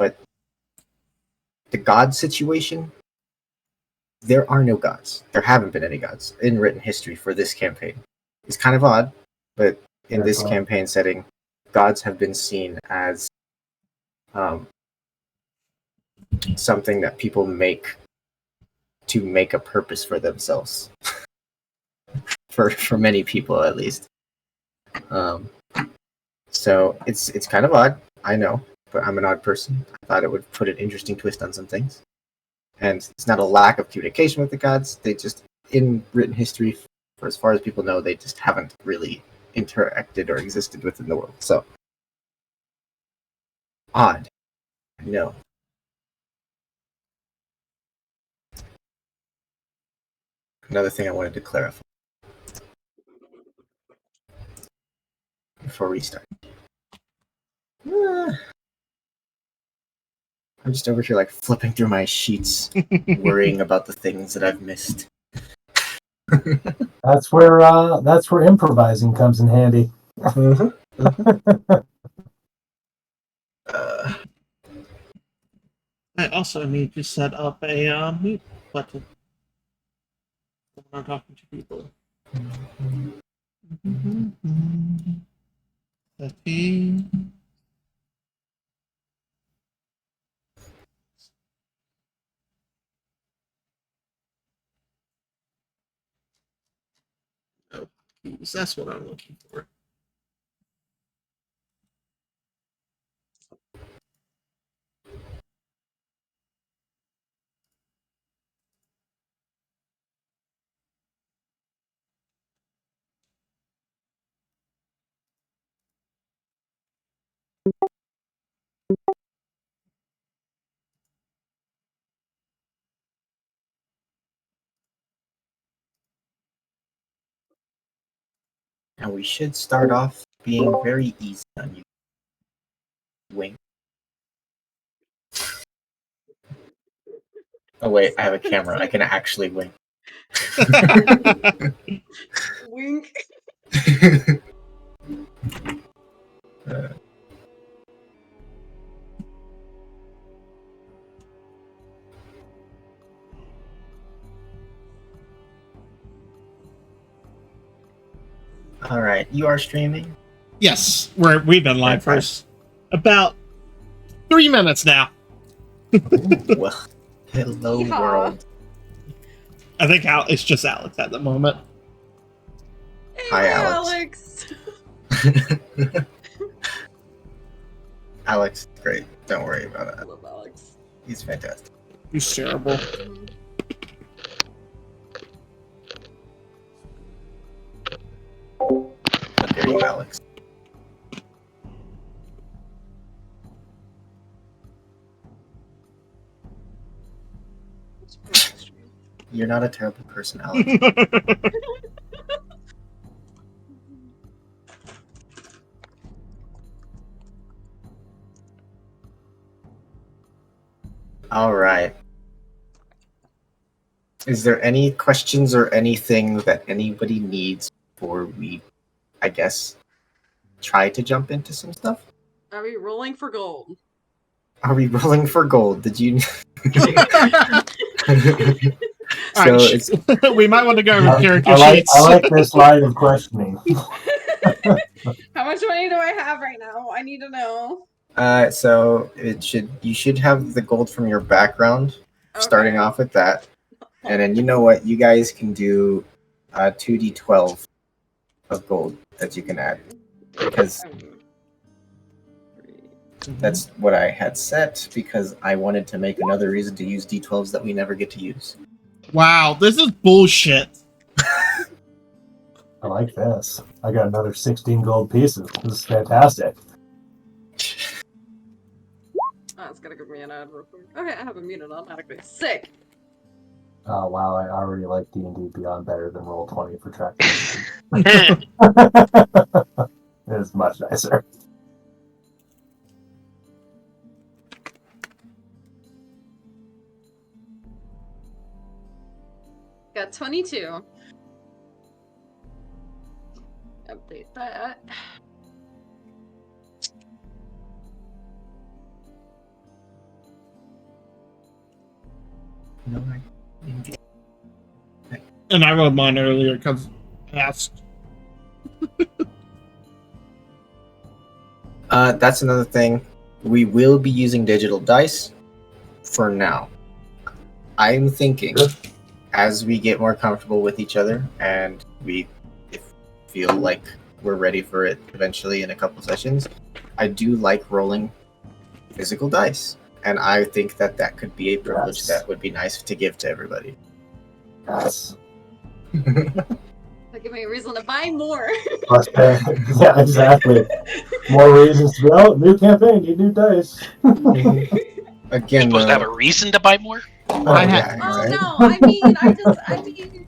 but the god situation, there are no gods. There haven't been any gods in written history for this campaign. It's kind of odd, but in this campaign setting, gods have been seen as something that people make to make a purpose for themselves. for many people, at least. So it's kind of odd, I know, but I'm an odd person. I thought it would put an interesting twist on some things. And it's not a lack of communication with the gods. They just, in written history, for as far as people know, they just haven't really interacted or existed within the world. So, odd. No. Another thing I wanted to clarify before we start. I'm just over here like flipping through my sheets, worrying about the things that I've missed. That's where improvising comes in handy. I also need to set up a mute button when I'm talking to people. Oh, geez, that's what I'm looking for. And we should start off being very easy on you. Wink. Oh wait, I have a camera. I can actually wink. Wink. All right, you are streaming? Yes, we've been live for about 3 minutes now. Well, hello Yeehaw. world. I think it's just Alex at the moment. Hey, Hi, Alex. Alex is great. Don't worry about it. I love Alex. He's fantastic. He's terrible. How dare you, Alex? You're not a terrible person, Alex. All right. Is there any questions or anything that anybody needs before we, I guess, try to jump into some stuff? Are we rolling for gold? Are we rolling for gold? Did you? All right, we might want to go over character sheets. I like this line of questioning. How much money do I have right now? I need to know. So you should have the gold from your background, starting off with that, and then you know what, you guys can do 2d12 of gold that you can add, because that's what I had set, because I wanted to make another reason to use d12s that we never get to use. Wow, this is bullshit. I like this. I got another 16 gold pieces. This is fantastic. Oh, it's gonna give me an ad real quick. Okay, I have it muted automatically. Sick! Oh, wow, I already like D&D Beyond better than Roll20 for tracking. It is much nicer. Got 22. Update that. No, indeed. And I rolled mine earlier because I asked. That's another thing. We will be using digital dice for now. I'm thinking as we get more comfortable with each other and we feel like we're ready for it eventually in a couple sessions, I do like rolling physical dice. And I think that that could be a privilege that would be nice to give to everybody. Yes. That give me a reason to buy more. Plus pay. Yeah, exactly. More reasons to go. New campaign, need new dice. Again, Supposed to have a reason to buy more? I yeah, Oh right? no, I mean, I don't already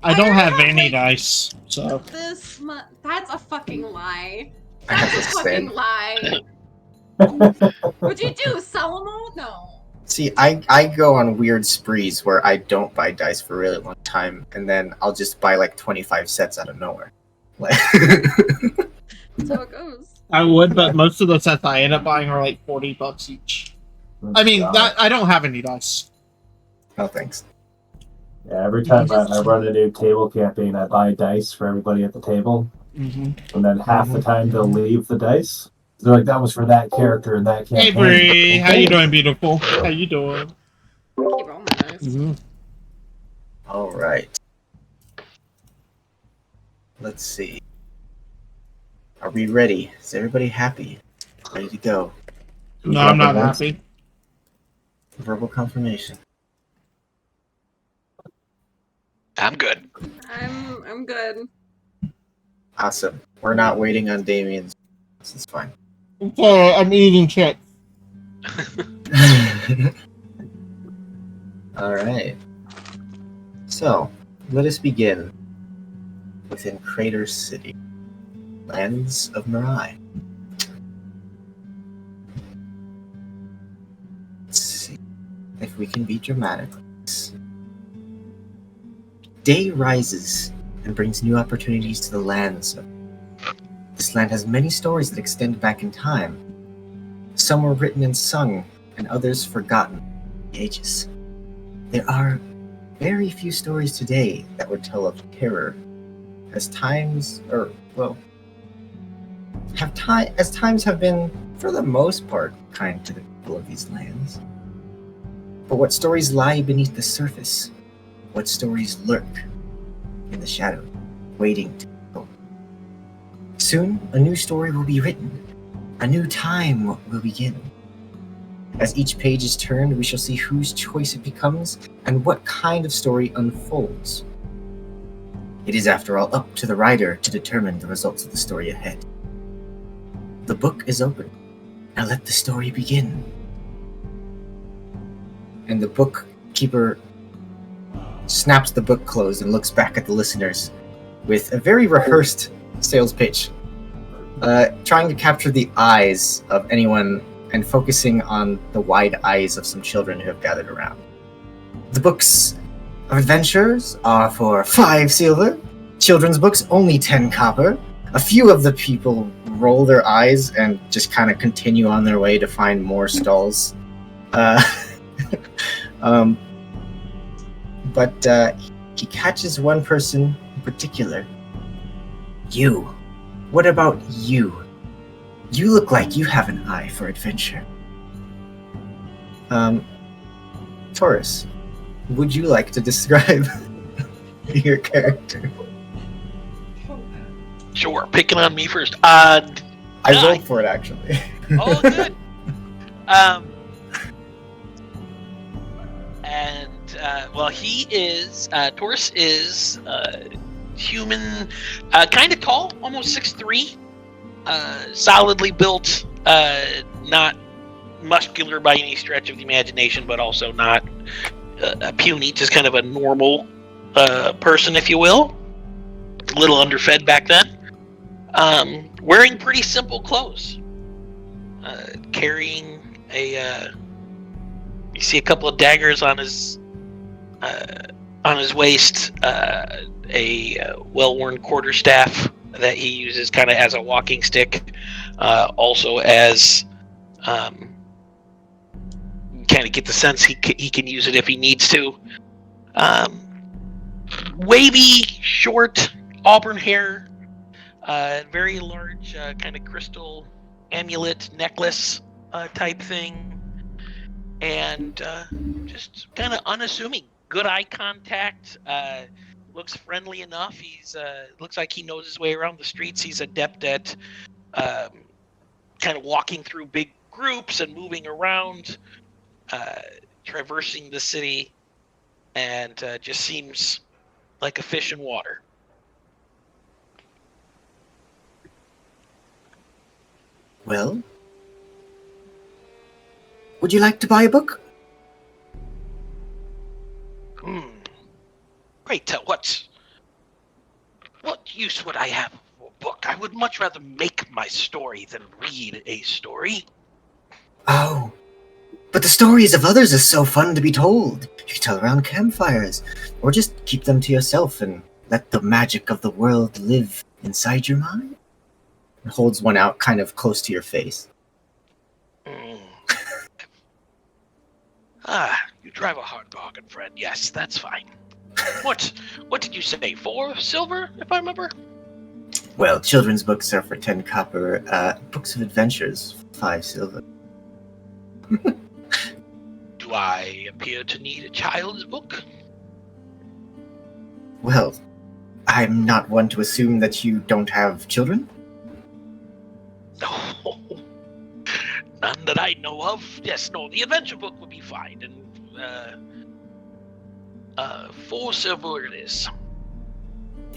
have have, any like, dice, so this much. That's a fucking lie. I have That's a to fucking say. lie. What'd you do? Sell them all? No. See, I go on weird sprees where I don't buy dice for a really long time, and then I'll just buy like 25 sets out of nowhere. Like, That's how it goes. I would, but most of the sets I end up buying are like $40 each. I mean, that I don't have any dice. no thanks. Yeah, every time I run a new table campaign, I buy dice for everybody at the table, Mm-hmm. and then half the time they'll leave the dice. They're like, "That was for that character in that Hey, campaign." Bree, how Okay. you doing, beautiful? How you doing? Keep rolling my dice. Mm-hmm. All right. Let's see. Are we ready? Is everybody happy? Ready to go? No, I'm not happy. Verbal confirmation. I'm good. I'm good. Awesome. We're not waiting on Damien's. This is fine. Okay, I'm eating chips. All right. So, let us begin within Crater City, lands of Mirai. Let's see if we can be dramatic. Day rises and brings new opportunities to the lands. This land has many stories that extend back in time. Some were written and sung, and others forgotten in the ages. There are very few stories today that would tell of terror, as times have been, for the most part, kind to the people of these lands. But what stories lie beneath the surface? What stories lurk in the shadow, waiting to be told? Soon, a new story will be written. A new time will begin. As each page is turned, we shall see whose choice it becomes and what kind of story unfolds. It is, after all, up to the writer to determine the results of the story ahead. The book is open. Now let the story begin. And the bookkeeper snaps the book closed and looks back at the listeners with a very rehearsed sales pitch, trying to capture the eyes of anyone and focusing on the wide eyes of some children who have gathered around. The books of adventures are for 5 silver. Children's books, only 10 copper. A few of the people roll their eyes and just kind of continue on their way to find more stalls. But he catches one person in particular. You. What about you? You look like you have an eye for adventure. Taurus, would you like to describe your character? Sure, picking on me first. I rolled for it, actually. Oh, good. Well, he is, Taurus is human, kind of tall, almost 6'3", solidly built, not muscular by any stretch of the imagination, but also not puny, just kind of a normal person, if you will. A little underfed back then. Wearing pretty simple clothes. Carrying you see a couple of daggers on his waist, a well-worn quarterstaff that he uses kind of as a walking stick, also as kind kind of get the sense he can use it if he needs to. Wavy, short, auburn hair, very large kind of crystal amulet necklace type thing, and just kind of unassuming. Good eye contact. Looks friendly enough. He's looks like he knows his way around the streets. He's adept at kind of walking through big groups and moving around, traversing the city, and just seems like a fish in water. Well, would you like to buy a book? Great. What use would I have for a book? I would much rather make my story than read a story. Oh, but the stories of others are so fun to be told. You can tell around campfires, or just keep them to yourself and let the magic of the world live inside your mind. It holds one out kind of close to your face. You drive a hard bargain, friend. Yes, that's fine. What did you say? 4 silver, if I remember? Well, children's books are for 10 copper. Books of adventures, 5 silver. Do I appear to need a child's book? Well, I'm not one to assume that you don't have children. No, none that I know of. Yes, no, the adventure book would be fine. And 4 silver it is.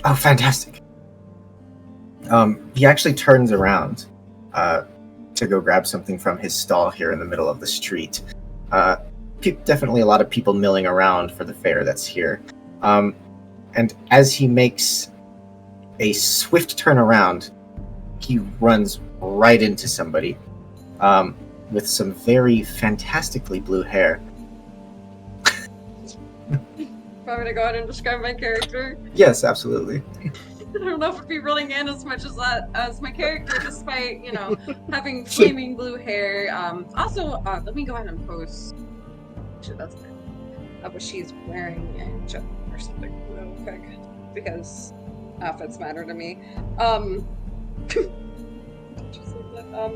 Oh, fantastic. He actually turns around to go grab something from his stall here in the middle of the street. Definitely a lot of people milling around for the fair that's here. And as he makes a swift turn around, he runs right into somebody with some very fantastically blue hair. Want me to go ahead and describe my character? Yes, absolutely. I don't know if it'd be rolling in as much as that as my character, despite, having flaming blue hair. Also, let me go ahead and post. Actually, that's good. What she's wearing and jump or something real quick, because outfits matter to me. Just like that.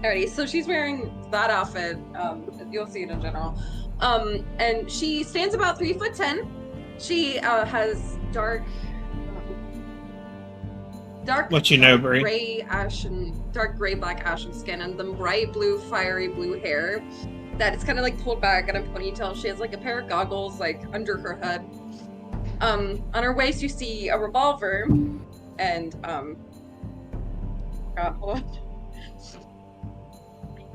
Alrighty, so she's wearing that outfit. You'll see it in general. And she stands about 3'10". She has dark What you know, Brie? dark gray black ashen skin, and the bright blue, fiery blue hair that is kind of like pulled back in a ponytail. She has like a pair of goggles like under her head. On her waist you see a revolver, and hold on.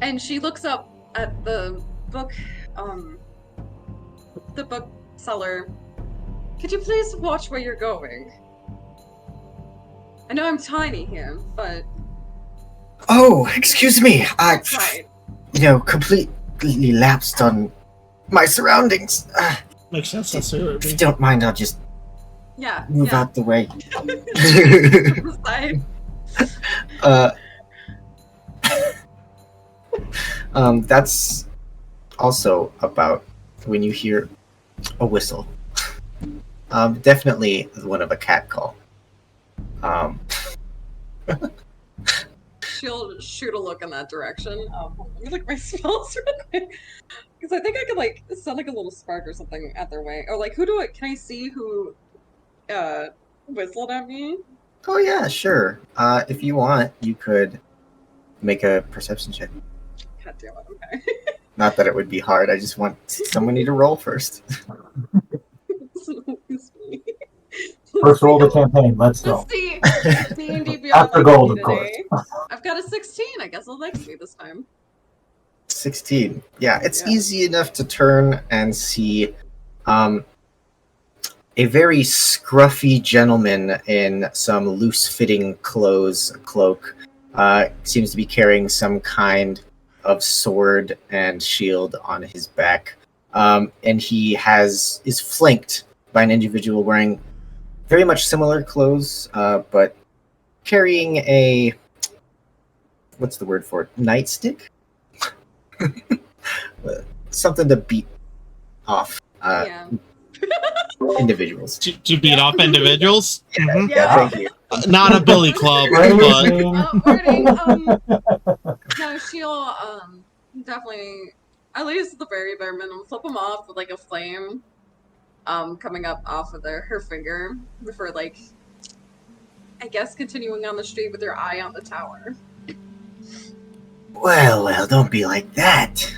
And she looks up at the bookseller. Could you please watch where you're going? I know I'm tiny here, but... Oh, excuse me. That's right. Completely lapsed on my surroundings. Makes sense. That's it. If you don't mind, I'll just move out the way. That's also about when you hear a whistle. Definitely one of a cat call. She'll shoot a look in that direction. Let me look at my spells real quick, because I think I could send like a little spark or something at their way. Or like, can I see who whistled at me? Oh yeah, sure. If you want, you could make a perception check. God damn it, okay. Not that it would be hard. I just want someone to roll first. First roll of the campaign. Let's go. Let's see. D&D Beyond After gold, of course. I've got a 16. I guess I'll like me this time. 16. Yeah, it's easy enough to turn and see a very scruffy gentleman in some loose-fitting cloak. Seems to be carrying some kind of sword and shield on his back. And he is flanked by an individual wearing very much similar clothes, but carrying a, what's the word for it? Nightstick? Something to beat off Yeah. individuals. To beat off individuals. Mhm. Yeah. Thank you. Not a billy club, Right, but Dean? Wording. No, she'll definitely, at least at the very bare minimum, flip them off with like a flame coming up off of her finger before, like, I guess continuing on the street with your eye on the tower. Well, don't be like that.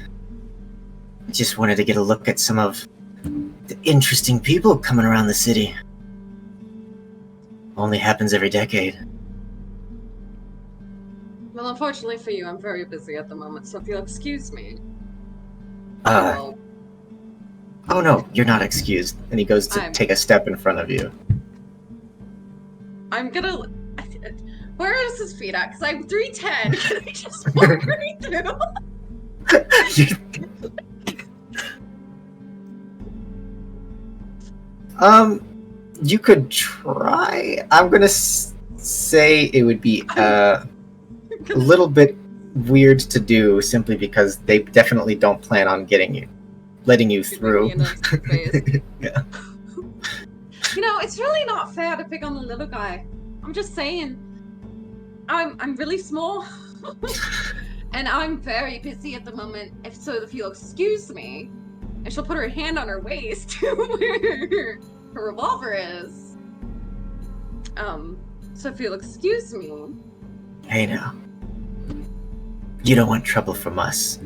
I just wanted to get a look at some of the interesting people coming around the city. Only happens every decade. Well, unfortunately for you, I'm very busy at the moment, so if you'll excuse me. Oh no, you're not excused. And he goes to take a step in front of you. I'm gonna. Where is his feet at? Because I'm 3'10. Can I just walk right through? You could try. I'm gonna say it would be a little bit weird to do, simply because they definitely don't plan on letting you through. Yeah. You know, it's really not fair to pick on the little guy. I'm just saying. I'm really small, and I'm very busy at the moment. If you'll excuse me, and she'll put her hand on her waist where her revolver is. So if you'll excuse me. Hey now. You don't want trouble from us.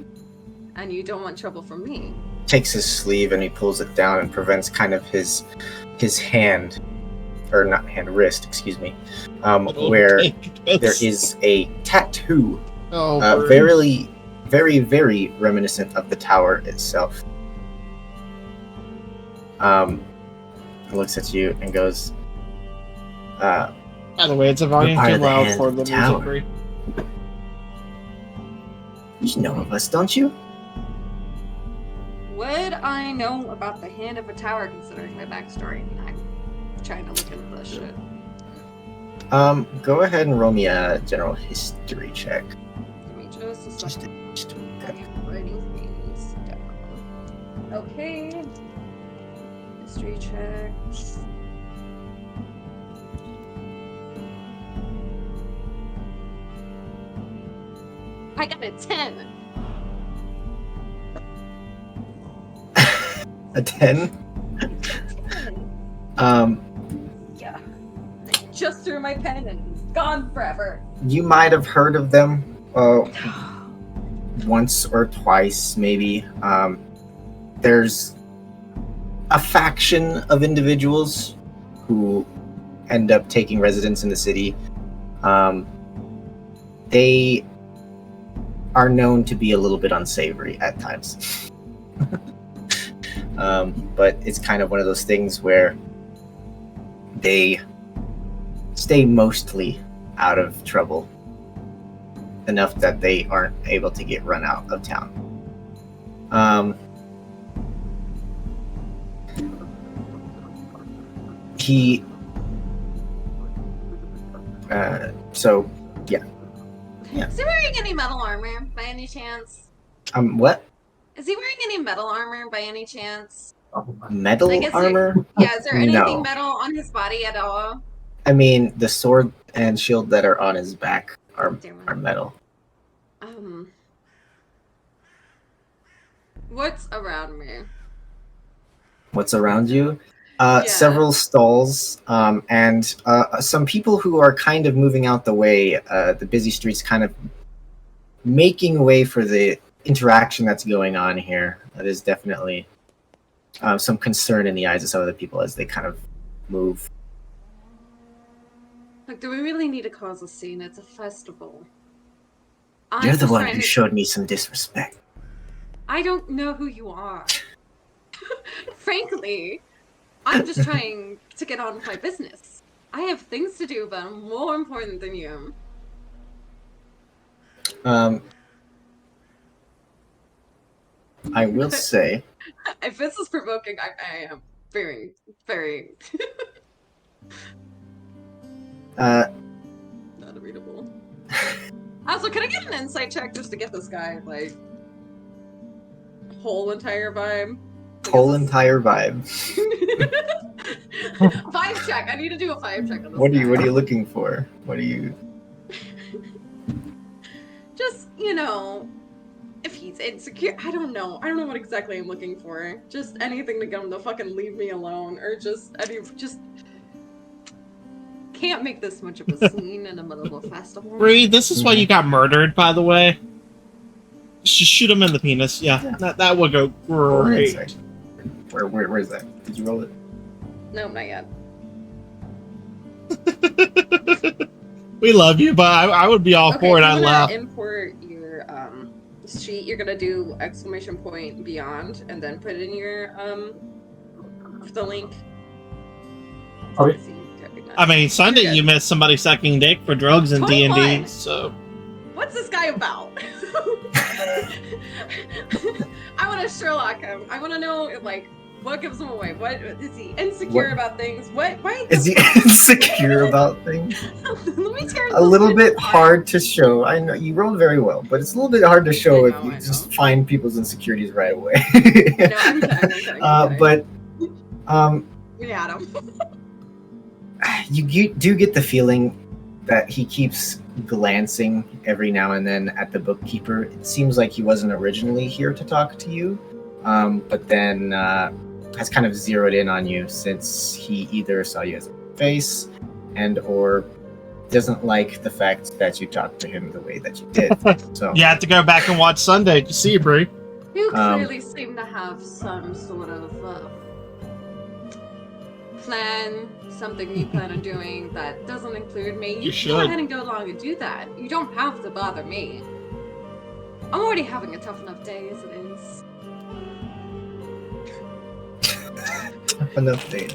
And you don't want trouble from me. Takes his sleeve and he pulls it down and prevents kind of his hand, or not hand, wrist, excuse me, where there is a tattoo, very, very, very reminiscent of the tower itself. Looks at you and goes, by the way, it's a volume too loud for the music. You know of us, don't you? Would I know about the hand of a tower considering my backstory? I'm trying to look into this shit. Go ahead and roll me a general history check. Give me just a second. Okay. I'm writing things down. Okay. History check. I got a 10. A 10? Yeah. I just threw my pen and it's gone forever. You might have heard of them once or twice, maybe. There's a faction of individuals who end up taking residence in the city. They are known to be a little bit unsavory at times. But it's kind of one of those things where they stay mostly out of trouble, enough that they aren't able to get run out of town. So yeah. Is he wearing any metal armor by any chance? What? Is he wearing any metal armor by any chance? Metal armor? Yeah, is there anything No. metal on his body at all? I mean, the sword and shield that are on his back are metal. What's around me? What's around you? Several stalls, and some people who are kind of moving out the way. The busy streets kind of making way for the interaction that's going on here. That is definitely some concern in the eyes of some of the people as they kind of move. Like, do we really need to cause a scene? It's a festival. You're the one who showed me some disrespect. I don't know who you are. Frankly, I'm just trying to get on with my business. I have things to do, but I'm more important than you. I will say, if this is provoking, I am very, very not readable. Also, can I get an insight check just to get this guy, like, whole entire vibe. Whole entire vibe. 5 check. I need to do a 5 check on this. What are guy. you looking for? What are you? Just, if he's insecure, I don't know what exactly I'm looking for. Just anything to get him to fucking leave me alone, or just can't make this much of a scene in the middle of a festival. Bree, this is why you got murdered, by the way. Just shoot him in the penis. Yeah, that would go great. Where's that? Did you roll it? No, not yet. We love you, but I would be all for it. I laugh. Import your sheet. You're gonna do ! beyond, and then put in your the link. Okay. I mean, Sunday you missed somebody sucking dick for drugs in 21. D&D, so... What's this guy about? I want to Sherlock him. I want to know, what gives him away? What is he insecure about things? Why is he insecure about things? Let me turn a little bit hard to show. I know you rolled very well, but it's a little bit hard to show if you just find people's insecurities right away. No, I'm kidding. But yeah, Adam. You do get the feeling that he keeps glancing every now and then at the bookkeeper. It seems like he wasn't originally here to talk to you, but then has kind of zeroed in on you since he either saw you as a face and or doesn't like the fact that you talked to him the way that you did. So you have to go back and watch Sunday to see, Bree. You clearly seem to have some sort of plan, something you plan on doing that doesn't include me. You should go ahead and go along and do that. You don't have to bother me. I'm already having a tough enough day as it is. Tough enough day.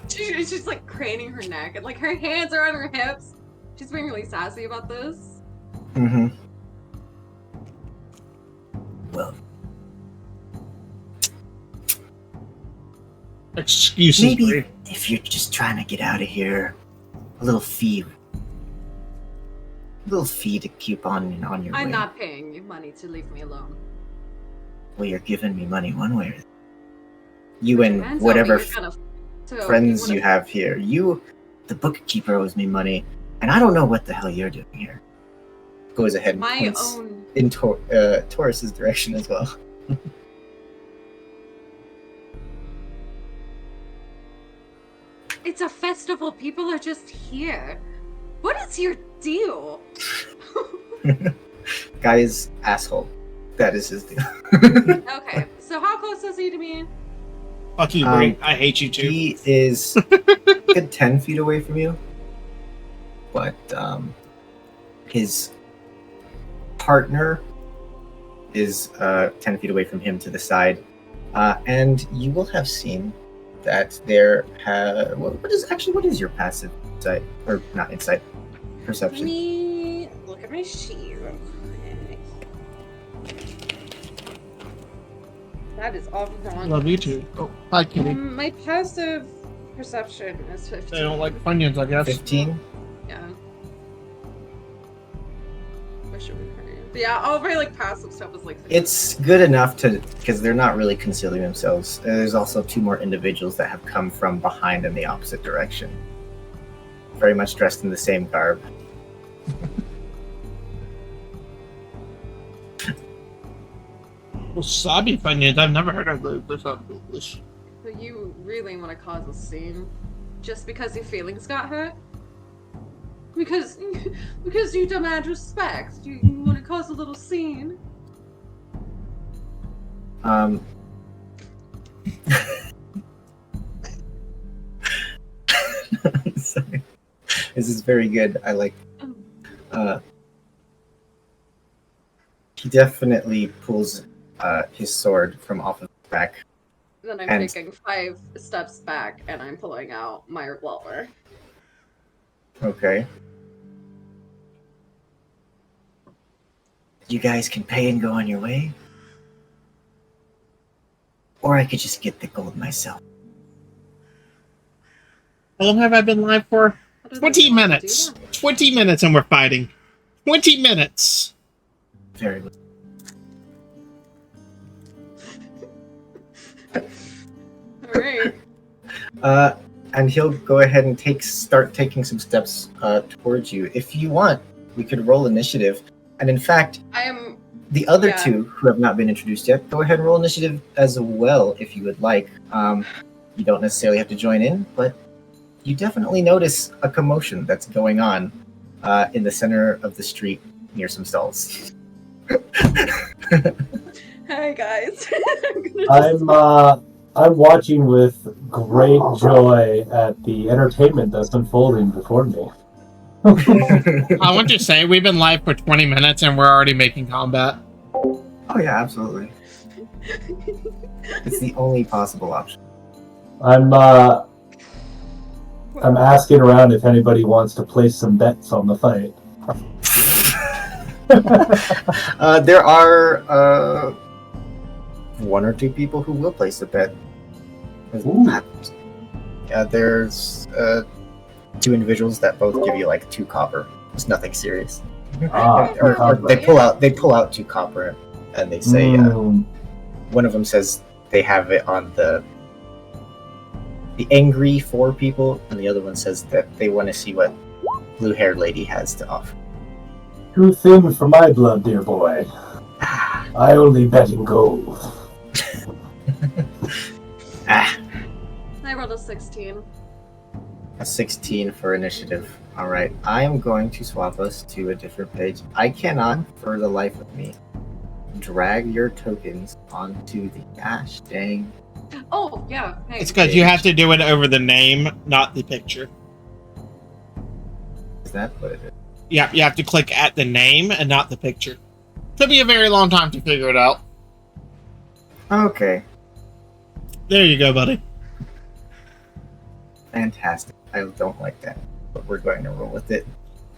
She's like craning her neck and her hands are on her hips. She's being really sassy about this. Mm-hmm. Well, excuses. Maybe Bree. if you're just trying to get out of here, a little fee to keep on your way. I'm not paying you money to leave me alone. Well, you're giving me money one way or the other. You and whatever friends you have here. The bookkeeper owes me money, and I don't know what the hell you're doing here. Goes ahead and points in Taurus's direction as well. It's a festival. People are just here. What is your deal? Guy is asshole. That is his deal. Okay, so how close is he to me? Fuck you, Bree. I hate you too. He is a good 10 feet away from you, but his partner is 10 feet away from him to the side, and you will have seen that there what is your passive insight, or not insight, perception? Let me look at my sheet real quick. That is all wrong. Love you too. Oh, hi, Kitty. My passive perception is 15. They don't like Funyuns, I guess. 15? Yeah. What should we hurry? But yeah, all my passive stuff is 15. It's good enough because they're not really concealing themselves. There's also 2 more individuals that have come from behind in the opposite direction. Very much dressed in the same garb. Wasabi Funyuns, I've never heard of this on English. So you really want to cause a scene? Just because your feelings got hurt? Because you demand respect. You want to cause a little scene? Sorry. This is very good. I like. He definitely pulls his sword from off of his back. Then I'm taking 5 steps back and I'm pulling out my revolver. Okay. You guys can pay and go on your way. Or I could just get the gold myself. How long have I been live for? 20 minutes. 20 minutes and we're fighting. 20 minutes. Very good. Alright. And he'll go ahead and start taking some steps towards you. If you want, we could roll initiative. And in fact, I am. the other Yeah. two who have not been introduced yet, go ahead and roll initiative as well if you would like. You don't necessarily have to join in, but you definitely notice a commotion that's going on in the center of the street near some stalls. Hi guys. I'm I'm watching with great joy at the entertainment that's unfolding before me. I want to say we've been live for 20 minutes and we're already making combat. Oh yeah, absolutely. It's the only possible option. I'm asking around if anybody wants to place some bets on the fight. There are one or two people who will place a bet. Ooh. There's two individuals that both give you like 2 copper. It's nothing serious. Or they pull out 2 copper, and they say one of them says they have it on the angry 4 people, and the other one says that they want to see what blue-haired lady has to offer. Too thin for my blood, dear boy. I only bet in gold. I rolled a 16. A 16 for initiative. Alright, I am going to swap us to a different page. I cannot, for the life of me, drag your tokens onto the gosh dang. Oh, yeah. Hey. It's because you have to do it over the name, not the picture. Is that what it is? Yeah, you have to click at the name and not the picture. Took me a very long time to figure it out. Okay, There you go, buddy. fantastic. I don't like that, but we're going to roll with it.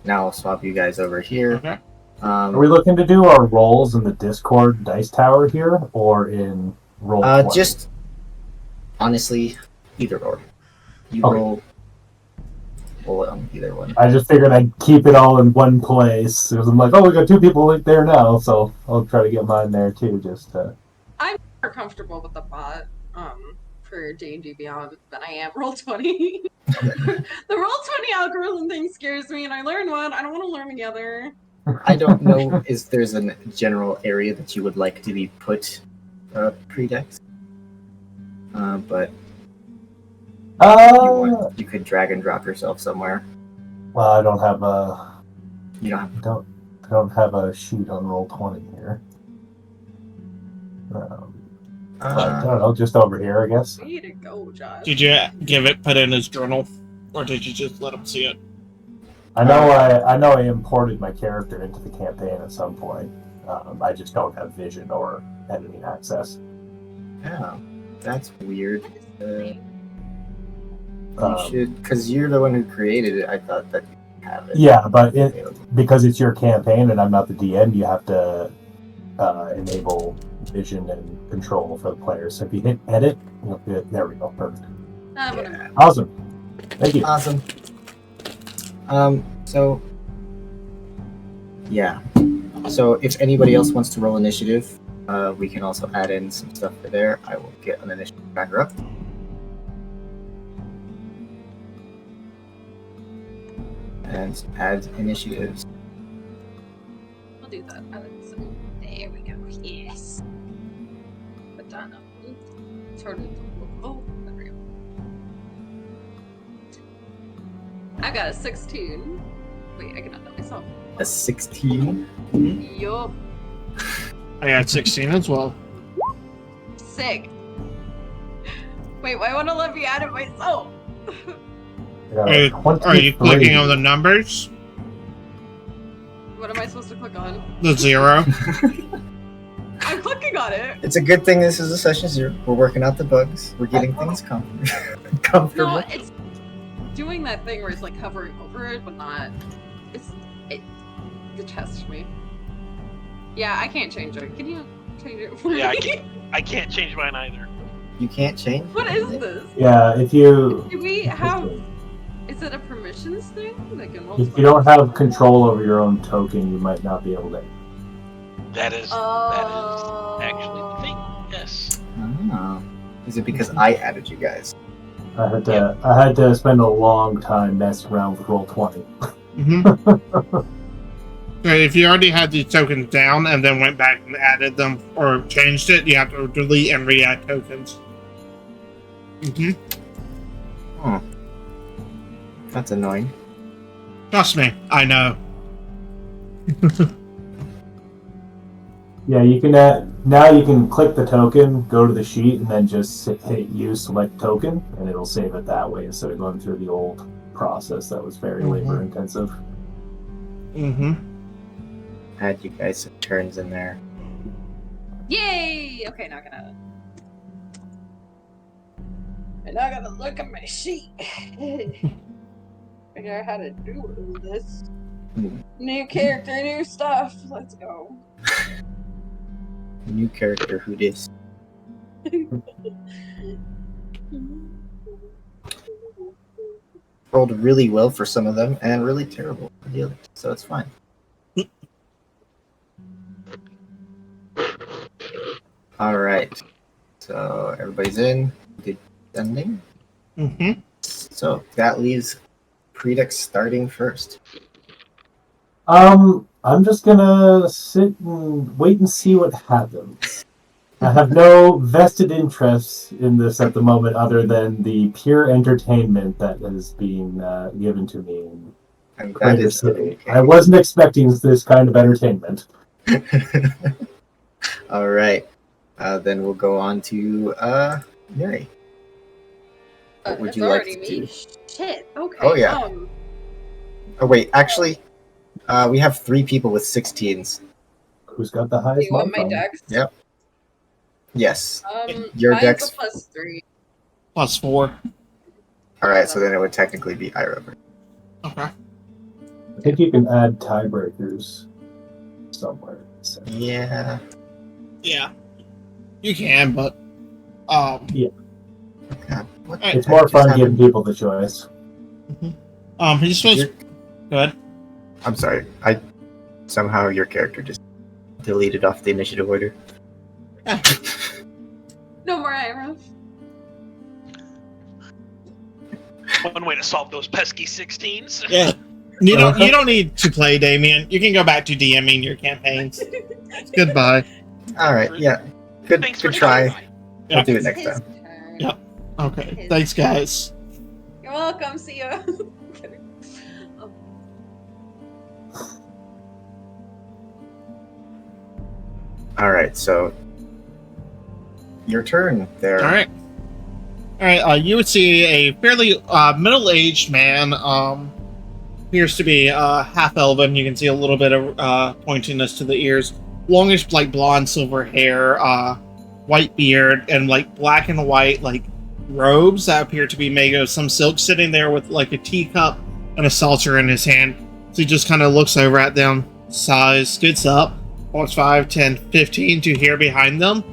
Now I'll swap you guys over here. Okay. Are we looking to do our rolls in the Discord dice tower here, or in roll? 20? Just honestly, either or. You Okay. roll on either one. I just figured I'd keep it all in one place. Because I'm like, oh, we got 2 people right there now, so I'll try to get mine there too. Just I'm more comfortable with the bot for D&D Beyond than I am Roll20. The Roll20 algorithm thing scares me, and I learned one. I don't want to learn the other. I don't know if there's a general area that you would like to be put pre-dex. But you could drag and drop yourself somewhere. well, I don't have a You don't have I don't have a sheet on roll 20 here. I don't know, just over here, I guess. Way to go, Josh. Did you put in his journal? Or did you just let him see it? I know I imported my character into the campaign at some point. I just don't have vision or editing access. Yeah, that's weird. You Um, should, because you're the one who created it. I thought that you have it. Yeah, but because it's your campaign and I'm not the DM, you have to enable vision and control for the players. So if you hit edit, you'll get, there we go, perfect. Yeah. Awesome. Thank you. Awesome. So yeah. So if anybody else wants to roll initiative, we can also add in some stuff for there. I will get an initiative tracker up. And add initiatives. I'll do that. There we go. Yes. Put that up. Turn it. Oh, there we go. I got a 16. Wait, I cannot know myself. A 16. Yup. I got 16 as well. Sick. Wait, why won't it let me add it myself? Are you clicking on the numbers? What am I supposed to click on? The 0? I'm clicking on it. It's a good thing this is a session 0. We're working out the bugs. We're getting things comfortable. No, it's doing that thing where it's like hovering over it, but not. It detests me. Yeah, I can't change it. Can you change it for Yeah, me? I can't change mine either. You can't change. What is this? Yeah, if you Do we have? Is it a permissions thing? Like in if you don't have control over your own token, you might not be able to. That is actually the thing. Yes. Oh. Is it because I added you guys? I had to spend a long time messing around with Roll20. If you already had these tokens down and then went back and added them or changed it, you have to delete and re-add tokens. Oh, that's annoying. Trust me, I know. Yeah, you can now you can click the token, go to the sheet, and then just hit use select token, and it'll save it that way instead of going through the old process that was very labor intensive. Add you guys some turns in there. Yay! Okay, now I gotta look at my sheet. Figure out how to do all this. New character, new stuff. Let's go. New character, who dis? Rolled really well for some of them and really terrible for the others, so it's fine. All right, so everybody's in. Good sending. So that leaves Predix starting first. I'm just gonna sit and wait and see what happens. I have no vested interest in this at the moment other than the pure entertainment that is being given to me in And that Crater is City. okay. I wasn't expecting this kind of entertainment. All right, then we'll go on to Mirai. What would It's you like already to do? me? Shit. Okay. Oh, yeah. Oh wait, actually, we have 3 people with 16s. Who's got the Do highest you want my mod phone? dex? Yep. Yes. Your Your mine's dex. a +3. +4. All right, so then it would technically be Iroh. Okay. I think you can add tiebreakers somewhere. So. Yeah. Yeah. You can, but God, what the It's heck more just fun happened? giving people the choice. he's supposed. Go ahead. I'm sorry. Somehow your character just deleted off the initiative order. No more Iroh. One way to solve those pesky 16s. Yeah. You don't need to play, Damien. You can go back to DMing your campaigns. Goodbye. All right. Yeah. Good. Thanks for Good try. trying. I'll do it next His time. turn. Yep. Okay. Thanks, guys. You're welcome. See you. All right. So your turn there. All right. You would see a fairly middle-aged man. Appears to be half elven. You can see a little bit of pointiness to the ears. Longish, like blonde, silver hair, white beard, and like black and white like robes that appear to be made of some silk. Sitting there with like a teacup and a saucer in his hand. So he just kind of looks over at them, sighs, gets up, walks 5, 10, 15 to here behind them,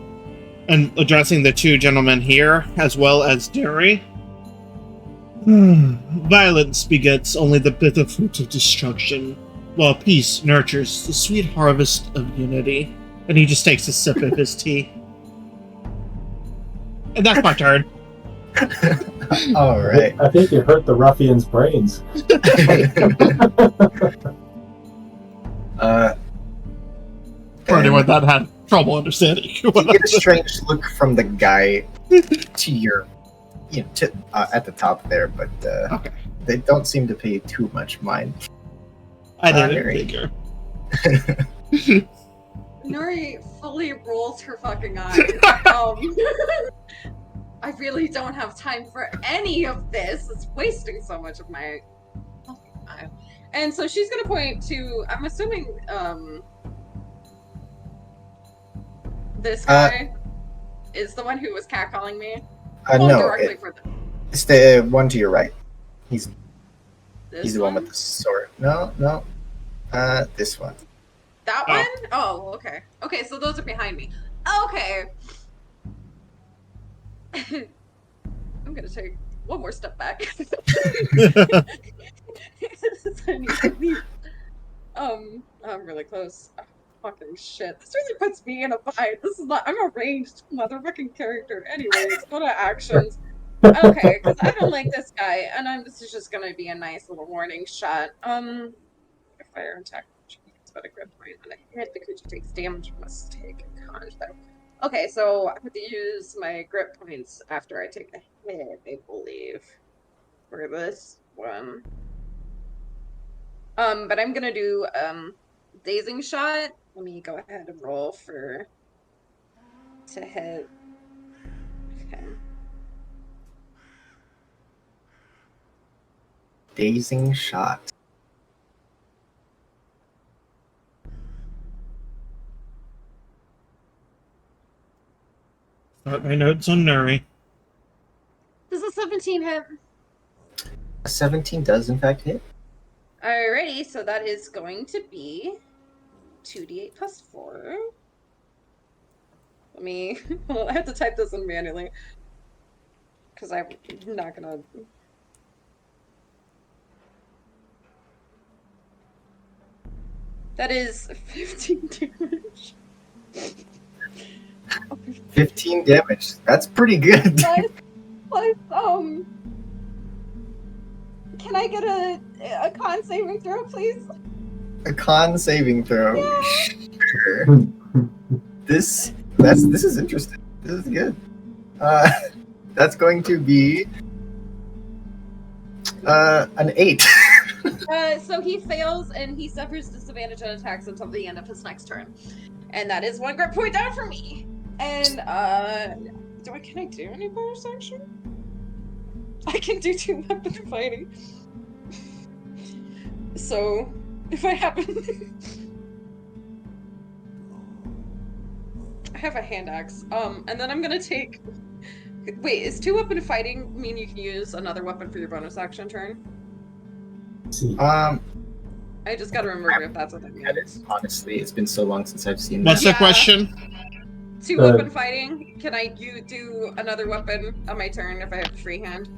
and addressing the 2 gentlemen here, as well as Derry. Violence begets only the bitter fruit of destruction, while peace nurtures the sweet harvest of unity. And he just takes a sip of his tea. And that's my turn. All right. I think you hurt the ruffian's brains. For anyone that had trouble understanding. You get a strange look from the guy to your, at the top there, but Okay. they don't seem to pay too much mind. I didn't Very. figure. Nuri fully rolls her fucking eyes. I really don't have time for any of this. It's wasting so much of my time. And so she's gonna point to, I'm assuming, this guy is the one who was catcalling me. No, Directly for them. it's the one to your right. He's This the one with the sword. No, this one. That Oh. one? Oh, okay. Okay, so those are behind me. Okay. I'm gonna take one more step back. I need to leave. I'm really close. fucking shit. This really puts me in a bind. This is not. I'm a ranged motherfucking character. Anyways, go to actions. Okay, because I don't like this guy, and this is just gonna be a nice little warning shot. Fire and attack. It's about a grip point on a hit. The creature takes damage. Must take a con. Okay, so I have to use my grip points after I take a hit, I believe, for this one. But I'm gonna do dazing shot. Let me go ahead and roll to hit. Okay. Dazing shot. Start my notes on Nuri. Does a 17 hit? A 17 does in fact hit. Alrighty, so that is going to be 2d8 plus 4. Let me. I have to type this in manually because I'm not gonna. That is 15 damage. 15 damage. That's pretty good. Plus, can I get a con saving throw, please? A con saving throw. Yeah. Sure. This is interesting. This is good. That's going to be an 8. So he fails and he suffers disadvantage on attacks until the end of his next turn, and that is 1 grip point down for me. And can I do any bonus action? I can do 2 weapon fighting. So if I happen, I have a hand axe. And then I'm gonna take. Wait, is 2 weapon fighting mean you can use another weapon for your bonus action turn? I just gotta remember if that's what that means. Honestly, it's been so long since I've seen What's that. the question? 2 weapon fighting. Can you do another weapon on my turn if I have free hand?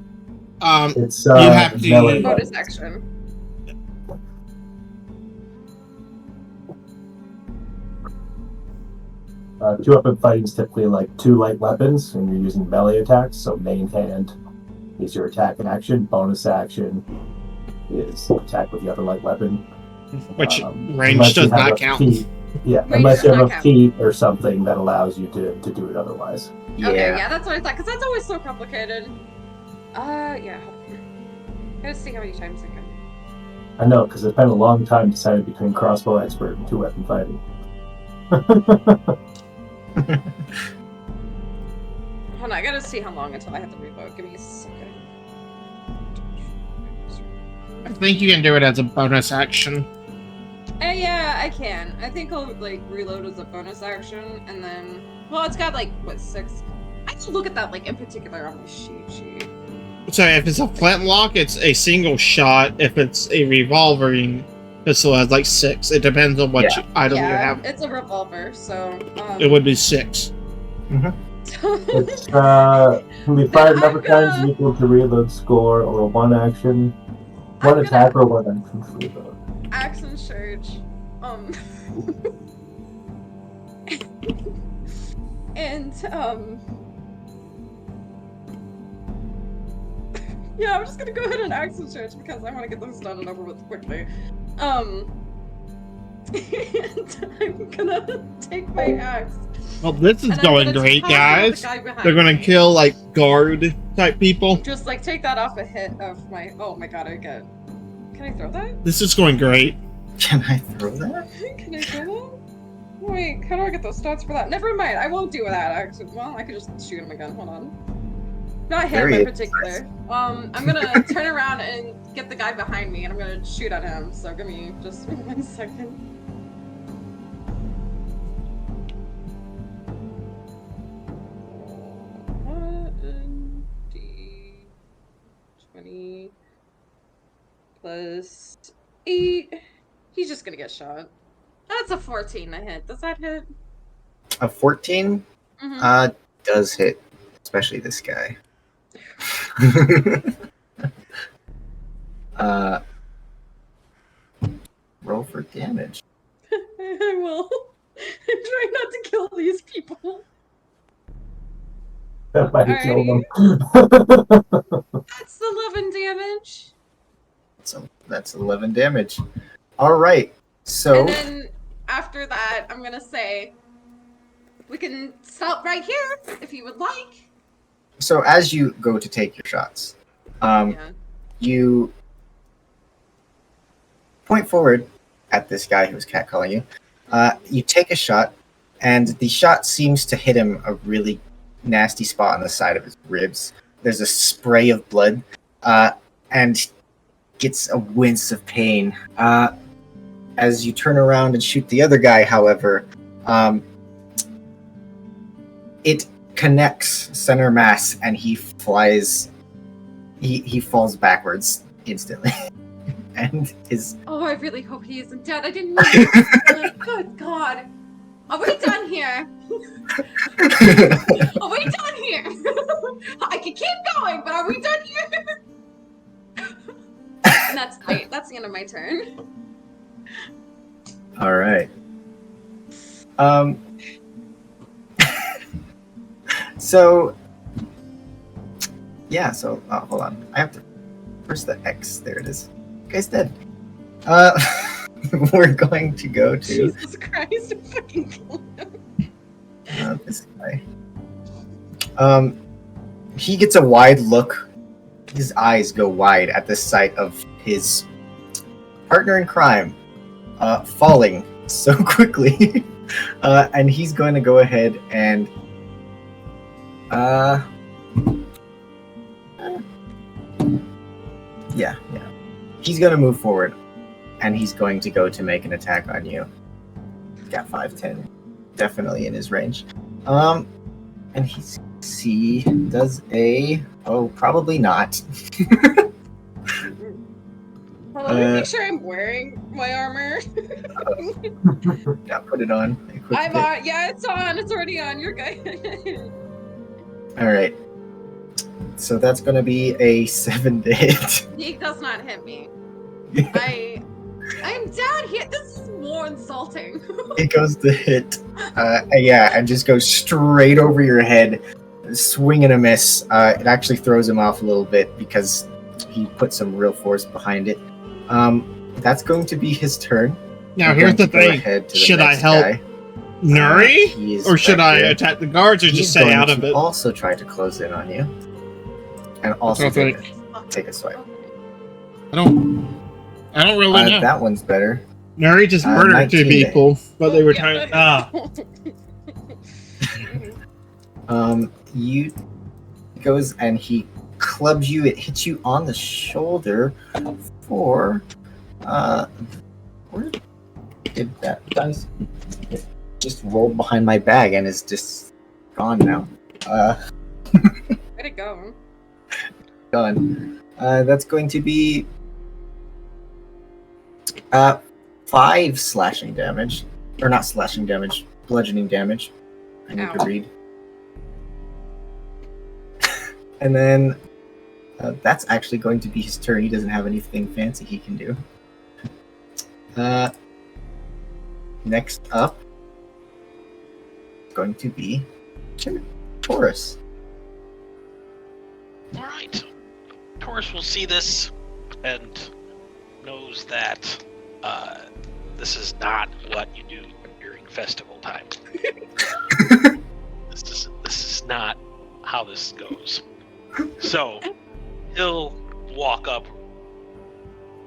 It's you have to bonus action. Two-weapon fighting is typically like 2 light weapons, and you're using melee attacks. So main hand is your attack and action. Bonus action is attack with the other light weapon. Which range does not count. Unless you have a feat or something that allows you to do it otherwise. Yeah. Okay, yeah, that's what I thought, because that's always so complicated. Yeah. Gotta see how many times I can. I know, because I spent a long time deciding between crossbow expert and 2-weapon fighting. Hold on, I gotta see how long until I have to revoke. Give me a second. I think you can do it as a bonus action. Yeah, I can. I think I'll like reload as a bonus action, and then it's got like what 6. I have to look at that like in particular on my sheet. So if it's a flintlock, it's a single shot. If it's a revolving pistol, it has like 6. It depends on what item you have. It's a revolver, so it would be 6. It's can be fired number of times equal to reload score, or 1 action, 1 attack, or 1 action for reload. Action surge. And yeah, I'm just gonna go ahead and action surge because I want to get this done and over with quickly. And I'm gonna take my axe. Well, this is going great, guys. They're gonna kill like guard type people. Just like take that off a hit of my. Oh my god, Can I throw that? This is going great. Can I throw that? Can I throw that? Wait, how do I get those stats for that? Never mind, I won't do that actually. Well, I could just shoot him again. Hold on. Not him in particular. I'm gonna turn around and get the guy behind me, and I'm gonna shoot at him. So give me just 1 second. D20 plus 8. He's just gonna get shot. That's a 14 to hit. Does that hit? A 14? Mm-hmm. Does hit. Especially this guy. Roll for damage. I will. That might kill them. That's 11 damage. So that's 11 damage. All right. So And then after that, I'm gonna say we can stop right here if you would like. so as you go to take your shots, Yeah. you point forward at this guy who's catcalling you. You take a shot, and the shot seems to hit him a really nasty spot on the side of his ribs. There's a spray of blood, and gets a wince of pain. As you turn around and shoot the other guy, however, it connects center mass, and he flies. He falls backwards instantly, and his. Oh, I really hope he isn't dead. I didn't mean to. Good God. Are we done here? Are we done here? I can keep going, but are we done here? And that's the end of my turn. All right. So, yeah. So, hold on. I have to. Where's the X? There it is. Guy's dead. We're going to go to Jesus Christ! I'm fucking killing him. this guy. He gets a wide look. His eyes go wide at the sight of his partner in crime falling so quickly, and he's going to go ahead and yeah. He's going to move forward, and he's going to go to make an attack on you. He's got 5'10", definitely in his range. And he does a probably not. Well, let me make sure I'm wearing my armor. Yeah, put it on. I'm on. Yeah, it's on. It's already on. You're good. All right. So that's going to be a 7 to hit. He does not hit me. I'm down here. This is more insulting. It goes to hit. Yeah, and just goes straight over your head. Swing and a miss. It actually throws him off a little bit because he put some real force behind it. That's going to be his turn. Now, We're here's going the to go thing. ahead to the Should I next help guy. Nuri? He is Or should back I there. attack the guards or He's just stay going out of to it? also try to close in on you. And also Okay. take a swipe. I don't really know. That one's better. Nuri just murdered 19 two to hit. people, but they were Yeah. trying. You goes and he clubs you. It hits you on the shoulder for where did that dice? It just rolled behind my bag and is just gone now. Way to go. Gone. That's going to be 5 slashing damage, or not slashing damage, bludgeoning damage. I need Ow. to read. And then that's actually going to be his turn. He doesn't have anything fancy he can do. Next up is going to be Taurus. All right. Taurus will see this and knows that this is not what you do during festival time. This is not how this goes. So he'll walk up,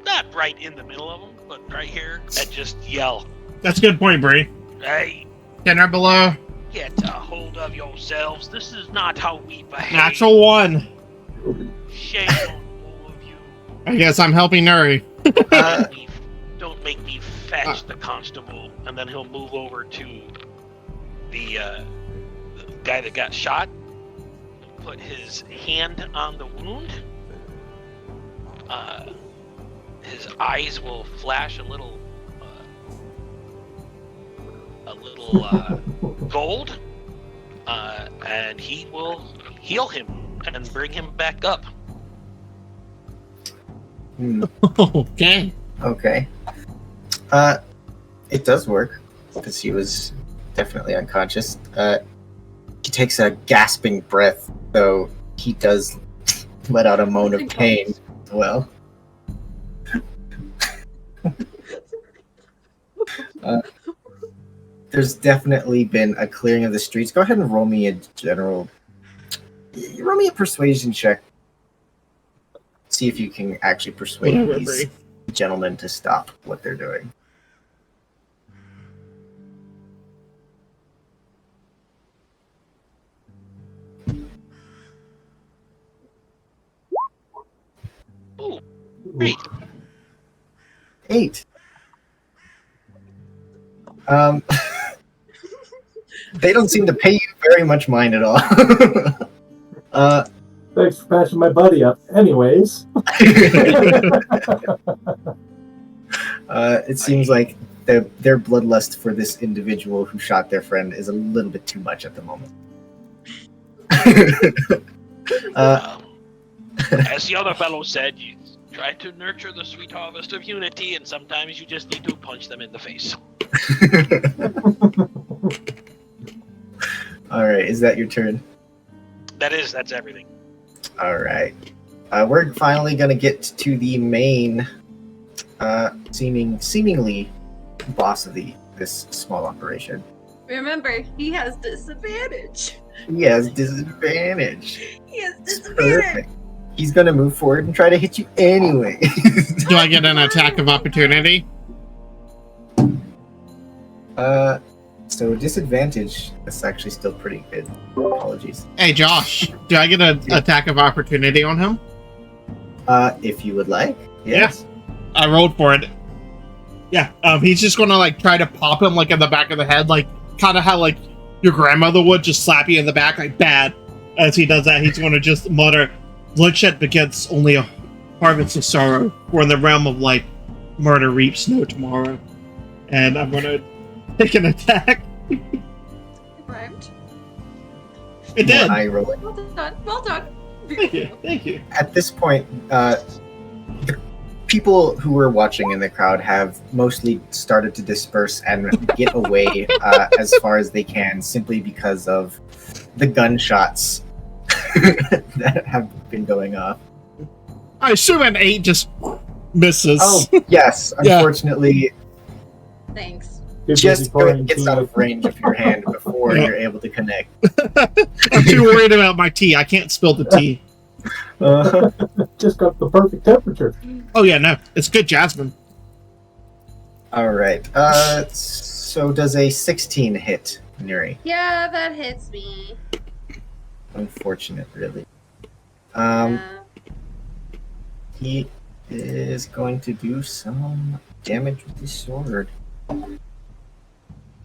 not right in the middle of them, but right here, and just yell, That's a good point, Bree. "Hey, 10 or below. get a hold of yourselves. This is not how we behave. Natural 1. Shame on all of you. I guess I'm helping Nuri. Don't make me fetch the constable." And then he'll move over to the guy that got shot, put his hand on the wound. His eyes will flash a little gold, and he will heal him and bring him back up. Okay. Okay. It does work because he was definitely unconscious. he takes a gasping breath, though he does let out a moan of pain as well. There's definitely been a clearing of the streets. Go ahead and roll me a persuasion check. See if you can actually persuade these gentlemen to stop what they're doing. Ooh, great. 8. They don't seem to pay you very much mind at all. Thanks for patching my buddy up. Anyways. It seems like their bloodlust for this individual who shot their friend is a little bit too much at the moment. As the other fellow said, you try to nurture the sweet harvest of unity, and sometimes you just need to punch them in the face. Alright, is that your turn? That's everything. Alright. We're finally gonna get to the main seemingly boss of this small operation. Remember, he has disadvantage. He has disadvantage. He has It's disadvantage. perfect. He's gonna move forward and try to hit you anyway. Do I get an attack of opportunity? So disadvantage, that's actually still pretty good. Apologies. Hey, Josh, do I get an attack of opportunity on him? If you would like. Yes. I rolled for it. Yeah, he's just gonna like try to pop him like in the back of the head, like kind of how like your grandmother would, just slap you in the back like bad. As he does that, he's gonna just mutter, "Bloodshed begets only a harvest of sorrow, for in the realm of life, murder reaps no tomorrow." And I'm gonna take an attack. It rhymed. It did. I roll it. Well done. Well done. Thank you. Thank you. At this point, the people who were watching in the crowd have mostly started to disperse and get away as far as they can, simply because of the gunshots that have been going off. I assume an 8 just misses. Oh, yes. Yeah. Unfortunately, Thanks. just gets out of range of your hand before you're able to connect. I'm too worried about my tea. I can't spill the tea. Just got the perfect temperature. Oh yeah, no, it's good jasmine. All right. So does a 16 hit, Nuri? Yeah, that hits me. Unfortunate, really. Yeah. He is going to do some damage with his sword. Let's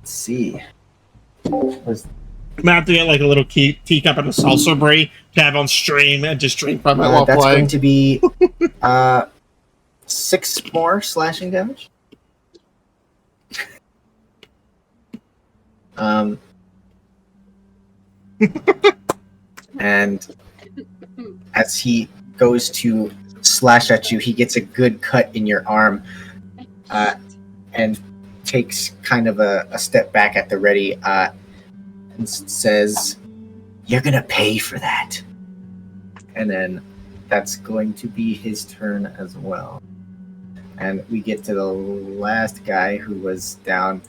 see. Was I'm gonna have to get like a little teacup and a salsa brie to have on stream and just drink from it while that's playing. going to be 6 more slashing damage. And as he goes to slash at you, he gets a good cut in your arm, and takes kind of a step back at the ready, and says, "You're gonna pay for that." And then that's going to be his turn as well. And we get to the last guy who was down.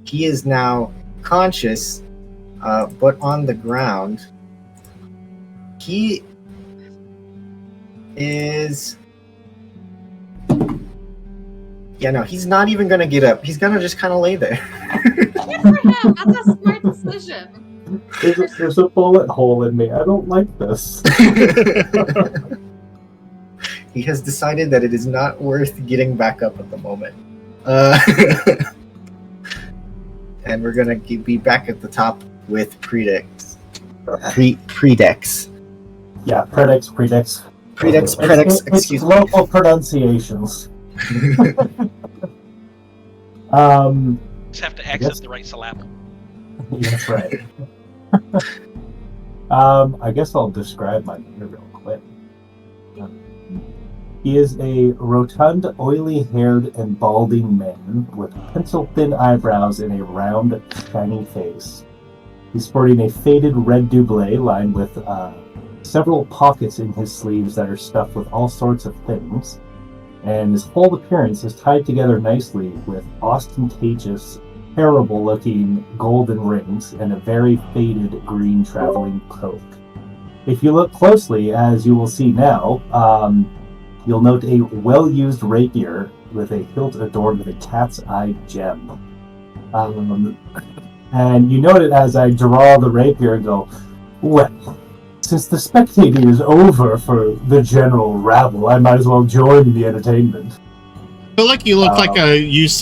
He is now conscious, but on the ground. He is... Yeah, no, he's not even going to get up. He's going to just kind of lay there. Good for him. That's a smart decision. There's a bullet hole in me. I don't like this. He has decided that it is not worth getting back up at the moment. And we're going to be back at the top with Predex. Predex. Yeah, Predex. Predex, excuse me. Local pronunciations. Just have to accent the right syllable. That's right. I guess I'll describe my man real quick. He is a rotund, oily-haired, and balding man with pencil-thin eyebrows and a round, shiny face. He's sporting a faded red doublet lined with several pockets in his sleeves that are stuffed with all sorts of things. And his whole appearance is tied together nicely with ostentatious, terrible-looking golden rings and a very faded green traveling cloak. If you look closely, as you will see now, you'll note a well-used rapier with a hilt adorned with a cat's eye gem. And you note it as I draw the rapier and go, well, since the spectating is over for the general rabble, I might as well join the entertainment. I feel like you look like a used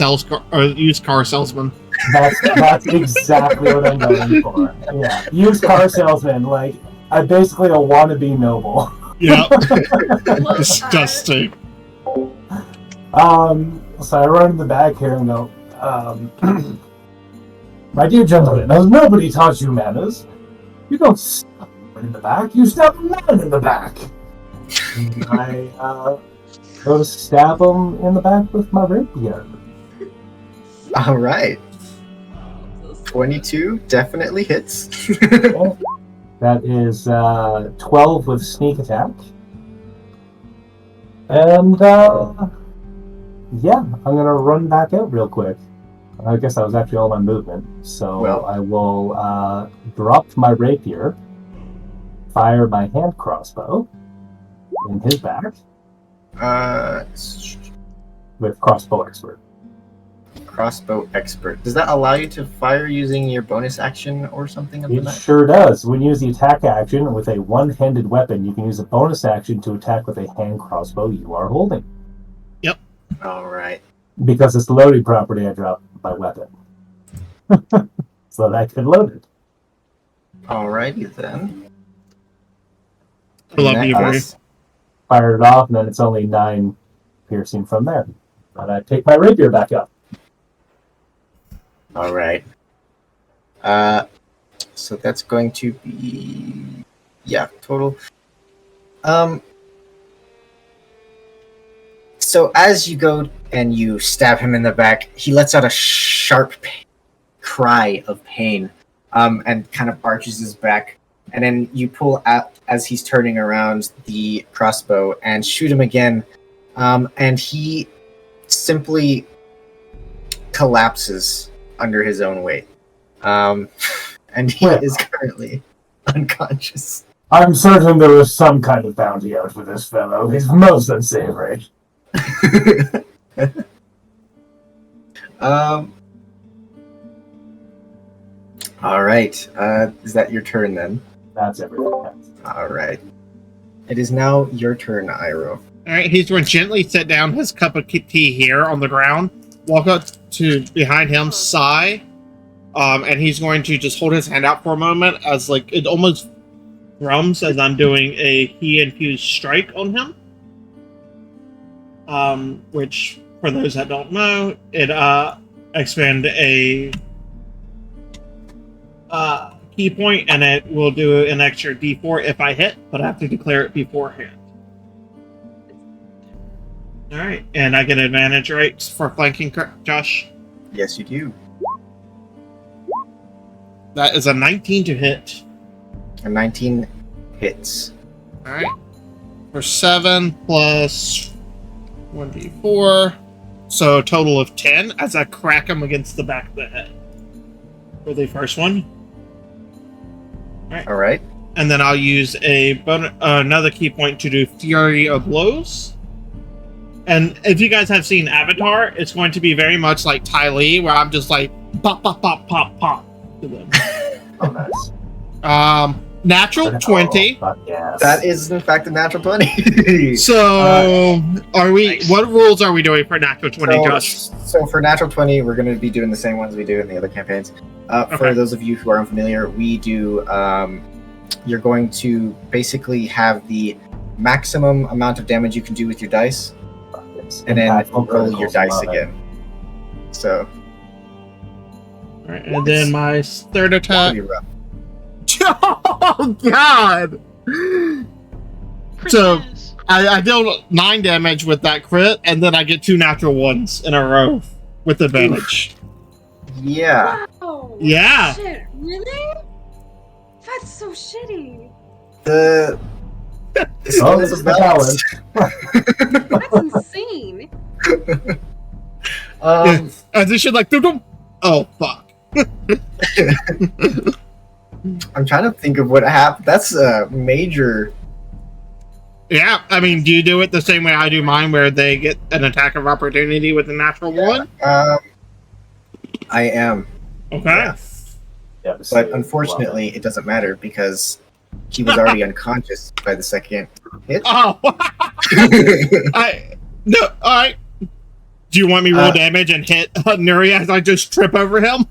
car salesman. That's exactly what I'm going for. Yeah, used car salesman. Like, I'm basically a wannabe noble. Yeah. Disgusting. So I run in the back here and go, my dear gentlemen, has nobody taught you manners? You don't stop in the back, you stab a man in the back. And I go to stab him in the back with my rapier. All right. 22 definitely hits. Okay. That is 12 with sneak attack. And yeah, I'm going to run back out real quick. I guess that was actually all my movement. So Well. I will drop my rapier, fire my hand crossbow in his back with crossbow expert. Crossbow expert. Does that allow you to fire using your bonus action or something of the It night? sure does. When you use the attack action with a one-handed weapon, you can use a bonus action to attack with a hand crossbow you are holding. All right. Because it's the loading property, I dropped my weapon. So that I could load it. Alrighty then. I love In you, that Barry. case- Fired it off, and then it's only 9 piercing from there. And I pick my rapier back up. All right. So that's going to be total. So as you go and you stab him in the back, he lets out a sharp cry of pain, and kind of arches his back. And then you pull out as he's turning around the crossbow and shoot him again, and he simply collapses under his own weight, and he Well. is currently unconscious. I'm certain there was some kind of bounty out for this fellow. He's most unsavory. All right. Is that your turn then? That's everything. All right. It is now your turn, Iroh. Alright, he's going to gently set down his cup of tea here on the ground, walk up to behind him, sigh, and he's going to just hold his hand out for a moment as like it almost thrums as I'm doing a key-infused strike on him. Which, for those that don't know, it expend a key point, and it will do an extra D4 if I hit, but I have to declare it beforehand. Alright, and I get advantage, right, for flanking, Josh? Yes, you do. That is a 19 to hit. A 19 hits. Alright. For 7 plus 1d4. So a total of 10 as I crack him against the back of the head. For the first one. All right. And then I'll use another key point to do Fury of Blows. And if you guys have seen Avatar, it's going to be very much like Ty Lee, where I'm just like pop, pop, pop, pop, pop to them. Oh, nice. Natural 20. Fuck yes. That is, in fact, a natural 20. So, are we? Nice. What rules are we doing for natural 20, Josh? So for natural 20, we're going to be doing the same ones we do in the other campaigns. Okay. For those of you who are unfamiliar, we do. You're going to basically have the maximum amount of damage you can do with your dice, and then roll your dice again. So. All right, and then my third attack. Pretty rough. Oh God! So Christmas. I deal 9 damage with that crit, and then I get 2 natural ones in a row with advantage. Yeah. Wow. Yeah. Shit, really? That's so shitty. The Oh, this is the talent. That's insane. As they should like, oh fuck. I'm trying to think of what happened. That's a major. Yeah, I mean, do you do it the same way I do mine, where they get an attack of opportunity with a natural one? I am. Okay. Yeah. Yeah, But unfortunately, it doesn't matter because he was already unconscious by the second hit. Oh, no. All right. Do you want me to roll damage and hit Nuri as I just trip over him?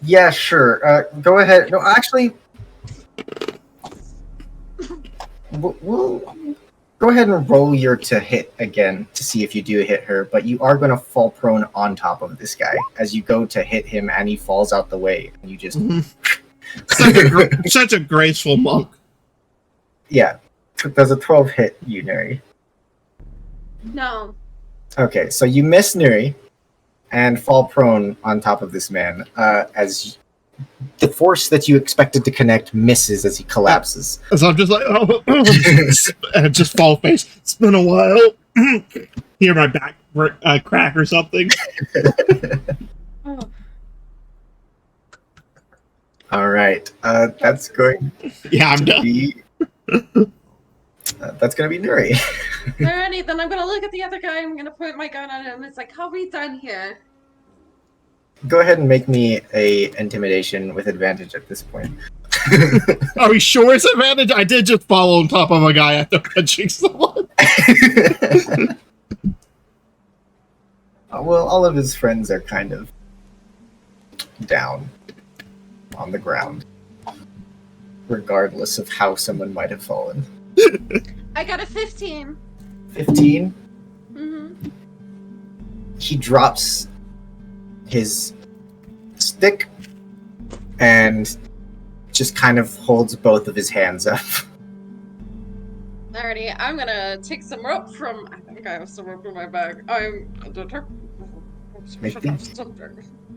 Yeah, sure. Go ahead. No, actually, we'll go ahead and roll your to hit again to see if you do hit her. But you are going to fall prone on top of this guy as you go to hit him, and he falls out the way, and you just such a graceful monk. Yeah. Does a 12 hit you, Nuri? No. Okay, so you miss Nuri and fall prone on top of this man as the force that you expected to connect misses as he collapses. So I'm just like, and just fall face. It's been a while. Hear my back crack or something. Oh. All right, that's going. Yeah, I'm done. That's going to be Nuri. Alrighty, then I'm gonna look at the other guy. I'm gonna point my gun at him. It's like, how are we done here? Go ahead and make me a intimidation with advantage at this point. Are we sure it's advantage? I did just fall on top of a guy after punching someone. Well, all of his friends are kind of down on the ground, regardless of how someone might have fallen. I got a 15. 15? Mm-hmm. He drops his stick and just kind of holds both of his hands up. Alrighty, I'm gonna take some rope from. I think I have some rope in my bag. I'm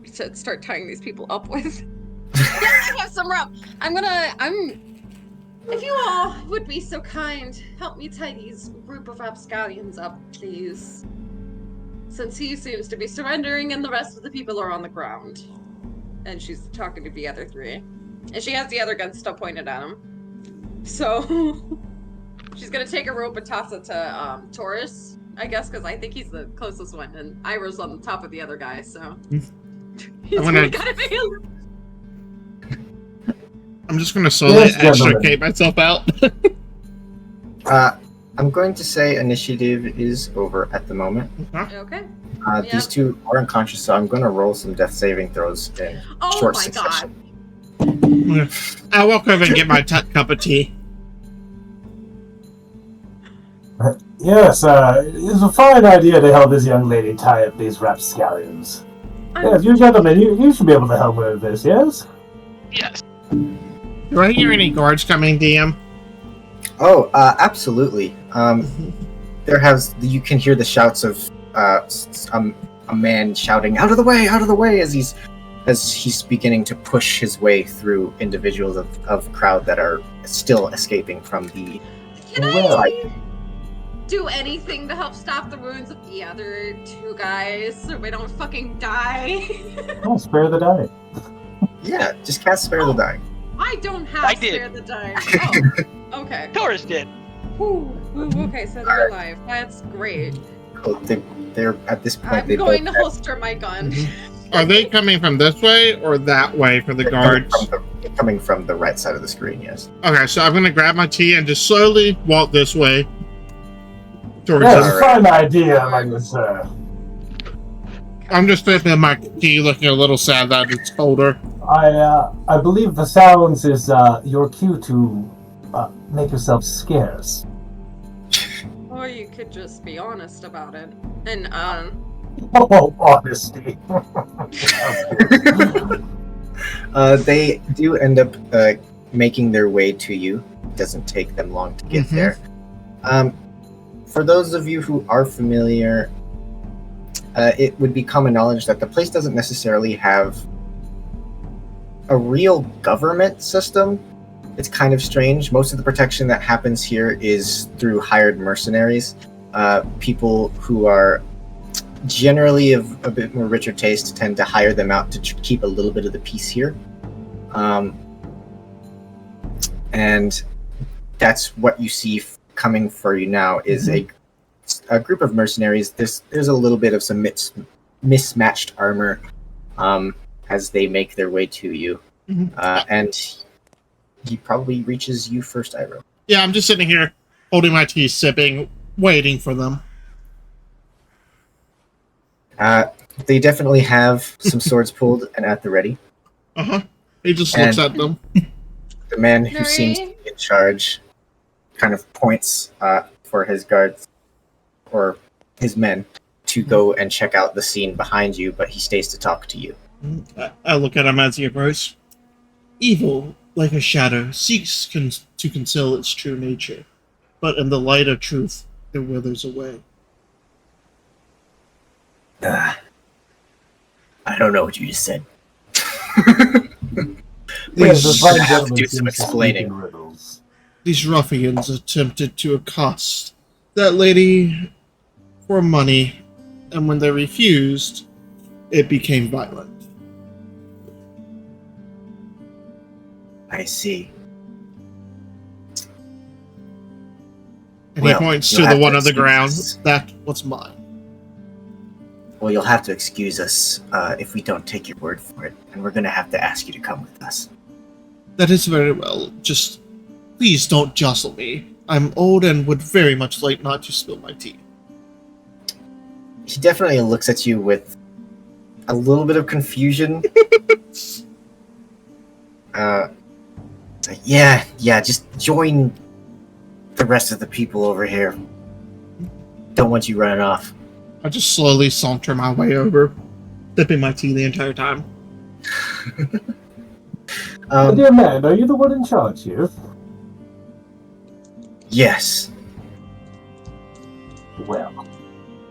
He said, start tying these people up with. Yes, I have some rope. If you all would be so kind, help me tie these group of rapscallions up, please. Since he seems to be surrendering and the rest of the people are on the ground. And she's talking to the other three. And she has the other gun still pointed at him. So, she's gonna take a rope and toss it to Taurus, I guess, because I think he's the closest one. And Iroh's on the top of the other guy, so. I'm just going to slowly extricate myself out. I'm going to say initiative is over at the moment. Okay. These two are unconscious, so I'm going to roll some death saving throws in short succession. God. I'll walk over and get my cup of tea. Yes, it's a fine idea to help this young lady tie up these rapscallions. Yes, you gentlemen, you should be able to help with this, yes? Yes. Do I hear any guards coming, DM? Oh, absolutely. You can hear the shouts of a man shouting, "Out of the way! Out of the way!" as he's beginning to push his way through individuals of crowd that are still escaping from the. Can I do anything to help stop the wounds of the other two guys so we don't fucking die? Oh, spare the dying. Yeah, just cast Spare the Dying. I don't have Spare the Dying. Oh, okay. Taurus did. Ooh, okay, so they're alive. That's great. Oh, they're at this point. I'm going to holster my gun. Mm-hmm. Are they coming from this way or that way for the guards? Coming from the right side of the screen, yes. Okay, so I'm going to grab my tea and just slowly walk this way. Towards Yes, fine idea, my good sir. I'm just sipping my tea, looking a little sad that it's colder. I believe the sounds is your cue to make yourself scarce. Or you could just be honest about it. And Oh, honesty. They do end up making their way to you. It doesn't take them long to get there. For those of you who are familiar, it would be common knowledge that the place doesn't necessarily have a real government system. It's kind of strange. Most of the protection that happens here is through hired mercenaries, people who are generally of a bit more richer taste tend to hire them out to keep a little bit of the peace here. And that's what you see coming for you now is a group of mercenaries. There's a little bit of some mismatched armor as they make their way to you. And he probably reaches you first, Iroh. Yeah, I'm just sitting here holding my tea, sipping, waiting for them. They definitely have some swords pulled and at the ready. He just looks at them. The man who seems to be in charge kind of points for his guards or his men to go and check out the scene behind you, but he stays to talk to you. I look at him as he approaches. Evil, like a shadow, seeks to conceal its true nature, but in the light of truth, it withers away. I don't know what you just said. Yes, the fine gentleman do some seems to speak explaining. in riddles. These ruffians attempted to accost that lady for money, and when they refused, it became violent. I see. And Well, he points you'll to the have one to on the ground. excuse us. That was mine. Well, you'll have to excuse us if we don't take your word for it, and we're going to have to ask you to come with us. That is very well. Just please don't jostle me. I'm old and would very much like not to spill my tea. He definitely looks at you with a little bit of confusion. Like, yeah, just join the rest of the people over here. Don't want you running off. I just slowly saunter my way over, sipping my tea the entire time. My dear man, are you the one in charge here? Yes. Well,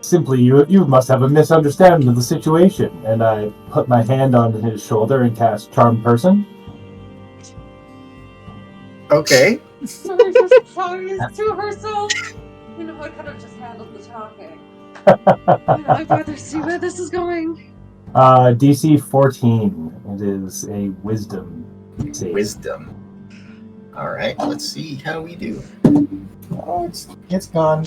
simply you must have a misunderstanding of the situation. And I put my hand on his shoulder and cast Charm Person. Okay. So we're just talking to herself. You know, I could have just handled the talking. I'd rather see where this is going. DC 14. It is a Wisdom save. Wisdom. All right. Let's see how we do. Oh, it's gone.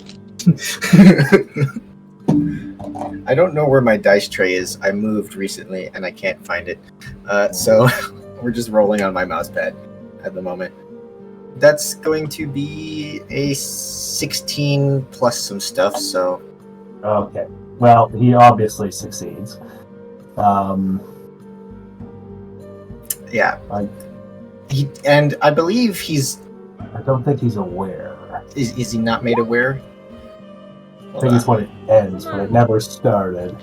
I don't know where my dice tray is. I moved recently and I can't find it. So we're just rolling on my mouse pad at the moment. That's going to be a 16 plus some stuff, so... Okay. Well, he obviously succeeds. Yeah. And I believe he's... I don't think he's aware. Is he not made aware? I think it's when it ends, but it never started.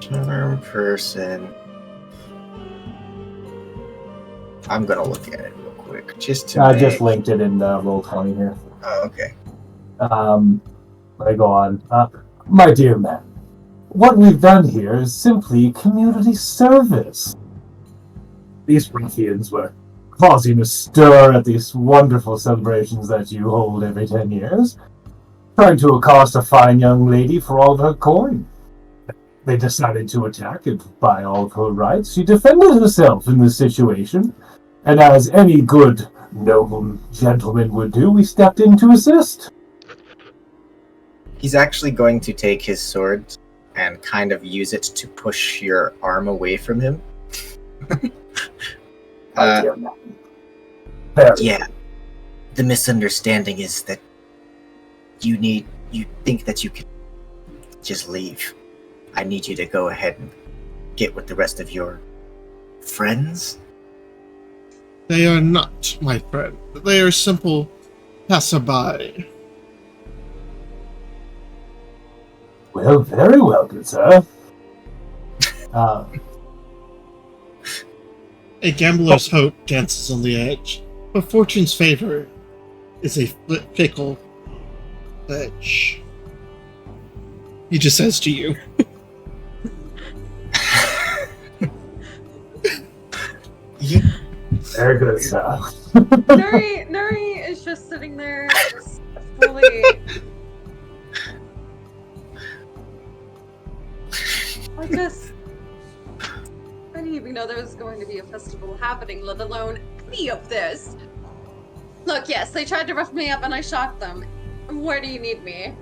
Charm person. I'm gonna look at it real quick, just to. I just linked it in Roll20 here. Oh, okay. I go on. My dear man, what we've done here is simply community service. These ruffians were causing a stir at these wonderful celebrations that you hold every 10 years, trying to accost a fine young lady for all of her coin. They decided to attack and buy all of her rights. She defended herself in this situation, and as any good, noble gentleman would do, we stepped in to assist. He's actually going to take his sword and kind of use it to push your arm away from him. My dear man. Very Yeah. The misunderstanding is that you think that you can just leave. I need you to go ahead and get with the rest of your friends. They are not my friend. They are simple passerby. Well, very well, good sir. A gambler's hope dances on the edge, but fortune's favor is a fickle Bitch. He just says to you. Very good stuff. Nuri is just sitting there, just fully. I didn't even know there was going to be a festival happening, let alone any of this. Look, yes, they tried to rough me up and I shot them. Where do you need me?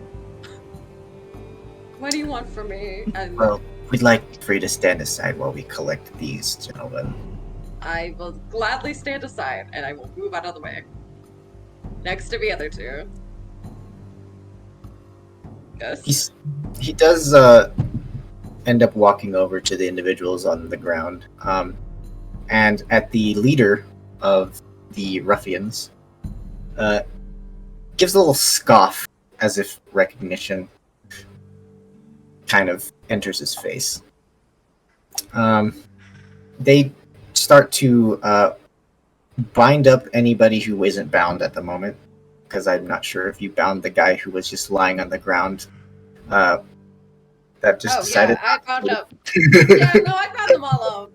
What do you want from me? And Well, we'd like for you to stand aside while we collect these gentlemen. I will gladly stand aside and I will move out of the way. Next to the other two. Yes. He does end up walking over to the individuals on the ground, and at the leader of the ruffians, gives a little scoff as if recognition kind of enters his face. They start to bind up anybody who isn't bound at the moment, because I'm not sure if you bound the guy who was just lying on the ground. That just decided. Yeah, I bound up. Yeah, no, I bound them all up.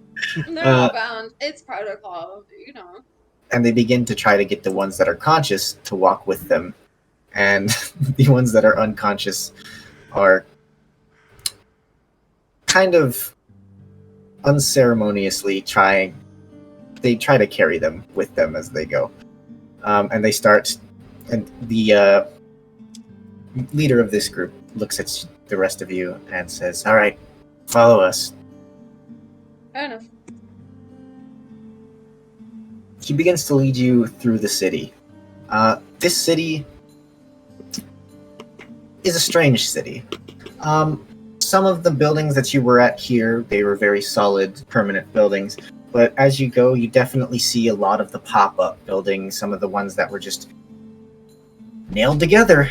They're all bound. It's protocol, you know. And they begin to try to get the ones that are conscious to walk with them, and the ones that are unconscious are kind of unceremoniously try to carry them with them as they go, and they start. And the leader of this group looks at the rest of you and says, "All right, follow us." Fair enough. He begins to lead you through the city. This city is a strange city. Some of the buildings that you were at here, they were very solid, permanent buildings. But as you go, you definitely see a lot of the pop-up buildings, some of the ones that were just nailed together.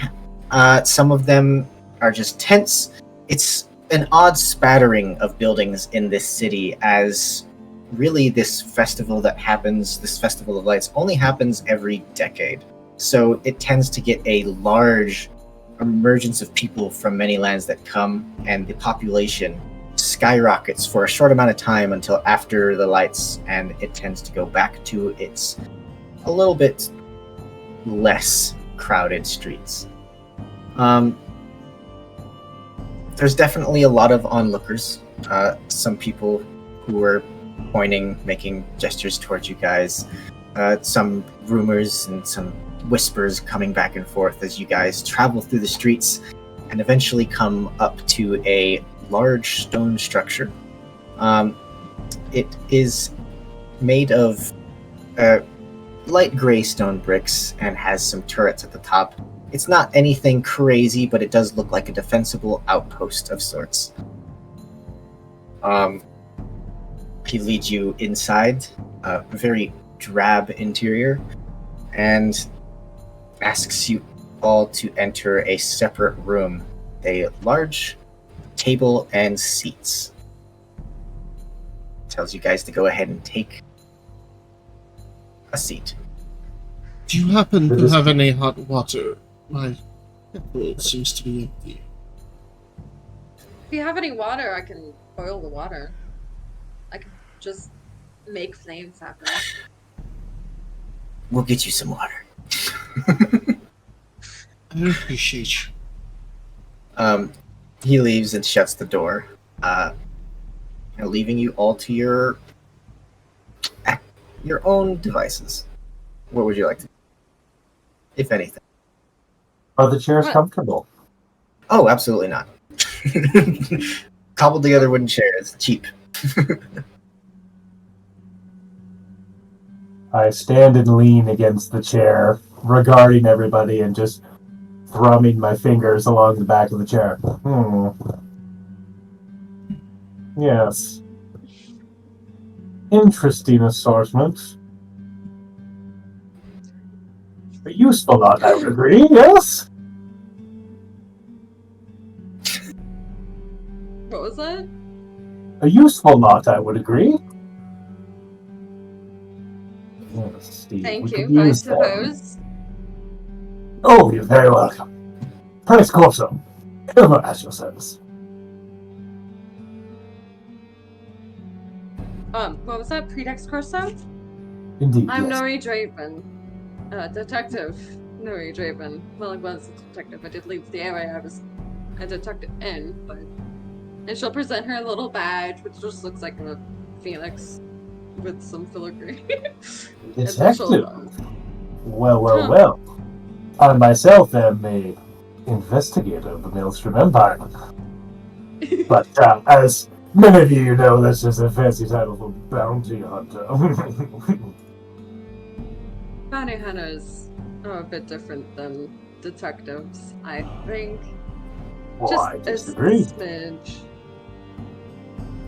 Some of them are just tents. It's an odd spattering of buildings in this city, as really this festival of lights, only happens every decade. So it tends to get a large emergence of people from many lands that come, and the population skyrockets for a short amount of time until after the lights, and it tends to go back to its a little bit less crowded streets. There's definitely a lot of onlookers. Some people who are pointing, making gestures towards you guys. Some rumors and some whispers coming back and forth as you guys travel through the streets and eventually come up to a large stone structure. It is made of light gray stone bricks and has some turrets at the top. It's not anything crazy, but it does look like a defensible outpost of sorts. He leads you inside, a very drab interior, and asks you all to enter a separate room, a large table and seats. Tells you guys to go ahead and take a seat. Do you happen to have any hot water? My kettle seems to be empty. If you have any water, I can boil the water. I can just make flames happen. We'll get you some water. I appreciate you. He leaves and shuts the door, leaving you all to your own devices. What would you like to do, if anything? Are the chairs What? comfortable? Oh, absolutely not. Cobbled together wooden chairs, cheap. I stand and lean against the chair, regarding everybody and just thrumming my fingers along the back of the chair. Yes. Interesting assortment. A useful lot, I would agree, yes? What was that? A useful lot, I would agree. Yes, Steve, we Thank could you, I use them. suppose. Oh, you're very welcome. Praise Corso. Ever at your service. What was that? Pretext Corso? Indeed, I'm yes. Nori Draven. Detective Nori Draven. Well, I was a detective. I did leave the area I was a detective in, but... And she'll present her little badge, which just looks like a phoenix with some filigree. Detective? Well. I myself am a investigator of the Maelstrom Empire. But as many of you know, that's just a fancy title for bounty hunter. Bounty hunters are a bit different than detectives, I think. Well, I Just disagree. a smidge.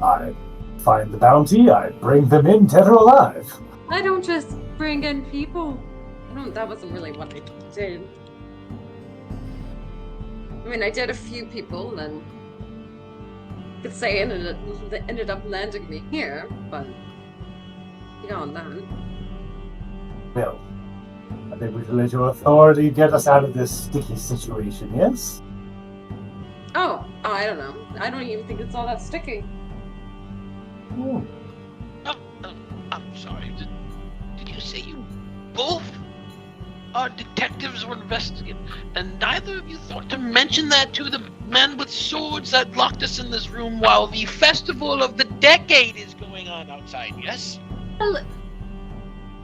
I find the bounty, I bring them in dead or alive. I don't just bring in people. That wasn't really what I did. I mean, I did a few people, and then you could say it ended up landing me here, but beyond that. Well, I think we should let your authority get us out of this sticky situation, yes? Oh, I don't know. I don't even think it's all that sticky. Hmm. I'm sorry. Did you say you both are detectives or investigators? And neither of you thought to mention that to the men with swords that locked us in this room while the festival of the decade is going on outside, yes? Well,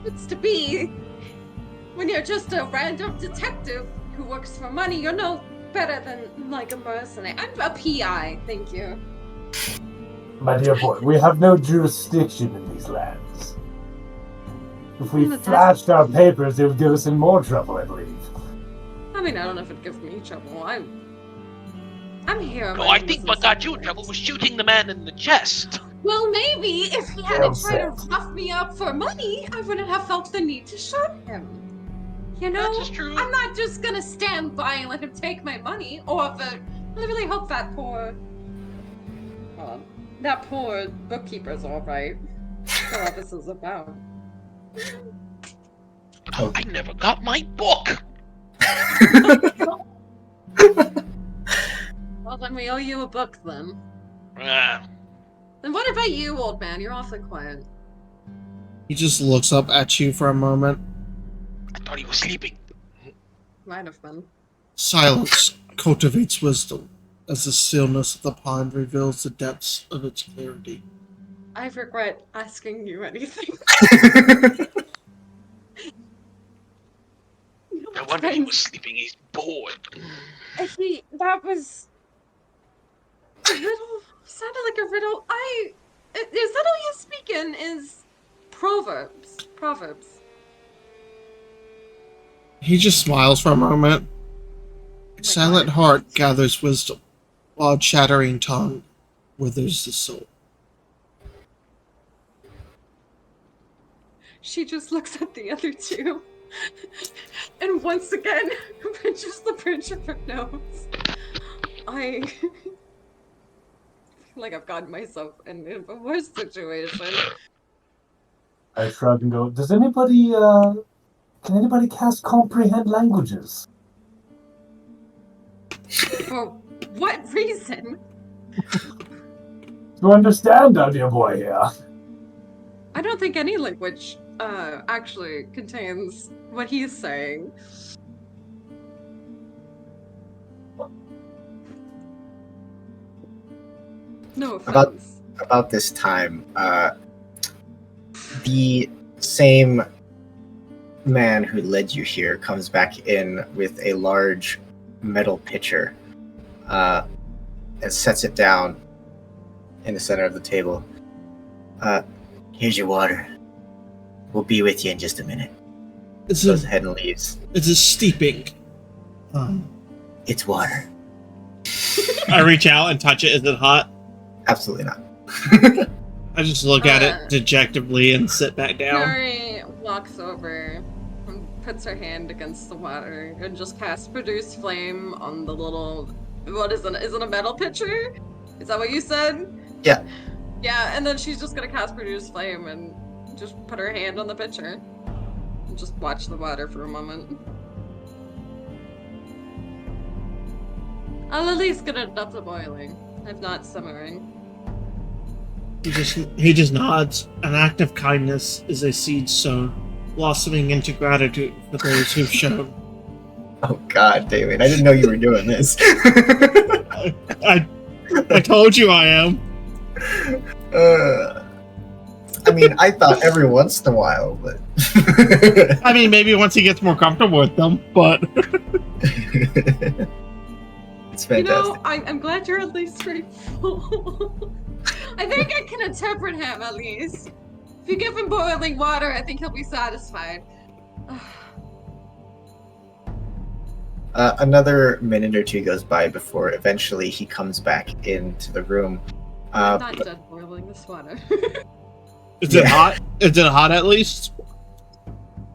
it's to be. When you're just a random detective who works for money, you're no better than, like, a mercenary. I'm a PI, thank you. My dear boy, we have no jurisdiction in these lands. If we flashed our papers, it would give us in more trouble, I believe. I mean, I don't know if it'd give me trouble. I'm here. No, I think what got you in trouble was shooting the man in the chest. Well, maybe if he hadn't tried to rough me up for money, I wouldn't have felt the need to shoot him. You know, That's true. I'm not just gonna stand by and let him take my money. Or I really hope that poor bookkeeper's all right. That's all this is about. Oh, I never got my book. Well, then we owe you a book, then. Ah. Then what about you, old man? You're awfully quiet. He just looks up at you for a moment. I thought he was sleeping. Might have been. Silence cultivates wisdom, as the stillness of the pond reveals the depths of its clarity. I regret asking you anything. No wonder he was sleeping. He's bored. That was a riddle. Sounded like a riddle. Is that all you speak in? Is proverbs? He just smiles for a moment. A silent heart gathers wisdom, while a chattering tongue withers the soul. She just looks at the other two, and once again pinches the bridge of her nose. I feel like I've gotten myself in a worse situation. I shrug and go, can anybody cast comprehend languages? For what reason? To understand, our dear boy here. I don't think any language actually contains what he's saying. No offense. About this time, the same man who led you here comes back in with a large metal pitcher and sets it down in the center of the table. Here's your water. We'll be with you in just a minute. Goes ahead and leaves. It's a steeping. It's water. I reach out and touch it. Is it hot? Absolutely not. I just look at it dejectedly and sit back down. Mary walks over and puts her hand against the water and just casts Produce Flame on the little... What is it? Is it a metal pitcher? Is that what you said? Yeah. Yeah, and then she's just gonna cast Produce Flame and just put her hand on the pitcher. And just watch the water for a moment. I'll at least get it up to boiling, if not simmering. He just nods. An act of kindness is a seed sown, blossoming into gratitude for those who've shown. Oh God, David! I didn't know you were doing this. I told you I am. I mean, I thought every once in a while, but I mean, maybe once he gets more comfortable with them, but it's fantastic. I'm glad you're at least grateful. I think I can interpret him at least. If you give him boiling water, I think he'll be satisfied. Another minute or two goes by before eventually he comes back into the room. I'm not done boiling this water. Is it hot? Is it hot at least?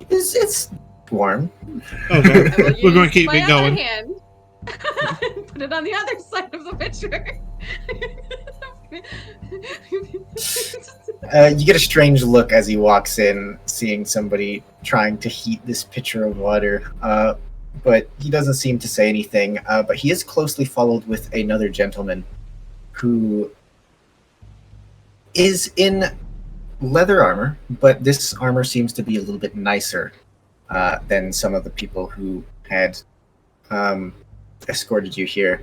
It's warm. Okay, we're going to keep it going. Hand, put it on the other side of the pitcher. You get a strange look as he walks in, seeing somebody trying to heat this pitcher of water. But he doesn't seem to say anything. But he is closely followed with another gentleman who is in leather armor, but this armor seems to be a little bit nicer than some of the people who had escorted you here.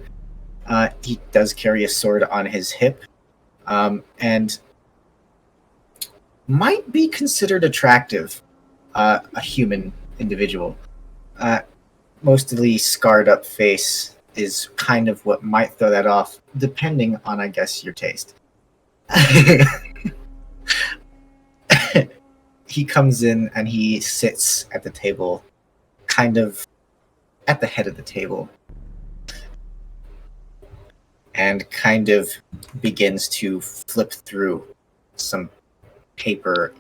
He does carry a sword on his hip, and might be considered attractive, a human individual. Mostly scarred up face is kind of what might throw that off, depending on, I guess, your taste. He comes in and he sits at the table, kind of at the head of the table, and kind of begins to flip through some paper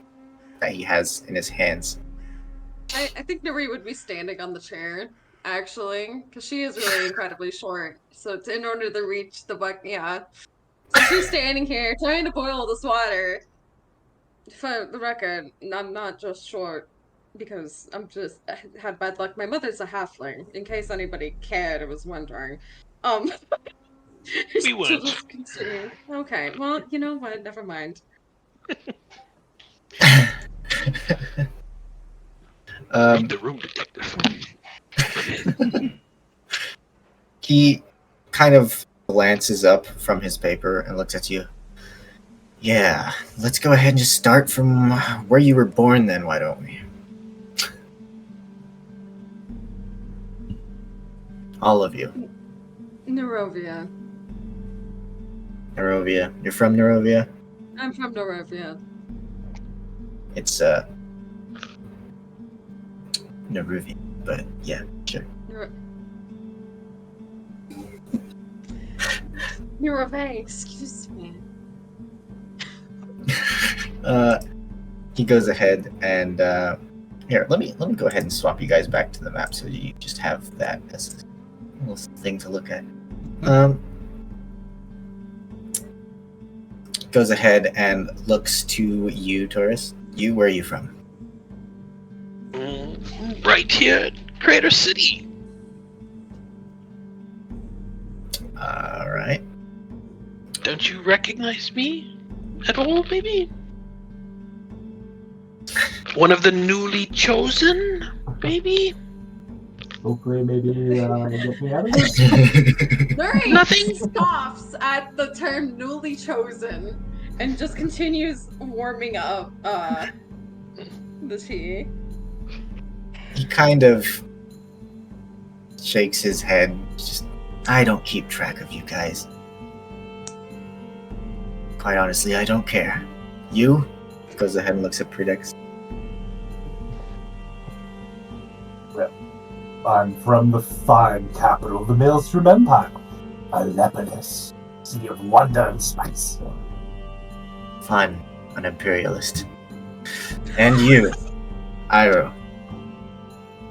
that he has in his hands. I think Nuri would be standing on the chair, actually, because she is really incredibly short. So it's in order to reach the buck, yeah. So she's standing here trying to boil this water. For the record, I'm not just short because I had bad luck. My mother's a halfling, in case anybody cared or was wondering. We weren't. Just continue. Okay, well, you know what? Never mind. The room detective. He kind of glances up from his paper and looks at you. Yeah, let's go ahead and just start from where you were born then, why don't we? All of you. Nerovia. Nerovia. You're from Nerovia? I'm from Nerovia. It's, Nerovia, but yeah, sure. Nerovia, excuse me. He goes ahead and here. Let me go ahead and swap you guys back to the map so you just have that as a little thing to look at. Goes ahead and looks to you, Taurus. You, where are you from? Right here at Crater City. All right. Don't you recognize me at all, maybe? One of the newly chosen, maybe? Hopefully, maybe get me out of this. Nuri Nothing? scoffs at the term newly chosen and just continues warming up the tea. He kind of shakes his head. Just, I don't keep track of you guys. Quite honestly, I don't care. You? Goes ahead and looks at Predex. I'm from the fine capital of the Maelstrom Empire, Alepolis, city of wonder and spice. Fine, an imperialist. And you, Iroh.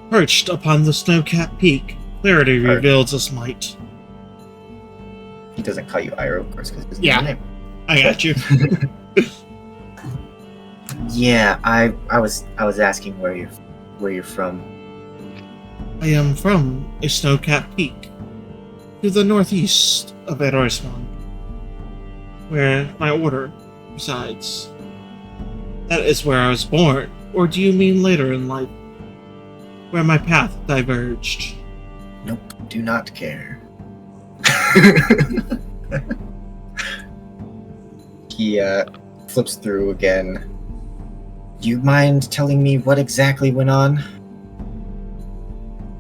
Perched upon the snow-capped peak, clarity reveals its might. He doesn't call you Iroh, of course, because his Yeah. name. I got you. Yeah, I was asking where you're from. I am from a snow-capped peak. to the northeast of Verassci, where my order resides. That is where I was born, or do you mean later in life, where my path diverged? Nope, do not care. He flips through again. Do you mind telling me what exactly went on?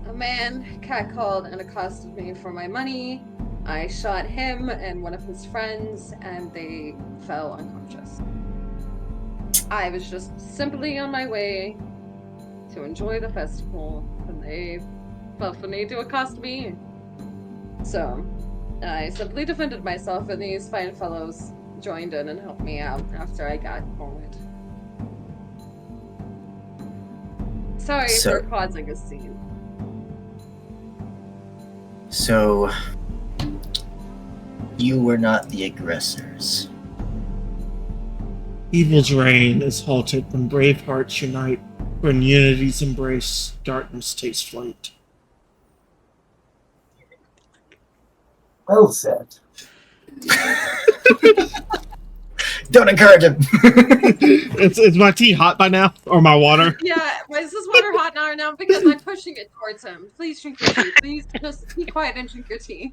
A man catcalled and accosted me for my money. I shot him and one of his friends, and they fell unconscious. I was just simply on my way to enjoy the festival, and they felt the need to accost me. So, I simply defended myself, and these fine fellows joined in and helped me out after I got cornered. Sorry for causing a scene. So, you were not the aggressors. Evil's reign is halted when brave hearts unite, when unity's embrace, darkness takes flight. Well said. Don't encourage him! Is my tea hot by now? Or my water? Yeah, is this water hot now because I'm pushing it towards him. Please drink your tea. Please just be quiet and drink your tea.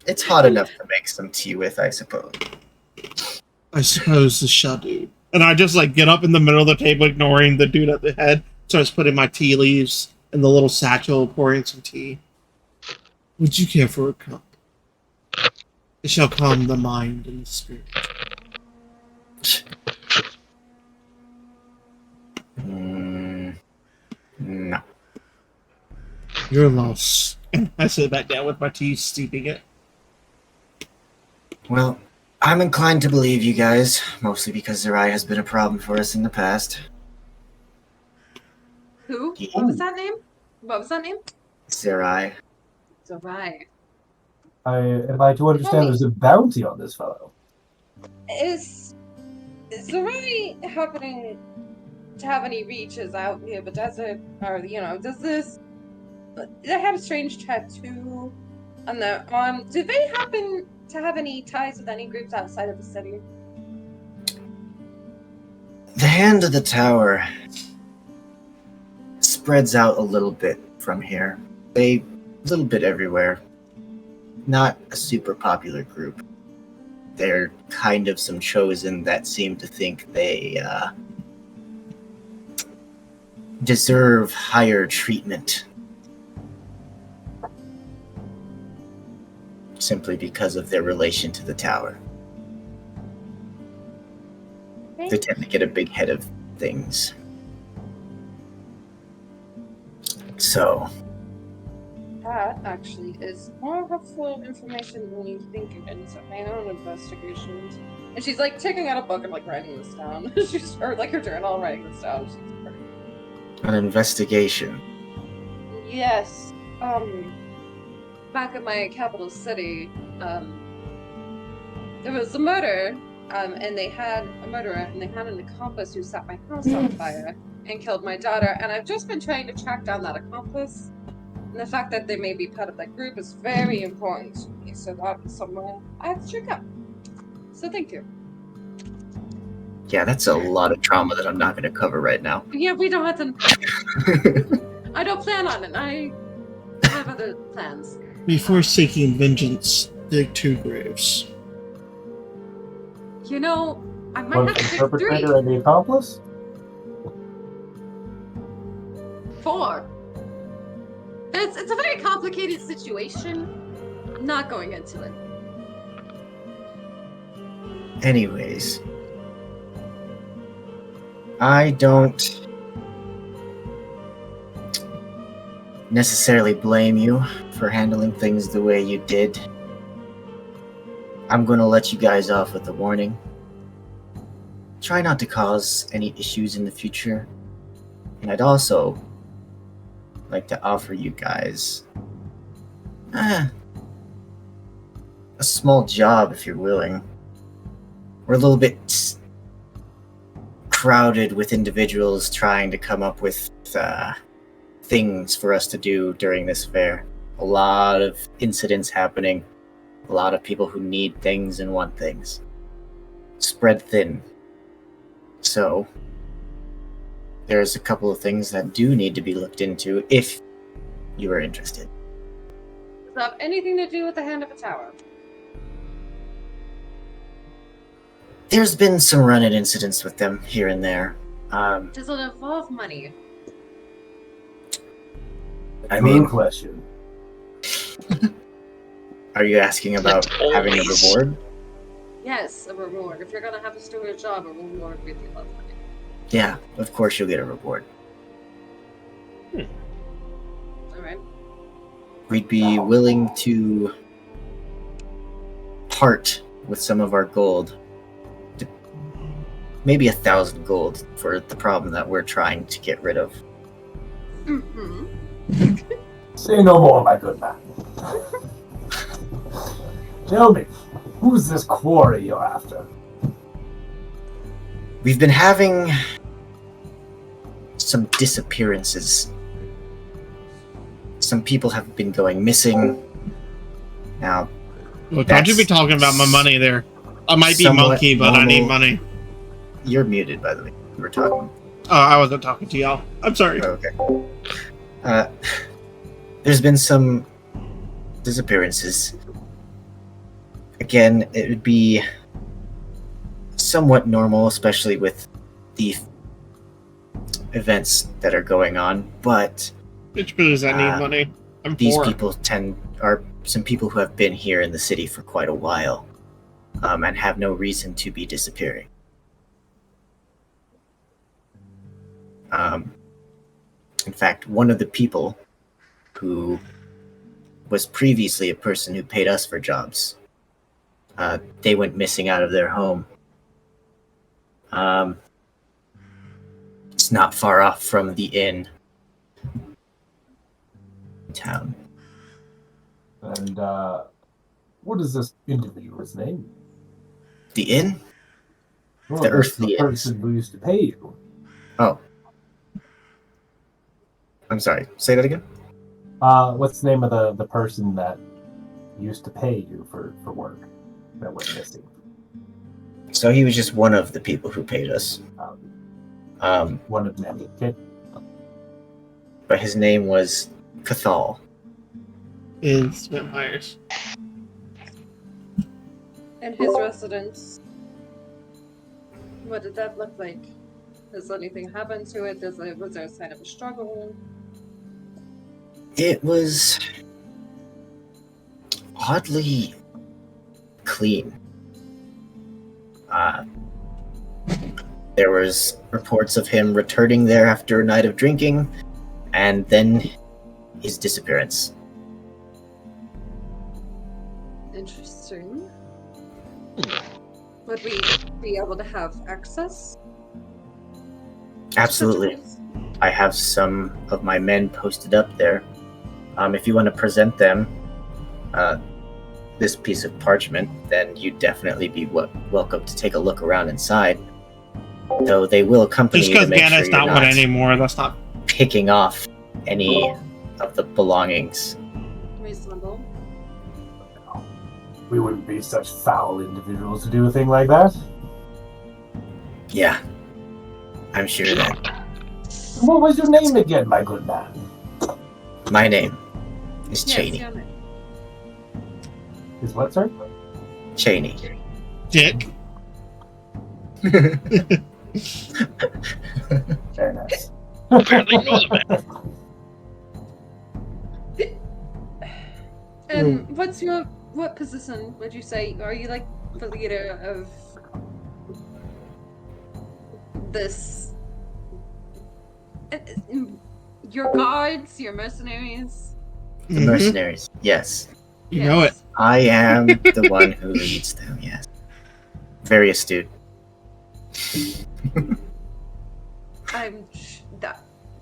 It's hot enough to make some tea with, I suppose. I suppose the shall do. And I just get up in the middle of the table, ignoring the dude at the head. So I was putting my tea leaves in the little satchel, pouring some tea. Would you care for a cup? It shall calm the mind and the spirit. No. You're lost. And I sit back down with my tea, steeping it. Well, I'm inclined to believe you guys, mostly because Mirai has been a problem for us in the past. Who? Yeah. What was that name? What was that name? Mirai. Mirai. Am I to understand there's a bounty on this fellow? Is Mirai happening to have any reaches out near the desert? Or, does this... They have a strange tattoo on their arm. Do they happen to have any ties with any groups outside of the city? The hand of the tower spreads out a little bit from here. A little bit everywhere. Not a super popular group. They're kind of some chosen that seem to think they deserve higher treatment. Simply because of their relation to the tower. They tend to get a big head of things. So... That actually is more helpful information than you think it is at my own investigations. And she's taking out a book and writing this down. Or her journal, writing this down. An investigation. Yes. Back in my capital city, there was a murder, and they had a murderer, and they had an accomplice who set my house on fire and killed my daughter, and I've just been trying to track down that accomplice, and the fact that they may be part of that group is very important to me, so that is someone I have to check out. So thank you. Yeah, that's a lot of trauma that I'm not going to cover right now. Yeah, we don't have to... I don't plan on it. I have other plans. Before seeking vengeance, dig 2 graves. I might One have for to the pick 3. perpetrator and the accomplice? 4. It's a very complicated situation. I'm not going into it. Anyways, I don't necessarily blame you for handling things the way you did. I'm going to let you guys off with a warning. Try not to cause any issues in the future. And I'd also like to offer you guys a small job if you're willing. We're a little bit crowded with individuals trying to come up with things for us to do during this fair. a lot of incidents happening, a lot of people who need things and want things. Spread thin. So, there's a couple of things that do need to be looked into if you are interested. Does that have anything to do with the Hand of a Tower? There's been some run-in incidents with them here and there. Does it involve money? I mean, Good question. are you asking about having a Always. reward? Yes, a reward. If you're gonna have us do a job, a reward would be lovely. Yeah, of course you'll get a reward. Alright. We'd be willing to part with some of our gold. Maybe 1,000 gold for the problem that we're trying to get rid of. Mm-hmm. Say no more, my good man. Tell me, who's this quarry you're after? We've been having some disappearances. Some people have been going missing. Now, Well, don't you be talking about my money there. I might be somewhat monkey, but I need normal. money. You're muted, by the way. We were talking. Oh, I wasn't talking to y'all. I'm sorry. Okay. There's been some disappearances. Again, it would be somewhat normal, especially with the events that are going on, but It's because I need money. I'm these poor. people are some people who have been here in the city for quite a while, and have no reason to be disappearing. In fact, one of the people who was previously a person who paid us for jobs, they went missing out of their home. It's not far off from the inn town. And what is this individual's name? The inn? Well, The that's earthly the inns. person who used to pay you. Oh. I'm sorry. Say that again? What's the name of the person that used to pay you for work that went missing? So he was just one of the people who paid us. One of many. Okay. But his name was Cathal. Is vampires. And his residence. What did that look like? Does anything happen to it? Was there a sign of a struggle? It was oddly clean. There was reports of him returning there after a night of drinking, and then his disappearance. Interesting. Would we be able to have access? Absolutely. I have some of my men posted up there. If you want to present them this piece of parchment, then you'd definitely be welcome to take a look around inside. Though they will accompany Just you to because make sure Ganna's you're not one anymore, that's not. picking off any of the belongings. Reasonable. We wouldn't be such foul individuals to do a thing like that. Yeah, I'm sure that What was your name again, my good man? my name is Yes, Cheney. yeah, Is what, sir? Cheney. Dick. Very nice. Apparently knows about it. And what position would you say? Are you like the leader of this? Your guards, your mercenaries? The mercenaries. Yes, You know it. I am the one who leads them. Yes, very astute.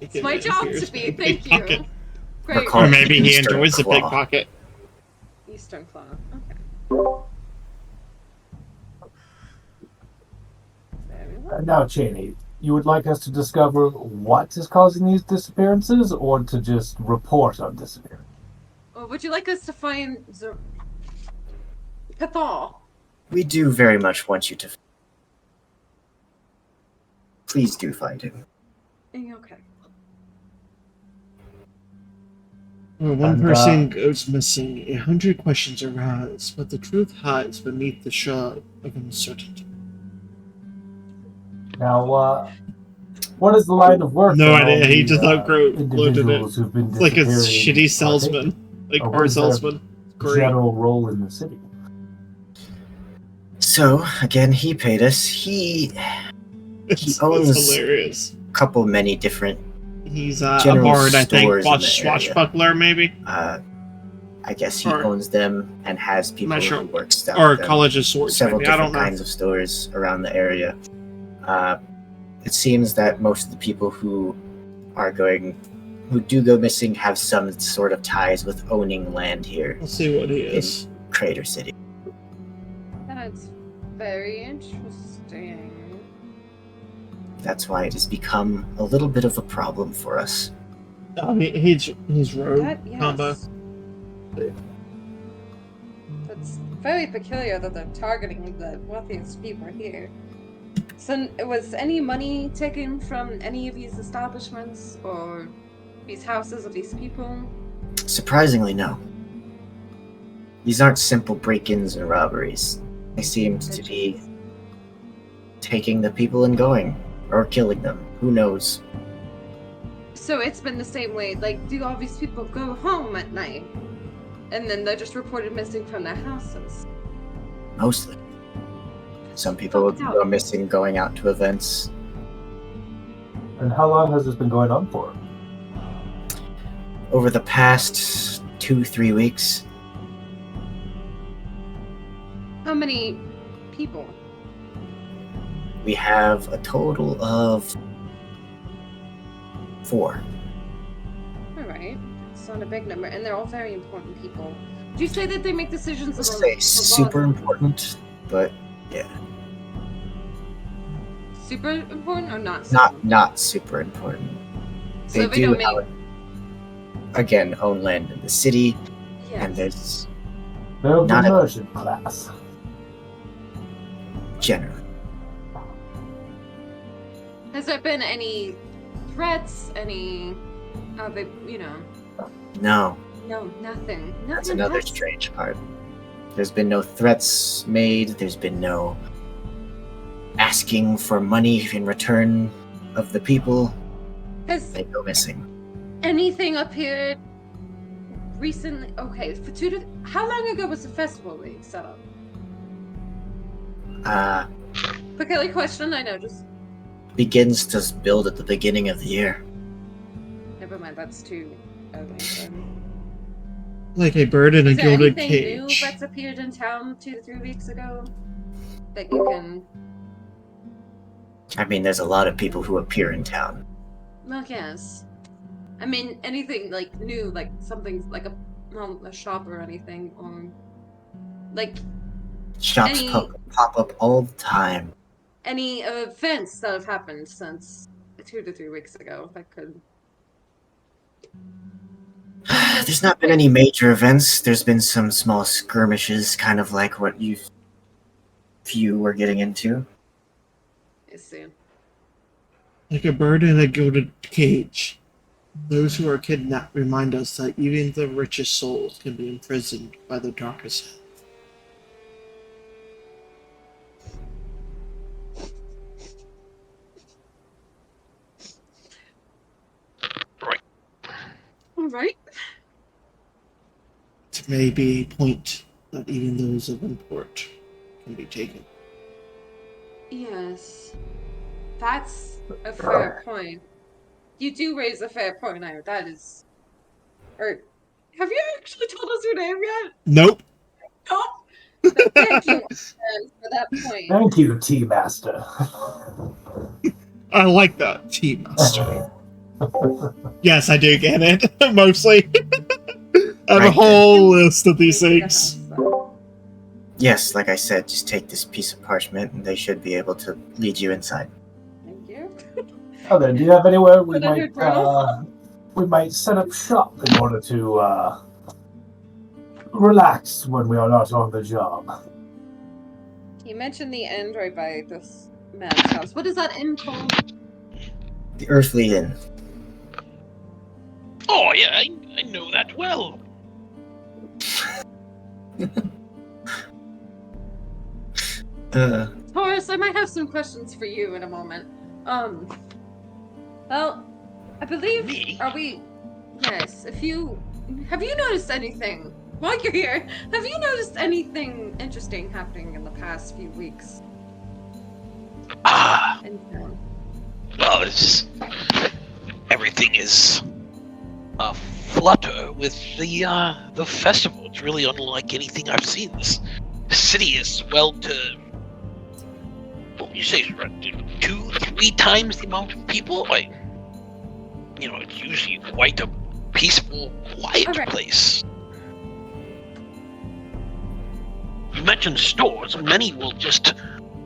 It's my job to be. Thank you. Pickpocket. Great. Recall- Or maybe he Eastern enjoys the claw. pickpocket. Eastern Claw. Okay. Very well. Now, Cheney, you would like us to discover what is causing these disappearances, or to just report on disappearance? Would you like us to find Cathal? We do very much want you to. Please do find him. Okay. When one And, person goes missing, 100 questions arise, but the truth hides beneath the shroud of uncertainty. Now, what is the line of work? No on all idea. He the, just outgrew loaded it. individuals who've been It's like a disappearing shitty or salesman, taken? like Or what car is their salesman. Great. general role in the city? So again, he paid us. He It's owns hilarious. a couple, many different. He's a General bard, I think. stores in the area. Swashbuckler, maybe? I guess he Or- owns them and has people not sure. who work stuff. Or them. College of Swords, Several maybe. I don't different know. kinds of stores around the area. It seems that most of the people who do go missing have some sort of ties with owning land here, Let's see what he is. Crater City. That's very interesting. That's why it has become a little bit of a problem for us. I mean, he's rogue Yes. combo. That's very peculiar that they're targeting the wealthiest people here. So, was any money taken from any of these establishments or these houses of these people? Surprisingly, no. These aren't simple break-ins and robberies. They seemed to be taking the people and going, or killing them. Who knows? So it's been the same way. Like, do all these people go home at night, and then they're just reported missing from their houses? Mostly. Some people will go missing going out to events. And how long has this been going on for? Over the past 2-3 weeks, How many people? we have a total of 4. All right, it's not a big number, and they're all very important people. Do you say that they make decisions Let's about say the super laws? important, but yeah, Super important or not? Super not super important. So They they do, don't make. however, again, own land in the city, and Yes. there's They're of the Not a- merchant class. generally. Has there been any threats? Any? They, No, No, nothing. Nothing. that's another has- strange part. There's been no threats made, there's been no asking for money in return of the people. Has They go missing. anything appeared recently? Okay, how long ago was the festival being set up? Peculiar question. I know. Just Begins to build at the beginning of the year. never mind. That's too early. Then. Like a bird in a Is there gilded anything new cage. that's appeared in town 2 to 3 weeks ago that you can? I mean, there's a lot of people who appear in town. Well, yes. I mean, anything like new, like something like a shop or anything, or like Shops Any- pop up all the time. any events that have happened since 2 to 3 weeks ago that could. There's not been any major events. There's been some small skirmishes, kind of like what few were getting into. I see. Like a bird in a gilded cage. Those who are kidnapped remind us that even the richest souls can be imprisoned by the darkest hand. All right. It may be a point that even those of import can be taken. Yes, that's a fair point. You do raise a fair point, now. That is. Or, have you actually told us your name yet? Nope. No. Thank you for that point. Thank you, Tea Master. I like that, Tea Master. Yes, I do get it, mostly. I have a Right. whole list of these Into the things. house, so. Yes, like I said, just take this piece of parchment and they should be able to lead you inside. Thank you. Oh, then, do you have anywhere Put on your journal. we might set up shop in order to relax when we are not on the job. You mentioned the inn right by this man's house. What is that inn called? The Earthly Inn. Oh, yeah, I know that well. Taurus, I might have some questions for you in a moment. Well, I believe, Me? yes, have you noticed anything, while you're here, have you noticed anything interesting happening in the past few weeks? In town? Well, it's just, everything is a flutter with the festival. It's really unlike anything I've seen. This city is swelled to, what would you say, 2-3 times the amount of people? It's usually quite a peaceful, quiet place. You mentioned stores. Many will just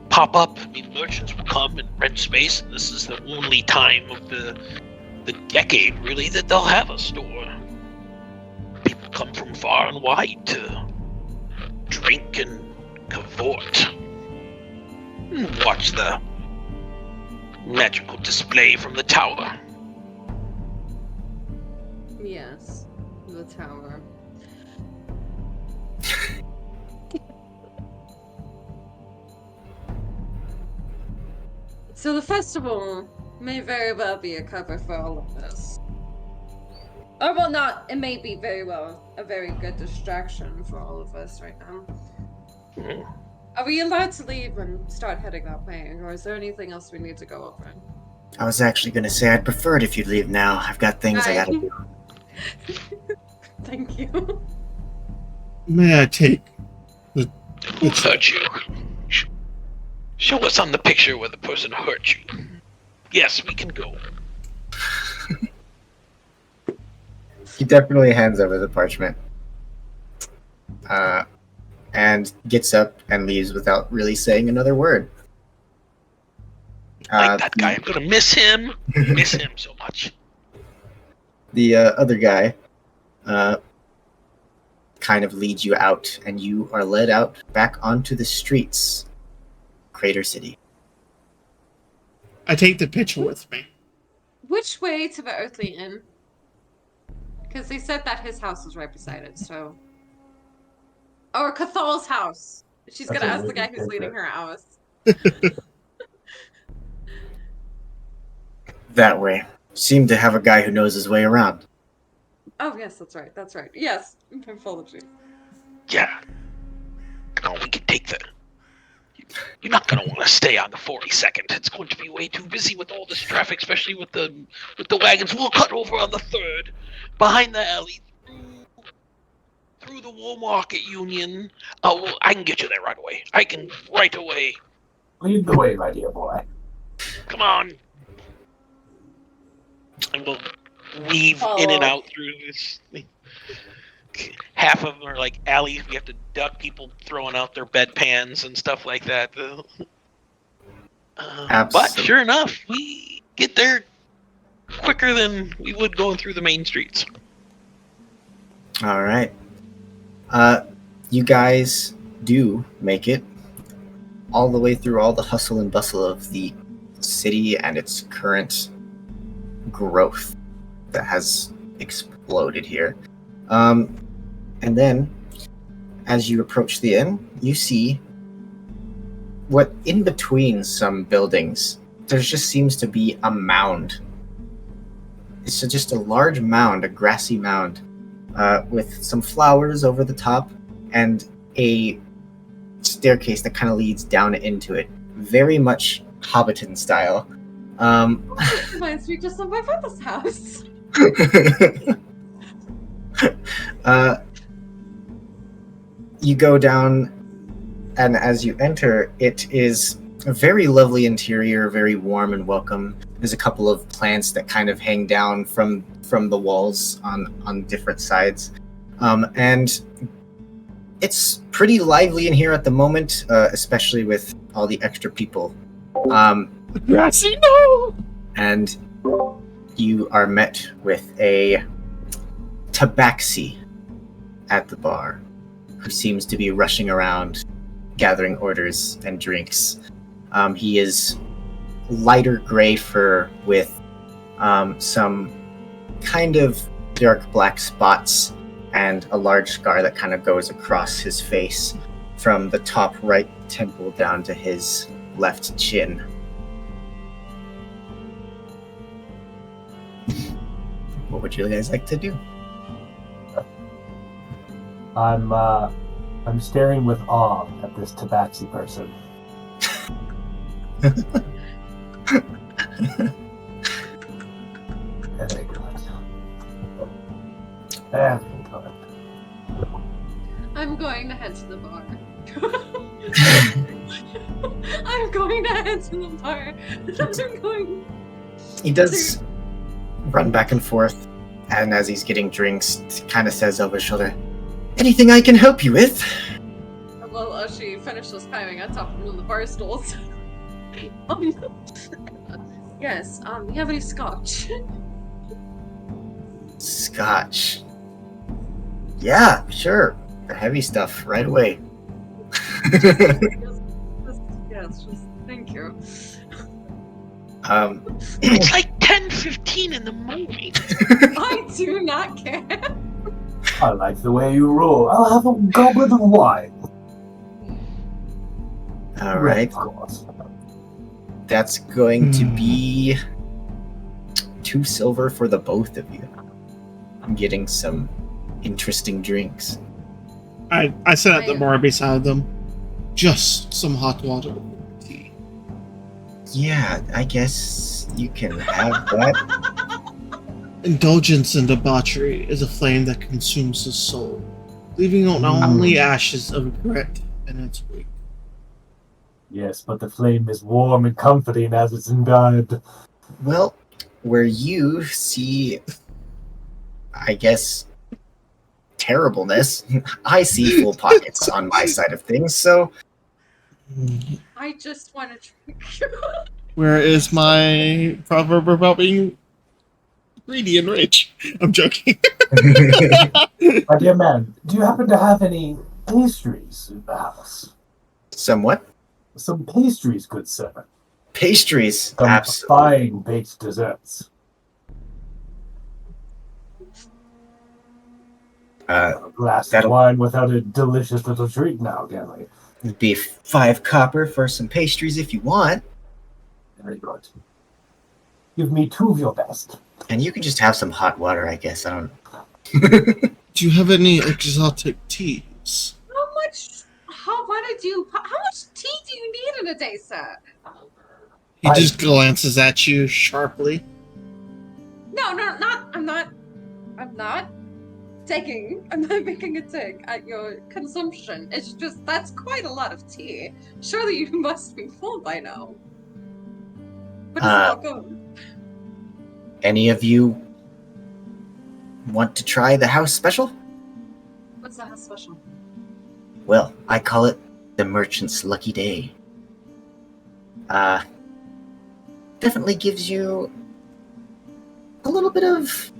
pop up. I mean, merchants will come and rent space, and this is the only time of the decade, really, that they'll have a store. People come from far and wide to drink and cavort. And watch the magical display from the tower. Yes, the tower. So the festival may very well be a cover for all of this. Or well, not. It may be very well a very good distraction for all of us right now. Mm-hmm. Are we allowed to leave and start heading that way, or is there anything else we need to go over? I was actually going to say I'd prefer it if you'd leave now. I've got things I gotta do. Thank you. May I take the Who hurt you? Show us on the picture where the person hurt you. Yes, we can go. He definitely hands over the parchment. And gets up and leaves without really saying another word. Like that guy. I'm gonna miss him. Miss him so much. The other guy kind of leads you out, and you are led out back onto the streets. Crater City. I take the picture with me. Which way to the Earthly Inn? Because they said that his house was right beside it, so... Or Cathal's house. She's That's gonna a ask the really guy who's good leading tip. her house. That way. Seem to have a guy who knows his way around. Oh, yes, that's right, that's right. Yes, apologies. Yeah. No, we can take the... You're not gonna want to stay on the 42nd. It's going to be way too busy with all this traffic, especially with the wagons. We'll cut over on the 3rd, behind the alley, through the Wool Market Union. Oh, well, I can get you there right away. I can right away. Lead the way, my dear boy. Come on. And we'll weave in and out through this. Half of them are like alleys. We have to duck people throwing out their bedpans and stuff like that. But sure enough, we get there quicker than we would going through the main streets. All right. You guys do make it all the way through all the hustle and bustle of the city and its current growth that has exploded here. And then, as you approach the inn, you see what in between some buildings, there just seems to be a mound. It's just a large mound, a grassy mound, with some flowers over the top and a staircase that kind of leads down into it. Very much Hobbiton style. This reminds me just of my brother's house. You go down, and as you enter, it is a very lovely interior, very warm and welcome. There's a couple of plants that kind of hang down from the walls on different sides. And it's pretty lively in here at the moment, especially with all the extra people. Grassy, no! And you are met with a tabaxi at the bar. who seems to be rushing around, gathering orders and drinks. He is lighter gray fur with some kind of dark black spots and a large scar that kind of goes across his face from the top right temple down to his left chin. What would you guys like to do? I'm staring with awe at this Tabaxi person. Very good. Very good. I'm going to head to the bar. I'm going to head to the bar. I'm going. He does run back and forth, and as he's getting drinks, kind of says over his shoulder, "Anything I can help you with?" Well, as she finishes climbing on top of one of the bar stools. Yes, you have any scotch? Scotch. Yeah, sure. The heavy stuff, right away. Yes, just thank you. It's like 10:15 in the morning. I do not care. I like the way you roll. I'll have a goblet of wine. All right. Of course. That's going to be 2 silver for the both of you. I'm getting some interesting drinks. I sit at the bar beside them. Just some hot water. Tea. Yeah, I guess you can have that. Indulgence and debauchery is a flame that consumes the soul, leaving out only ashes of regret in its wake. Yes, but the flame is warm and comforting as it's imbibed. Well, where you see, I guess, terribleness, I see full pockets on my side of things, so... I just want to drink. Where is my proverb about being greedy and rich? I'm joking. My dear man, do you happen to have any pastries in the house? Somewhat? Some pastries, good sir. Pastries, Some absolutely. fine baked desserts. A glass of wine without a delicious little treat now, can we? It'd be 5 copper for some pastries if you want. Very good. Give me 2 of your best. And you can just have some hot water, I guess. I don't know. Do you have any exotic teas? How much tea do you need in a day, sir? He just glances at you sharply. No, I'm not making a dig at your consumption. It's just, that's quite a lot of tea. Surely you must be full by now. But it's all good. Any of you want to try the house special? What's the house special? Well, I call it the Merchant's Lucky Day. Definitely gives you a little bit of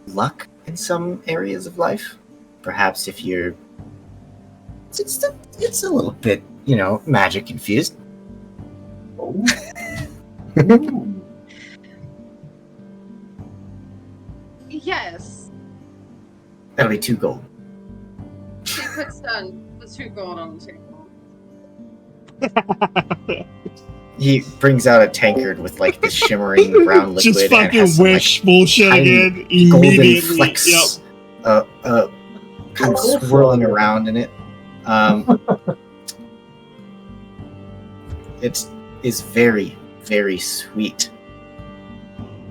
luck in some areas of life. Perhaps if you're... It's a little bit, magic infused. Oh. Yes. That'll be 2 gold. She puts down the 2 gold on the table. He brings out a tankard with this shimmering brown liquid. Just and fucking has some, wish bullshit again golden immediately. flecks, Yep. kind of swirling around in it. It is very, very sweet,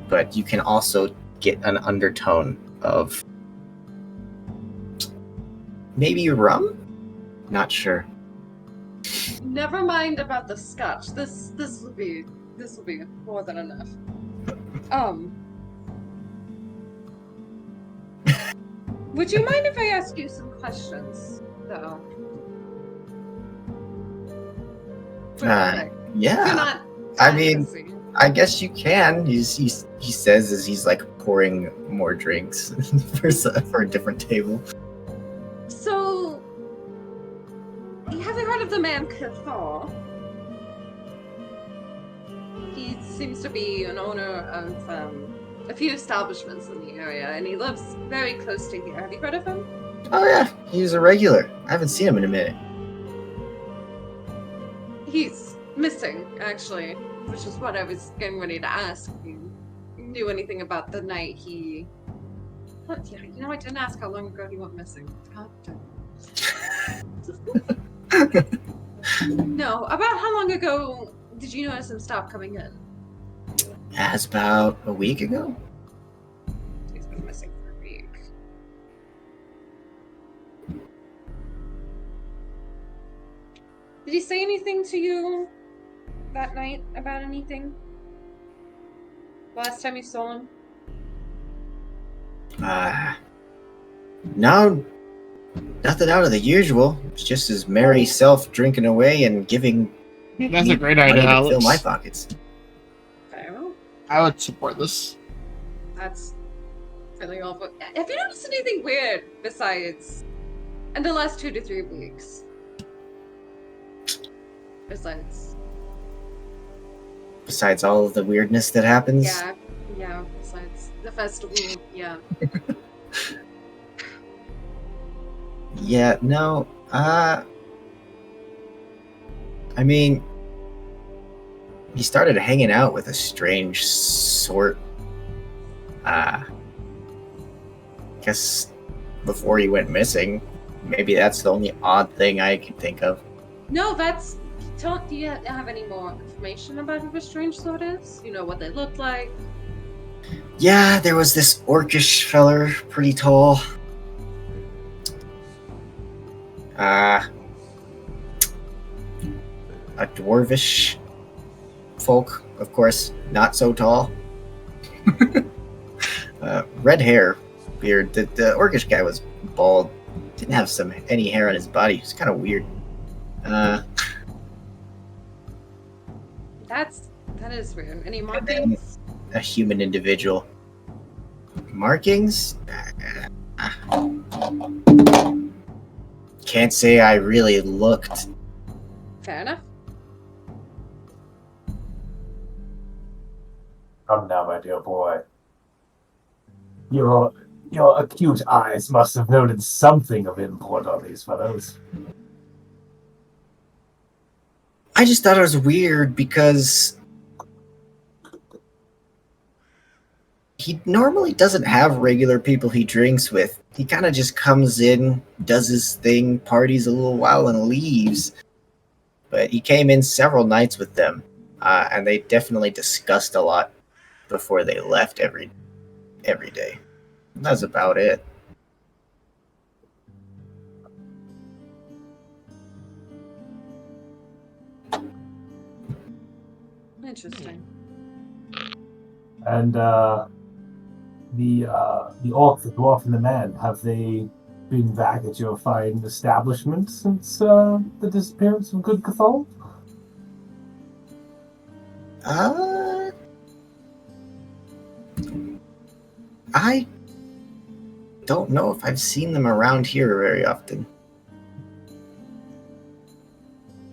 but you can also get an undertone of maybe rum. Not sure. Never mind about the scotch. This will be more than enough. Would you mind if I ask you some questions, though? Yeah. You're not I mean, I guess you can. He says as he's pouring more drinks for a different table. So, man Cathal. He seems to be an owner of a few establishments in the area, and he lives very close to here. Have you heard of him? Oh yeah, he's a regular. I haven't seen him in a minute. He's missing, actually, which is what I was getting ready to ask. If you knew anything about the night he... Oh, yeah, you know, I didn't ask how long ago he went missing. God damn. No, about how long ago did you notice him stop coming in? That's about a week ago. He's been missing for a week. Did he say anything to you that night about anything? Last time you saw him? No, nothing out of the usual. It's just his merry self drinking away and giving That's a great money idea, to fill Alex. my pockets. Okay, well, I would support this. that's really awful. Have you noticed anything weird besides in the last 2 to 3 weeks? Besides all of the weirdness that happens. Yeah, besides the festival, yeah. Yeah, no, I mean, he started hanging out with a strange sort. Guess before he went missing, maybe that's the only odd thing I can think of. No, that's... Do you have any more information about who the strange sort is? You know what they look like? Yeah, there was this orcish feller, pretty tall. A dwarvish folk, of course, not so tall. Red hair, beard. The orcish guy was bald. Didn't have any hair on his body. It's kind of weird. That is weird. Any markings? A human individual. Markings? Can't say I really looked. Fair enough. Come now, my dear boy. Your acute eyes must have noted something of import on these fellows. I just thought it was weird because he normally doesn't have regular people he drinks with. He kind of just comes in, does his thing, parties a little while, and leaves. But he came in several nights with them, and they definitely discussed a lot before they left every day. That's about it. Interesting. And the orc, the dwarf, and the man, have they been back at your fine establishment since the disappearance of Good Cathal? I don't know if I've seen them around here very often.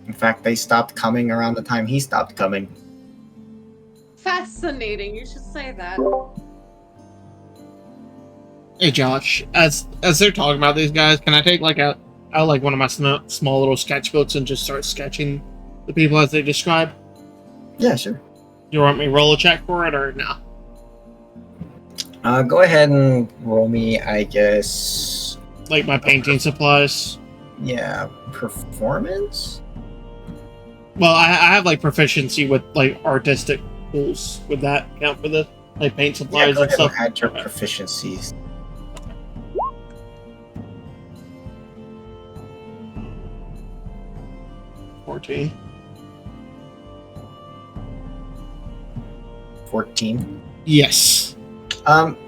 In fact, they stopped coming around the time he stopped coming. Fascinating. You should say that. Hey Josh, as they're talking about these guys, can I take out one of my small little sketchbooks and just start sketching the people as they describe? Yeah, sure. You want me to roll a check for it or no? Go ahead and roll me, I guess. Like my painting supplies? Yeah, performance? Well, I have proficiency with artistic tools. Would that count for the paint supplies go and ahead stuff? and add your proficiencies. $14. 14. Yes.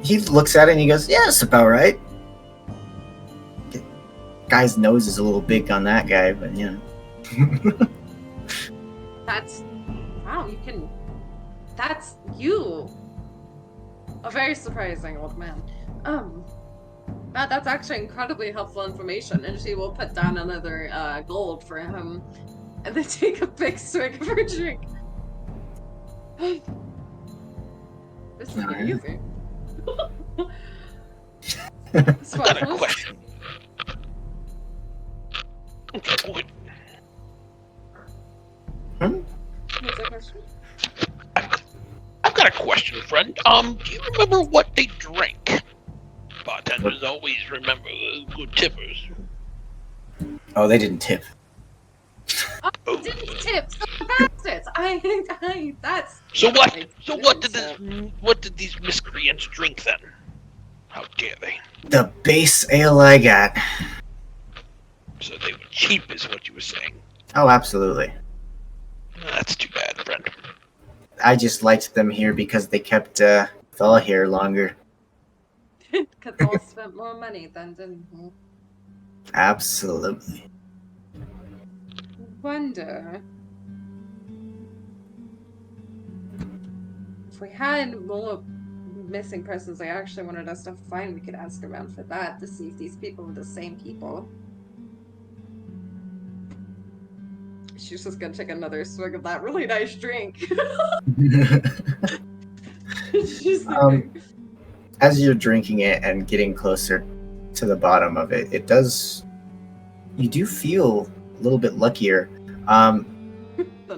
He looks at it and he goes, "Yeah, that's about right." Guy's nose is a little big on that guy, but yeah. That's... Wow, that's you. A very surprising old man. That's actually incredibly helpful information, and she will put down another gold for him, and then take a big swig of her drink. This is Alright. easy. I've got a question. Okay, wait. What's the question? I've got a question, friend. Do you remember what they drank? Bartenders always remember good tippers. Oh, they didn't tip. Oh, didn't tip, so bastards! That's... So what? I So didn't what did these miscreants drink then? How dare they? The base ale I got. So they were cheap, is what you were saying. Oh, absolutely. That's too bad, friend. I just liked them here because they kept fella here longer. Because all spent more money than didn't he? Absolutely. Wonder if we had more missing persons they actually wanted us to find, we could ask around for that to see if these people were the same people. She's just gonna take another swig of that really nice drink. She's thinking. As you're drinking it and getting closer to the bottom of it, you do feel a little bit luckier.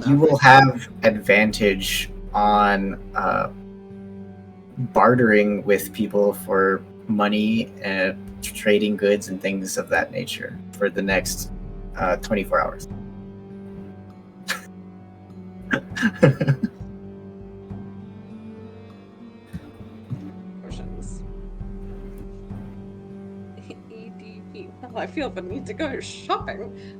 You will have advantage on bartering with people for money and trading goods and things of that nature for the next 24 hours. Portions. EDP. Well, I feel the need to go shopping.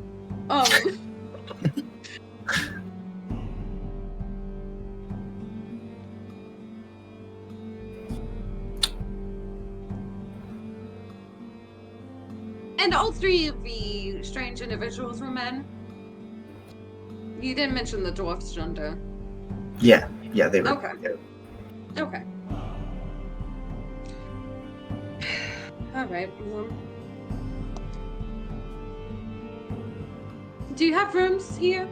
And all three of the strange individuals were men? You didn't mention the dwarf's gender. Yeah, they were. Okay. Yeah. Okay. Alright. Do you have rooms here?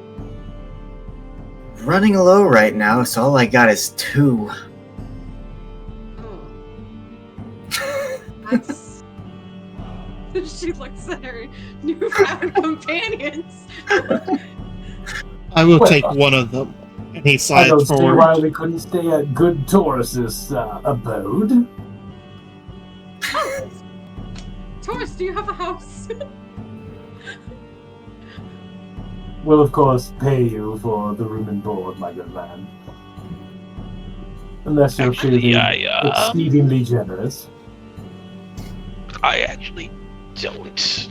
Running low right now, so all I got is 2. Oh. That's... She looks at her newfound companions. I will Well, take one of them. And he I slides don't see forward. why we couldn't stay at good Taurus's abode. Oh. Taurus, do you have a house? We'll, of course, pay you for the room and board, my good man. Unless you're Actually, feeling exceedingly generous. I actually don't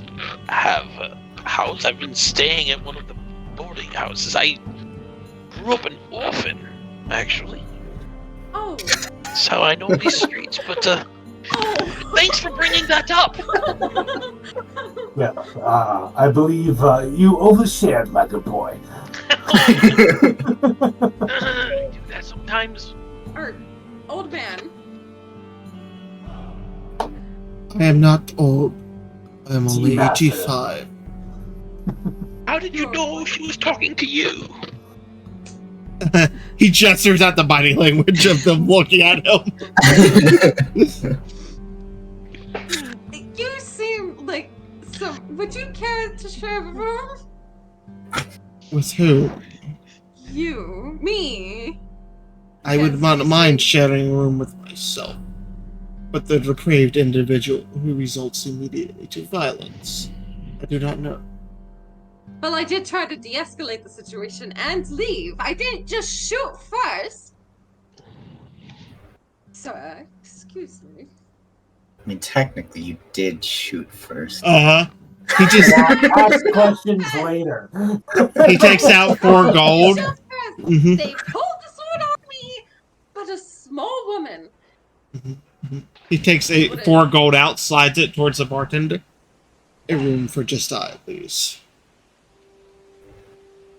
have a house. I've been staying at one of the boarding houses. I grew up an orphan, actually. Oh. That's how I know these streets, but Oh. thanks for bringing that up. Yeah, I believe you overshared, my good boy. I do that sometimes. Old man. I am not old. I am only Master. 85. How did you know she was talking to you? He gestures at the body language of them looking at him. You seem like some... Would you care to share a room? With who? You. Me. I would not mind sharing a room with myself. But the depraved individual who results immediately to violence, I do not know. Well, I did try to de-escalate the situation and leave. I didn't just shoot first. Sir, excuse me. I mean, technically, you did shoot first. He just Ask questions later. he takes out 4 gold. Shot first. Mhm. They pulled the sword on me, but a small woman. He takes 4 gold out, slides it towards the bartender. A room for just I, please.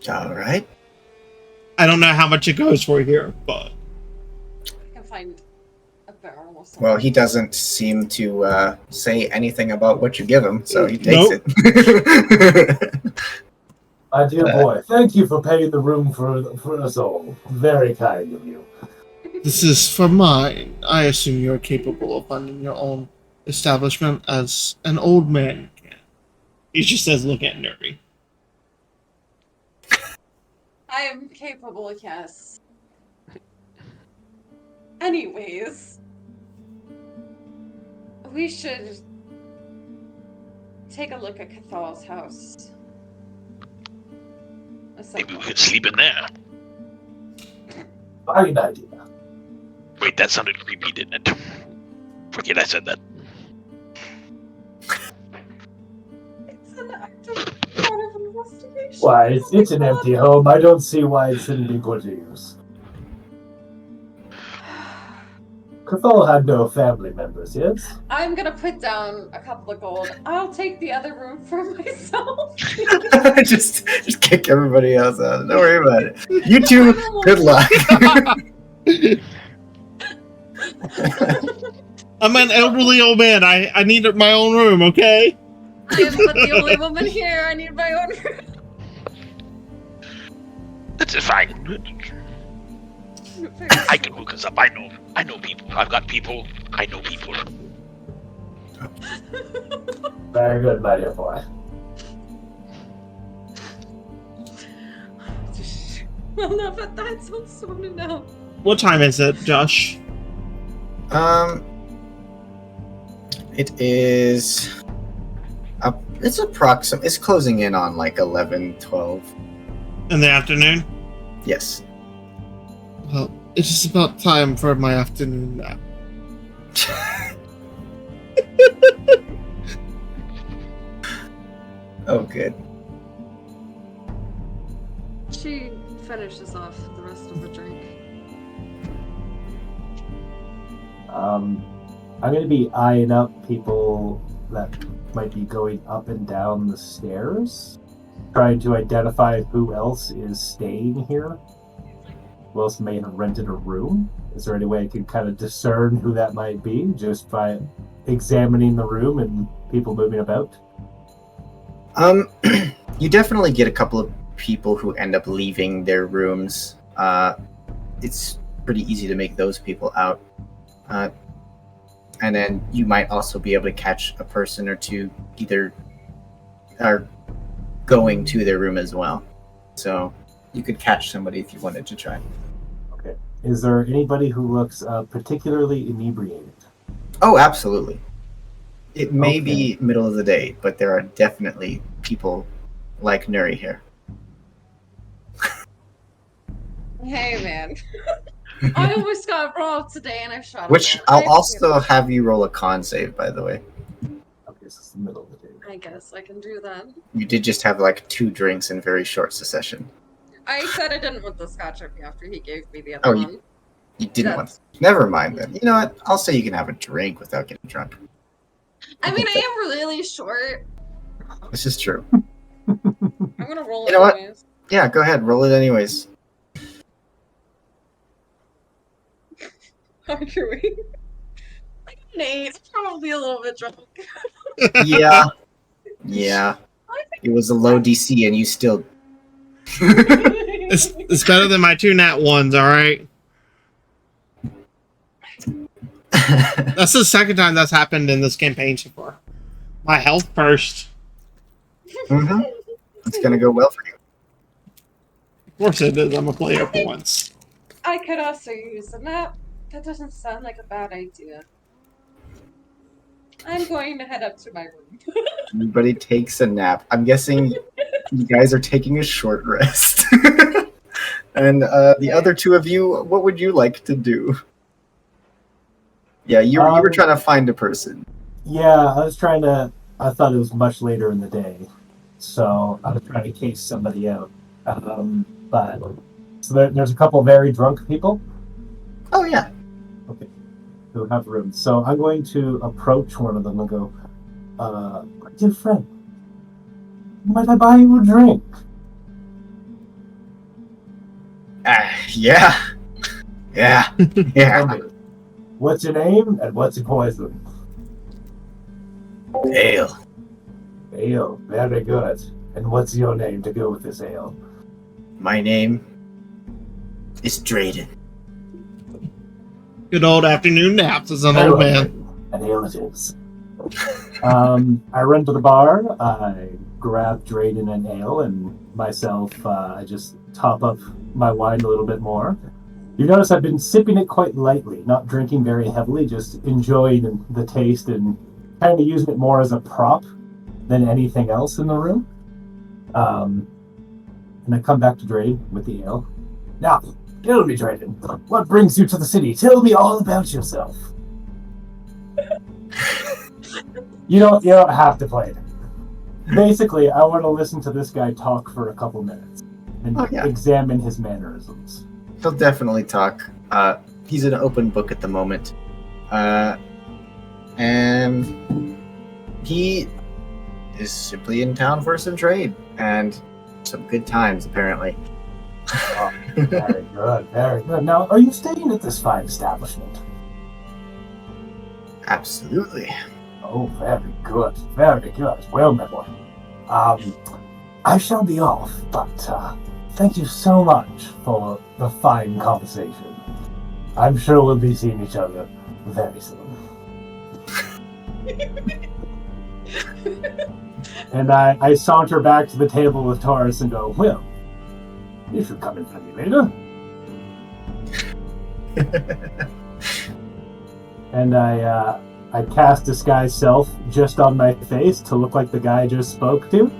All right. I don't know how much it goes for here, but I can find a barrel Awesome. Well, he doesn't seem to say anything about what you give him, so he takes Nope. it. My dear boy, thank you for paying the room for us all. Very kind of you. This is for mine. I assume you're capable of funding your own establishment as an old man can. He just says, look at Nuri. I am capable, yes. Anyways, we should take a look at Cathal's house. Maybe we could sleep in there. Fine idea. Wait, that sounded creepy, didn't it? Forget I said that. It's an active investigation. Why, it's an empty home. I don't see why it shouldn't be put to use. Cathal had no family members, yes? I'm gonna put down a couple of gold. I'll take the other room for myself. just kick everybody else out. Don't worry about it. You two, good luck. I'm an elderly old man. I need my own room, okay? I am not the only woman here. I need my own room. That's fine. I can hook us up. I know people. I've got people. I know people. Very good, my dear boy. Well, enough of that. So soon now. What time is it, Josh? It is. It's approximate. It's closing in on like 11, 12. In the afternoon? Yes. Well, it is about time for my afternoon nap. Oh, good. She finishes off the rest of the drink. I'm going to be eyeing up people that might be going up and down the stairs, trying to identify who else is staying here, who else may have rented a room. Is there any way I can kind of discern who that might be just by examining the room and people moving about? You definitely get a couple of people who end up leaving their rooms. It's pretty easy to make those people out. And then you might also be able to catch a person or two either are going to their room as well. So you could catch somebody if you wanted to try. Okay. Is there anybody who looks particularly inebriated? Oh, absolutely. It may Okay. be middle of the day, but there are definitely people like Nuri here. Hey, man. I almost got robbed today and I shot a Which man. I'll also have you roll a con save, by the way. Okay, this is the middle of the day. I guess I can do that. You did just have like 2 drinks in very short succession. I said I didn't want the scotch up after he gave me the Oh, other one. You didn't That's- want. Never mind then. You know what? I'll say you can have a drink without getting drunk. I mean, I am really short. This is true. I'm gonna roll You it know what? anyways. Yeah, go ahead. Roll it anyways. Arguing. Like an 8. Probably a little bit drunk. Yeah. Yeah. It was a low DC and you still. It's better than my 2 nat 1s, alright? That's the second time that's happened in this campaign so far. My health first. Mm-hmm. It's gonna go well for you. Of course it is. I'm a player for once. I could also use a nap. That doesn't sound like a bad idea. I'm going to head up to my room. Everybody takes a nap. I'm guessing you guys are taking a short rest. And the other 2 of you, what would you like to do? Yeah, you were trying to find a person. Yeah, I thought it was much later in the day, so I was trying to case somebody out. So there's a couple very drunk people Oh yeah. who have rooms. So I'm going to approach one of them and go, my dear friend, might I buy you a drink? Yeah. Yeah. Yeah. What's your name and what's your poison? Ale. Ale. Very good. And what's your name to go with this ale? My name is Drayden. Good old afternoon naps as an old man. An ale it is. I run to the bar. I grab Drayden an ale, and myself, I just top up my wine a little bit more. You notice I've been sipping it quite lightly, not drinking very heavily, just enjoying the taste and kind of using it more as a prop than anything else in the room. And I come back to Drayden with the ale. Now, tell me, Drayden, what brings you to the city? Tell me all about yourself. You don't have to play it. Basically, I want to listen to this guy talk for a couple minutes and examine his mannerisms. He'll definitely talk. He's an open book at the moment. And he is simply in town for some trade and some good times, apparently. Oh, very good, very good. Now, are you staying at this fine establishment? Absolutely. Oh, very good, very good. Well, my boy, I shall be off, but thank you so much for the fine conversation. I'm sure we'll be seeing each other very soon. And I saunter back to the table with Taurus and go, well, you should come in for me later. And I cast Disguise Self just on my face to look like the guy I just spoke to,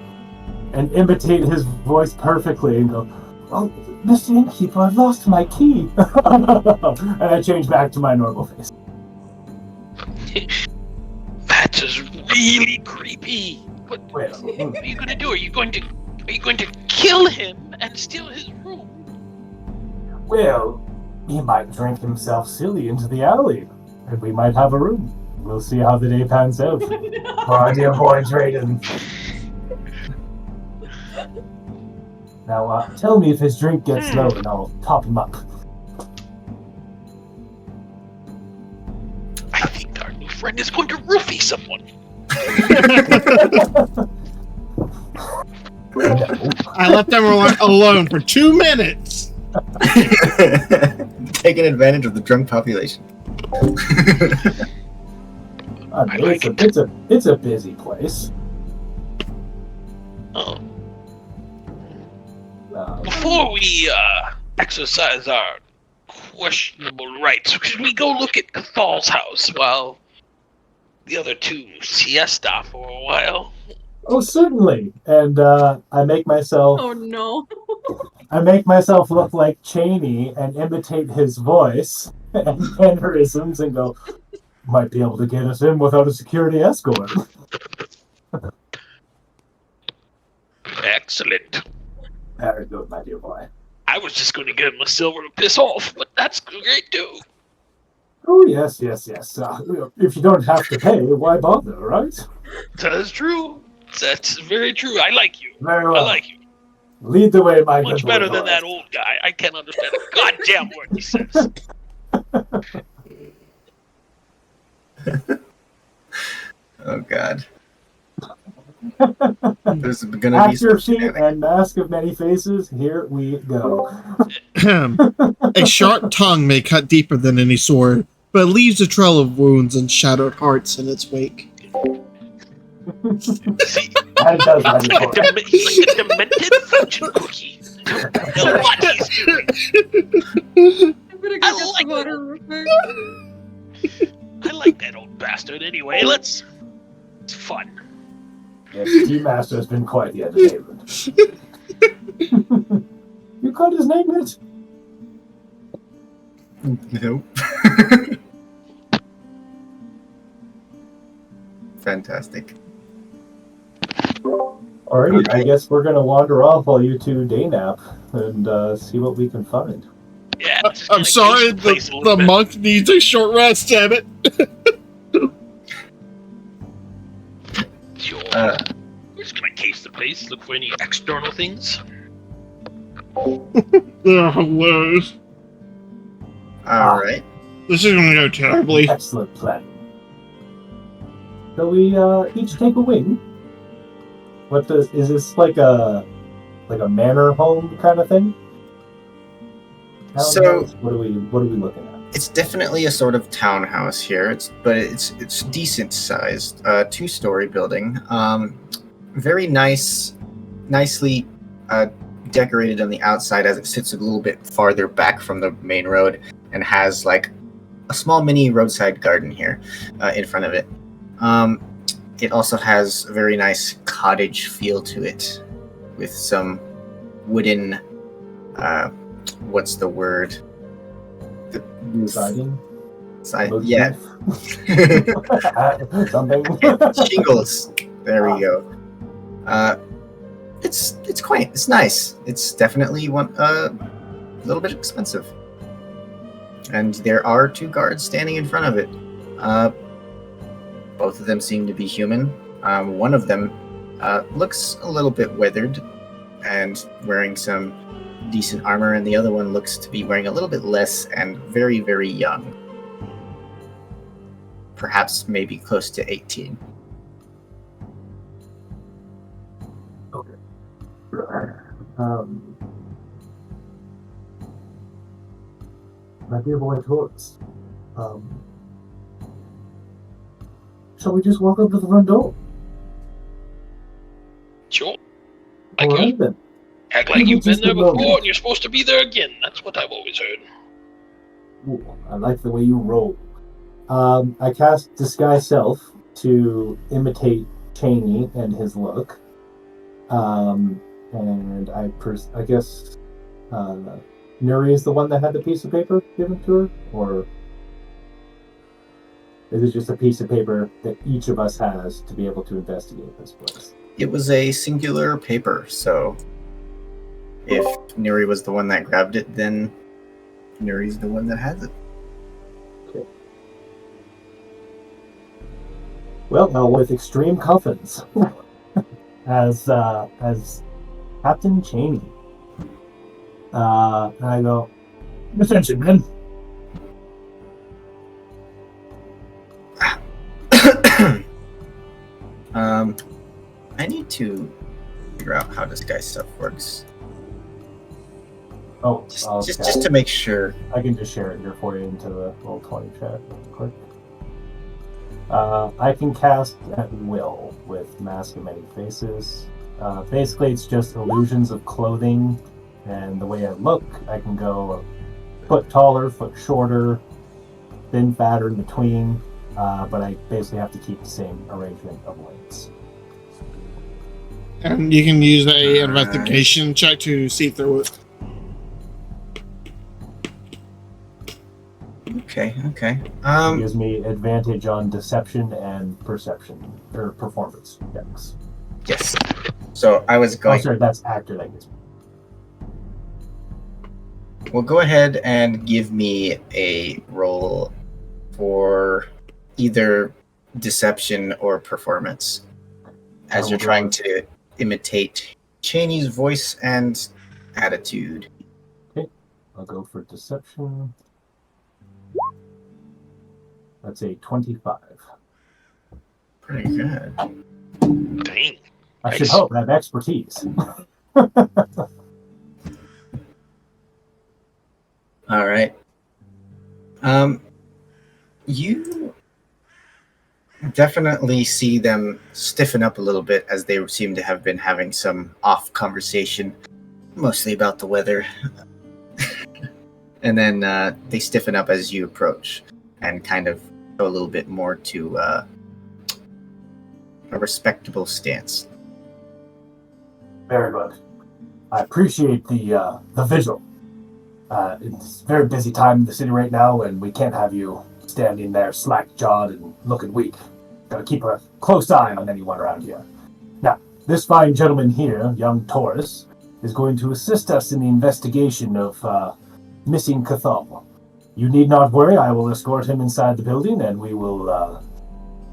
and imitate his voice perfectly and go, oh, Mr. Innkeeper, I've lost my key. And I change back to my normal face. That's just really creepy. What Well, are you going to do? Are you going to kill him and steal his room? well, he might drink himself silly into the alley, and we might have a room. We'll see how the day pans out. For our dear boy Drayden. Now, tell me if his drink gets low and I'll top him up. I think our new friend is going to roofie someone. I left everyone alone for 2 minutes. Taking advantage of the drunk population. I mean, it's a busy place. Before we exercise our questionable rights, should we go look at Cathal's house while the other two siesta for a while? Oh, certainly. And I make myself. Oh no. I make myself look like Cheney and imitate his voice and mannerisms and go, might be able to get us in without a security escort. Excellent. Very good, my dear boy. I was just going to give him a silver to piss off, but that's great too. Oh, yes. If you don't have to pay, why bother, right? That's true. That's very true. I like you. Very well. I like you. Lead the way, my Much good better boy. than that old guy. I can't understand a goddamn word he says. Oh, God. There's gonna be Actor sheet and mask of many faces. Here we go. A sharp tongue may cut deeper than any sword, but it leaves a trail of wounds and shattered hearts in its wake. That does my He's like dear boy. he's like a demented fortune cookie. Don't know what he's doing. I'm gonna go I get like some water real quick. I like that old bastard anyway. It's fun. Yes, T-Master has been quite the entertainment. You caught his name yet? Nope. Fantastic. Alrighty, I guess we're gonna wander off while you two day nap and see what we can find. Yeah. just I'm kinda sorry, gauge the place a the little bit. monk needs a short rest, damn it. Sure. We're just gonna case the place, look for any external things. They're hilarious. All right. This is going to go terribly. Excellent plan. So we each take a wing. Is this like a manor home kind of thing? So what are we looking at? it's definitely a sort of townhouse here. It's decent sized, 2-story building. Very nicely decorated on the outside as it sits a little bit farther back from the main road and has like a small mini roadside garden here in front of it. It also has a very nice cottage feel to it with some wooden, what's the word? Siding? Yeah. Something. Shingles. There we go. It's quaint. It's nice. It's definitely a little bit expensive. And there are 2 guards standing in front of it. Both of them seem to be human. One of them looks a little bit weathered and wearing some decent armor, and the other one looks to be wearing a little bit less and very, very young. Perhaps maybe close to 18. Okay. My dear boy Taurus, shall we just walk up to the front door? Sure. All right then. Act like you've been there before and you're supposed to be there again. That's what I've always heard. Ooh, I like the way you roll. I cast Disguise Self to imitate Cheney and his look. And I guess Nuri is the one that had the piece of paper given to her? Or is it just a piece of paper that each of us has to be able to investigate this place? It was a singular paper, so if Nuri was the one that grabbed it, then Nuri's the one that has it. Okay. Well, now with extreme coffins, as Captain Cheney, and I go, attention, men. I need to figure out how disguise stuff works. Oh, just to make sure. I can just share it here for you into the Roll20 chat real quick. I can cast at will with Mask of Many Faces. Basically, it's just illusions of clothing, and the way I look, I can go a foot taller, foot shorter, thin, fatter in between, but I basically have to keep the same arrangement of lengths. And you can use a investigation check to see through it. Okay. It gives me advantage on deception and perception, or performance checks. Yes. So I was going. Oh, sorry, that's actor that gives me. Well, go ahead and give me a roll for either deception or performance, as you're trying to imitate Cheney's voice and attitude. Okay, I'll go for deception. That's a 25. Pretty good. Dang. I should hope I have expertise. All right. You definitely see them stiffen up a little bit as they seem to have been having some off conversation, mostly about the weather. And then they stiffen up as you approach and kind of go a little bit more to a respectable stance. Very good. I appreciate the visual. It's a very busy time in the city right now, and we can't have you standing there slack-jawed and looking weak. Gotta keep a close eye on anyone around here. Now, this fine gentleman here, young Taurus, is going to assist us in the investigation of missing Cathal. You need not worry, I will escort him inside the building, and we will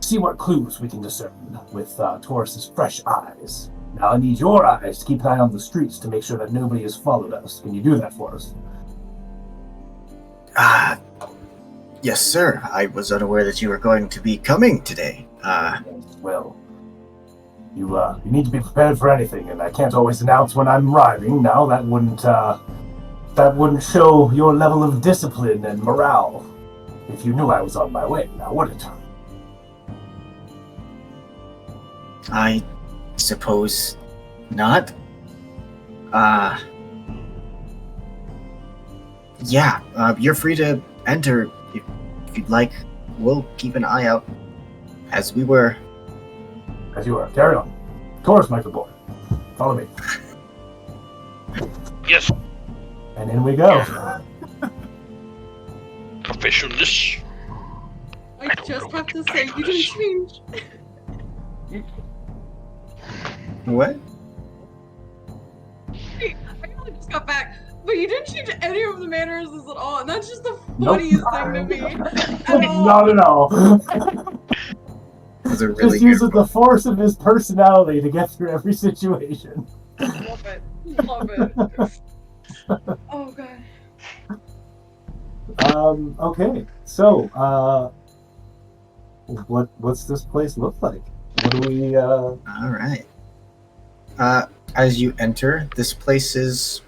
see what clues we can discern with Taurus's fresh eyes. Now, I need your eyes to keep an eye on the streets to make sure that nobody has followed us. Can you do that for us? Yes, sir. I was unaware that you were going to be coming today. Well, you need to be prepared for anything, and I can't always announce when I'm arriving. Now that wouldn't show your level of discipline and morale. If you knew I was on my way, now would it? I suppose not. Yeah, you're free to enter if you'd like. We'll keep an eye out, as we were. As you are. Carry on. Of course, Michael Boy. Follow me. Yes, And in we go. officialness. I just have to say, you didn't change. What? I only just got back, but you didn't change any of the mannerisms at all, and that's just the Nope. funniest thing to me. At all. Not at all. Those are really Just uses good. the force of his personality to get through every situation. Love it. Love it. Oh god. Okay. So, what's this place look like? What do we, All right. As you enter, this place is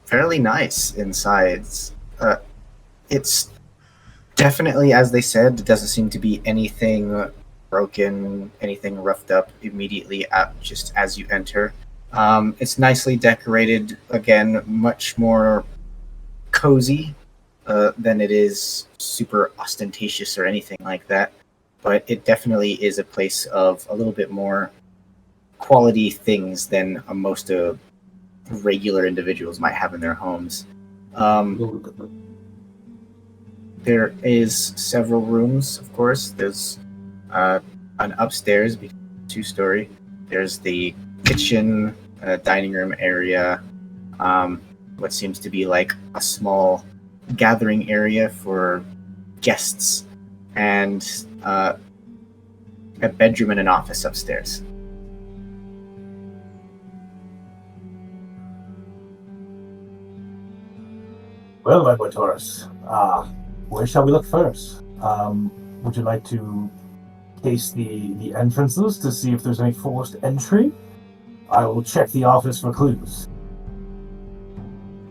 fairly nice inside. It's definitely, as they said, it doesn't seem to be anything broken, anything roughed up immediately just as you enter. It's nicely decorated, again, much more cozy than it is super ostentatious or anything like that. But it definitely is a place of a little bit more quality things than most regular individuals might have in their homes. There is several rooms, of course. There's an upstairs, 2-story. There's the kitchen, dining room area, what seems to be like a small gathering area for guests, and a bedroom and an office upstairs. Well, my boy Taurus, where shall we look first? Would you like to case the entrances to see if there's any forced entry? I will check the office for clues.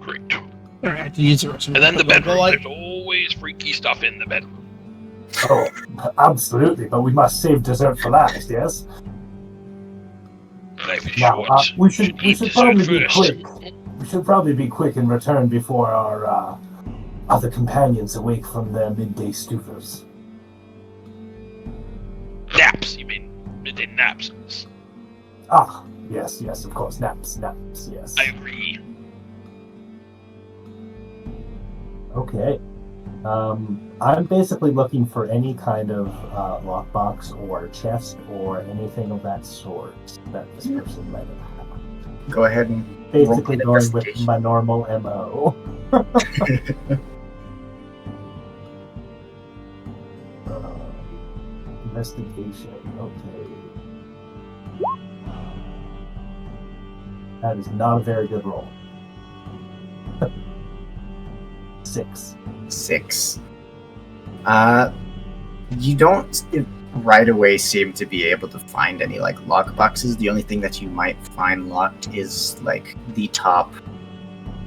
Great. All right, to use the restroom. And then the bedroom. Like, There's always freaky stuff in the bedroom. Oh, absolutely, but we must save dessert for last, yes? Life is Now, short. we should eat probably dessert be first. quick. We should probably be quick and return before our other companions awake from their midday stupors. Naps, you mean? Midday naps. Ah, yes, of course, naps, yes. I agree. Okay. I'm basically looking for any kind of lockbox or chest or anything of that sort that this person might have. Go ahead and Basically roll an going with investigation. my normal MO. Investigation, okay. That is not a very good roll. 6. 6. You don't right away seem to be able to find any like lock boxes. The only thing that you might find locked is like the top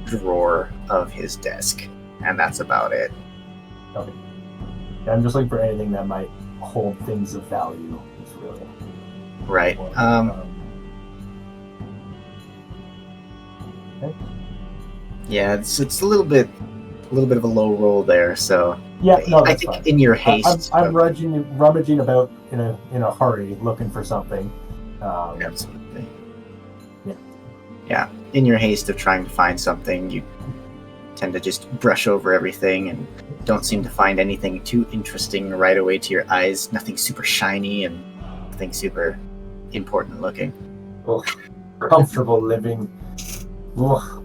drawer of his desk, and that's about it. Okay. Yeah, I'm just looking for anything that might hold things of value. It's really Right. Okay. Yeah, it's a little bit of a low roll there. So Yeah, no, I that's think fine. in your haste, I'm rummaging about in a hurry, looking for something. absolutely. Yeah. Yeah. In your haste of trying to find something, you tend to just brush over everything and don't seem to find anything too interesting right away to your eyes. Nothing super shiny and nothing super important looking. Oh, comfortable living. Oh,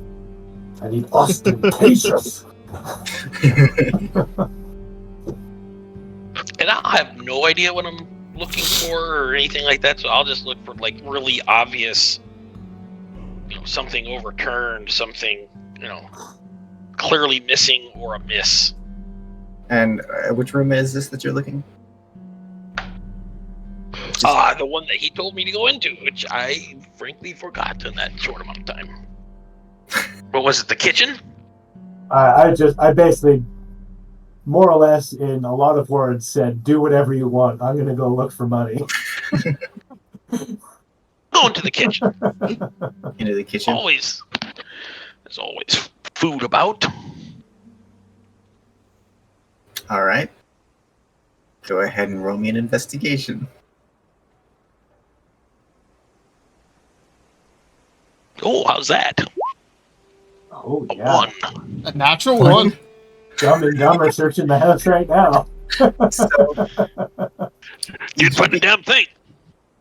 I need ostentatious. And I'll have no idea what I'm looking for or anything like that, so I'll just look for like really obvious, something overturned, something, clearly missing or a miss. And which room is this that you're looking? The one that he told me to go into, which I frankly forgot in that short amount of time. What was it? The kitchen? I basically, more or less, in a lot of words, said, "Do whatever you want. I'm gonna go look for money." Go into the kitchen. Into the kitchen. There's always food about. All right. Go ahead and roll me an investigation. Oh, how's that? Oh A yeah, 1. A natural one. Dumb and Dumber searching the house right now. So Didn't find a damn thing.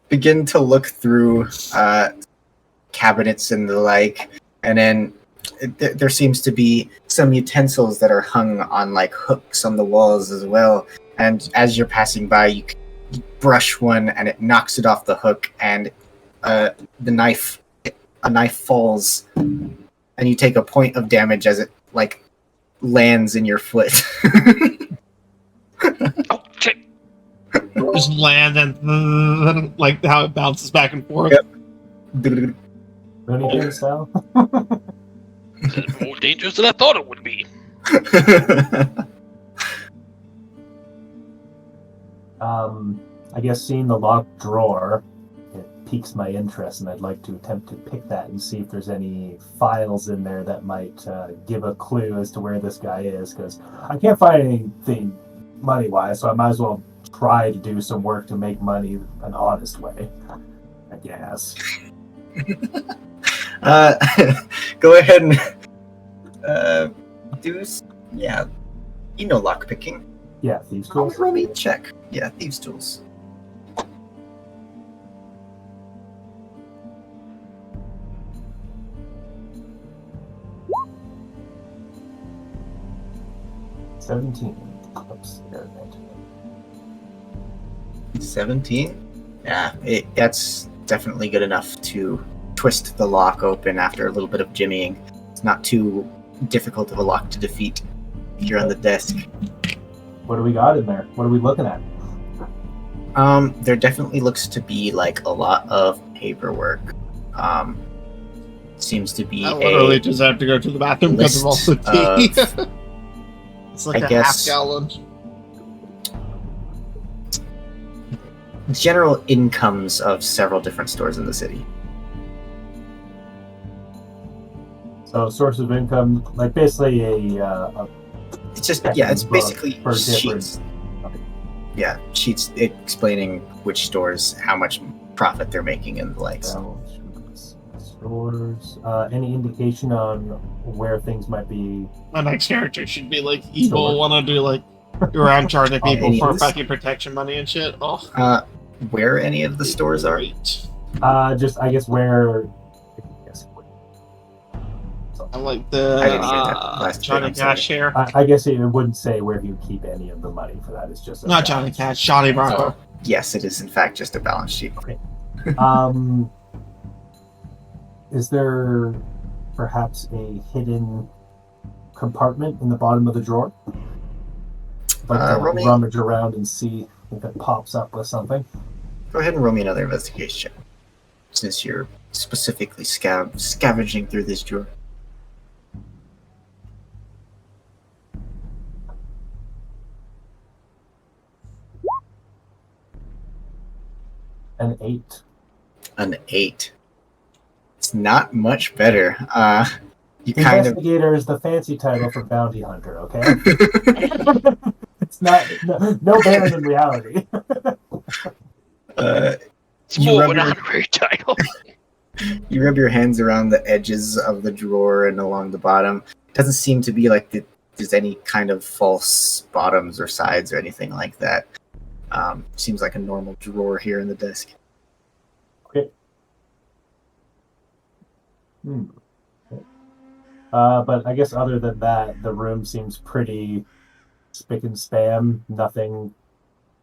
begin to look through cabinets and the like, and then there seems to be some utensils that are hung on like hooks on the walls as well. And as you're passing by, you brush one, and it knocks it off the hook, and a knife falls, and you take a point of damage as it like lands in your foot. Oh, shit. Just land and like how it bounces back and forth. Yep. Looney Tunes style. It's more dangerous than I thought it would be. I guess seeing the locked drawer, it piques my interest, and I'd like to attempt to pick that and see if there's any files in there that might give a clue as to where this guy is, because I can't find anything money-wise, so I might as well try to do some work to make money an honest way, I guess. Go ahead and lock picking. Yeah, thieves' tools. Roll me a check. Yeah, thieves' tools. $17. Oops, there, 17. Yeah, that's definitely good enough to twist the lock open after a little bit of jimmying. It's not too difficult of a lock to defeat if you're on the desk. What do we got in there? What are we looking at? There definitely looks to be like a lot of paperwork. Seems to be I literally a just have to go to the bathroom because of all the tea. It's like I a guess- half gallon. general incomes of several different stores in the city. So, source of income, like basically a It's just it's book basically for different- sheets. Yeah, sheets explaining which stores how much profit they're making and the likes. stores. Any indication on where things might be? My next character should be like evil, want to do like go around charging people Any for of this? fucking protection money and shit. Oh, Where any of the stores are? great. Just I guess where. I like I didn't hear that the last bit, Johnny I'm sorry. Cash here. I guess it wouldn't say where he would keep any of the money for that. It's just a Not Johnny Cash, Johnny Bravo. Yes, it is in fact just a balance sheet. Is there perhaps a hidden compartment in the bottom of the drawer? Like to roll me- rummage around and see if it pops up with something. Go ahead and roll me another investigation check, since you're specifically scavenging through this drawer. An 8. An 8. It's not much better. You kind of Investigator is the fancy title for bounty hunter, okay? It's not no better than reality. It's You more rub of an your- honorary title. you rub your hands around the edges of the drawer and along the bottom. It doesn't seem to be like there's any kind of false bottoms or sides or anything like that. Seems like a normal drawer here in the desk. Okay. But I guess other than that, the room seems pretty spick and spam. Nothing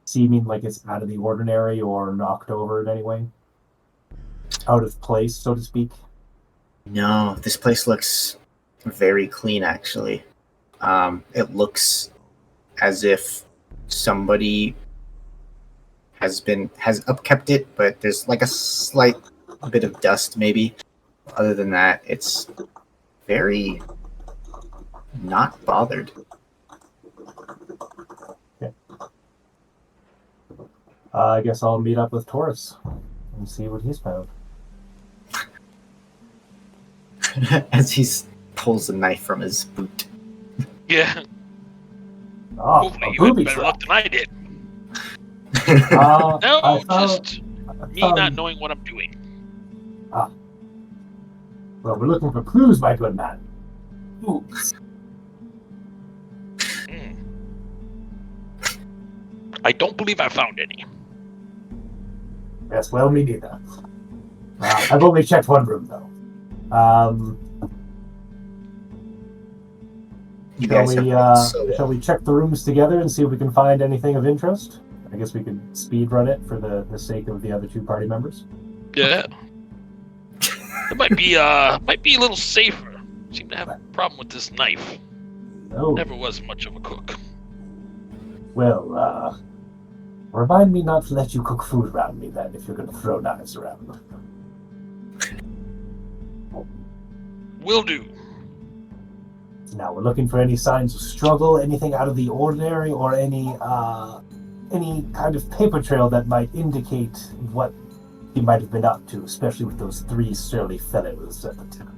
seeming like it's out of the ordinary or knocked over in any way. Out of place, so to speak. No, this place looks very clean, actually. It looks as if somebody has upkept it, but there's like a slight bit of dust maybe. Other than that, it's very not bothered. Okay. I guess I'll meet up with Taurus and see what he's found. As he pulls a knife from his boot. Yeah. Oh, Hopefully a you had booby better trap. luck than I did. No, No, just me not knowing what I'm doing. Well, we're looking for clues, my good man. Clues. I don't believe I found any. Yes, well, me neither. I've only checked one room, though. You guys Shall we check the rooms together and see if we can find anything of interest? I guess we could speed run it for the sake of the other two party members. Yeah. It might be a little safer. Seem to have a problem with this knife. Oh, Never was much of a cook. well, remind me not to let you cook food around me then if you're going to throw knives around. Will do. Now, we're looking for any signs of struggle, anything out of the ordinary, or any kind of paper trail that might indicate what he might have been up to, especially with those three surly fellows at the time.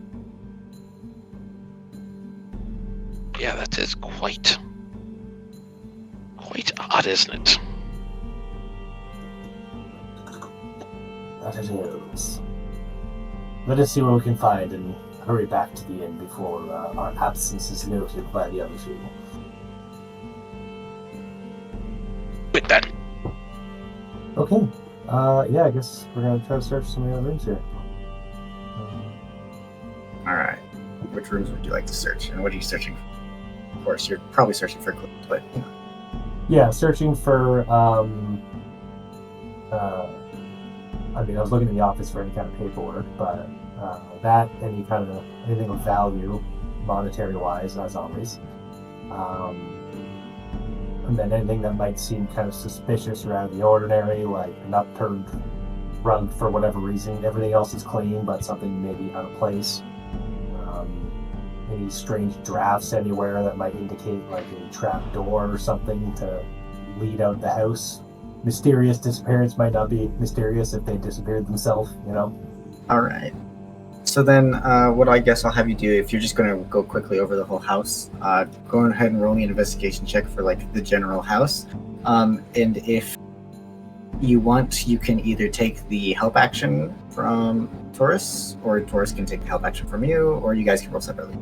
Yeah, that is quite odd, isn't it? That it is. Let us see what we can find and hurry back to the inn before our absence is noted by the other two. With that. Okay. Yeah, I guess we're going to try to search some of the other rooms here. All right. Which rooms would you like to search, and what are you searching for? Of course, you're probably searching for clues, but Yeah, searching for. I was looking in the office for any kind of paperwork, but anything of value, monetary-wise, as always. And then anything that might seem kind of suspicious or out of the ordinary, like an upturned rug for whatever reason. Everything else is clean, but something maybe out of place. Any strange drafts anywhere that might indicate like a trap door or something to lead out the house. Mysterious disappearance might not be mysterious if they disappeared themselves, all right. So then, what I guess I'll have you do, if you're just going to go quickly over the whole house, go ahead and roll me an investigation check for like the general house. And if you want, you can either take the help action from Taurus, or Taurus can take the help action from you, or you guys can roll separately.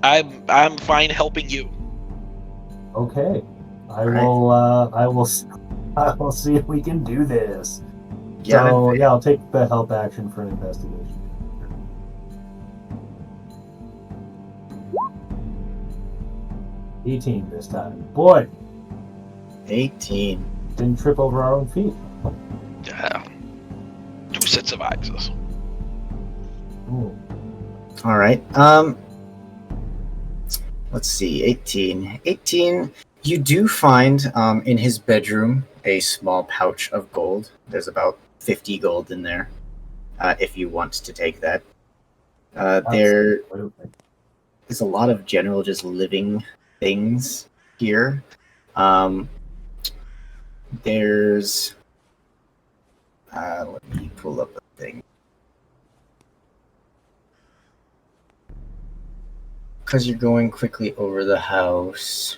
I'm fine helping you. Okay. I Right. will see if we can do this. Yeah, So, yeah, I'll take the help action for an investigation. $18 this time. Boy, 18. didn't trip over our own feet. Yeah. 2 sets of axes. Ooh. All right. Let's see. 18. 18. You do find in his bedroom a small pouch of gold. There's about 50 gold in there. If you want to take that. There is a lot of general just living things here. There's let me pull up a thing. Because you're going quickly over the house.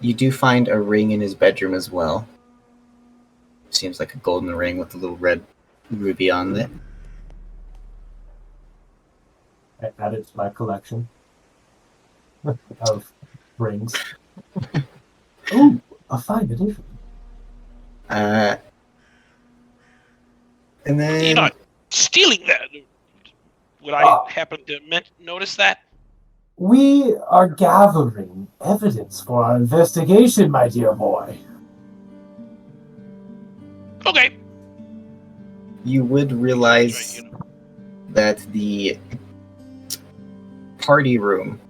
You do find a ring in his bedroom as well. Seems like a golden ring with a little red ruby on it. I added to my collection of rings. Ooh, a fine edition. And then You're not stealing that. Would I happen to notice that? We are gathering evidence for our investigation, my dear boy. Okay. you would realize that the party room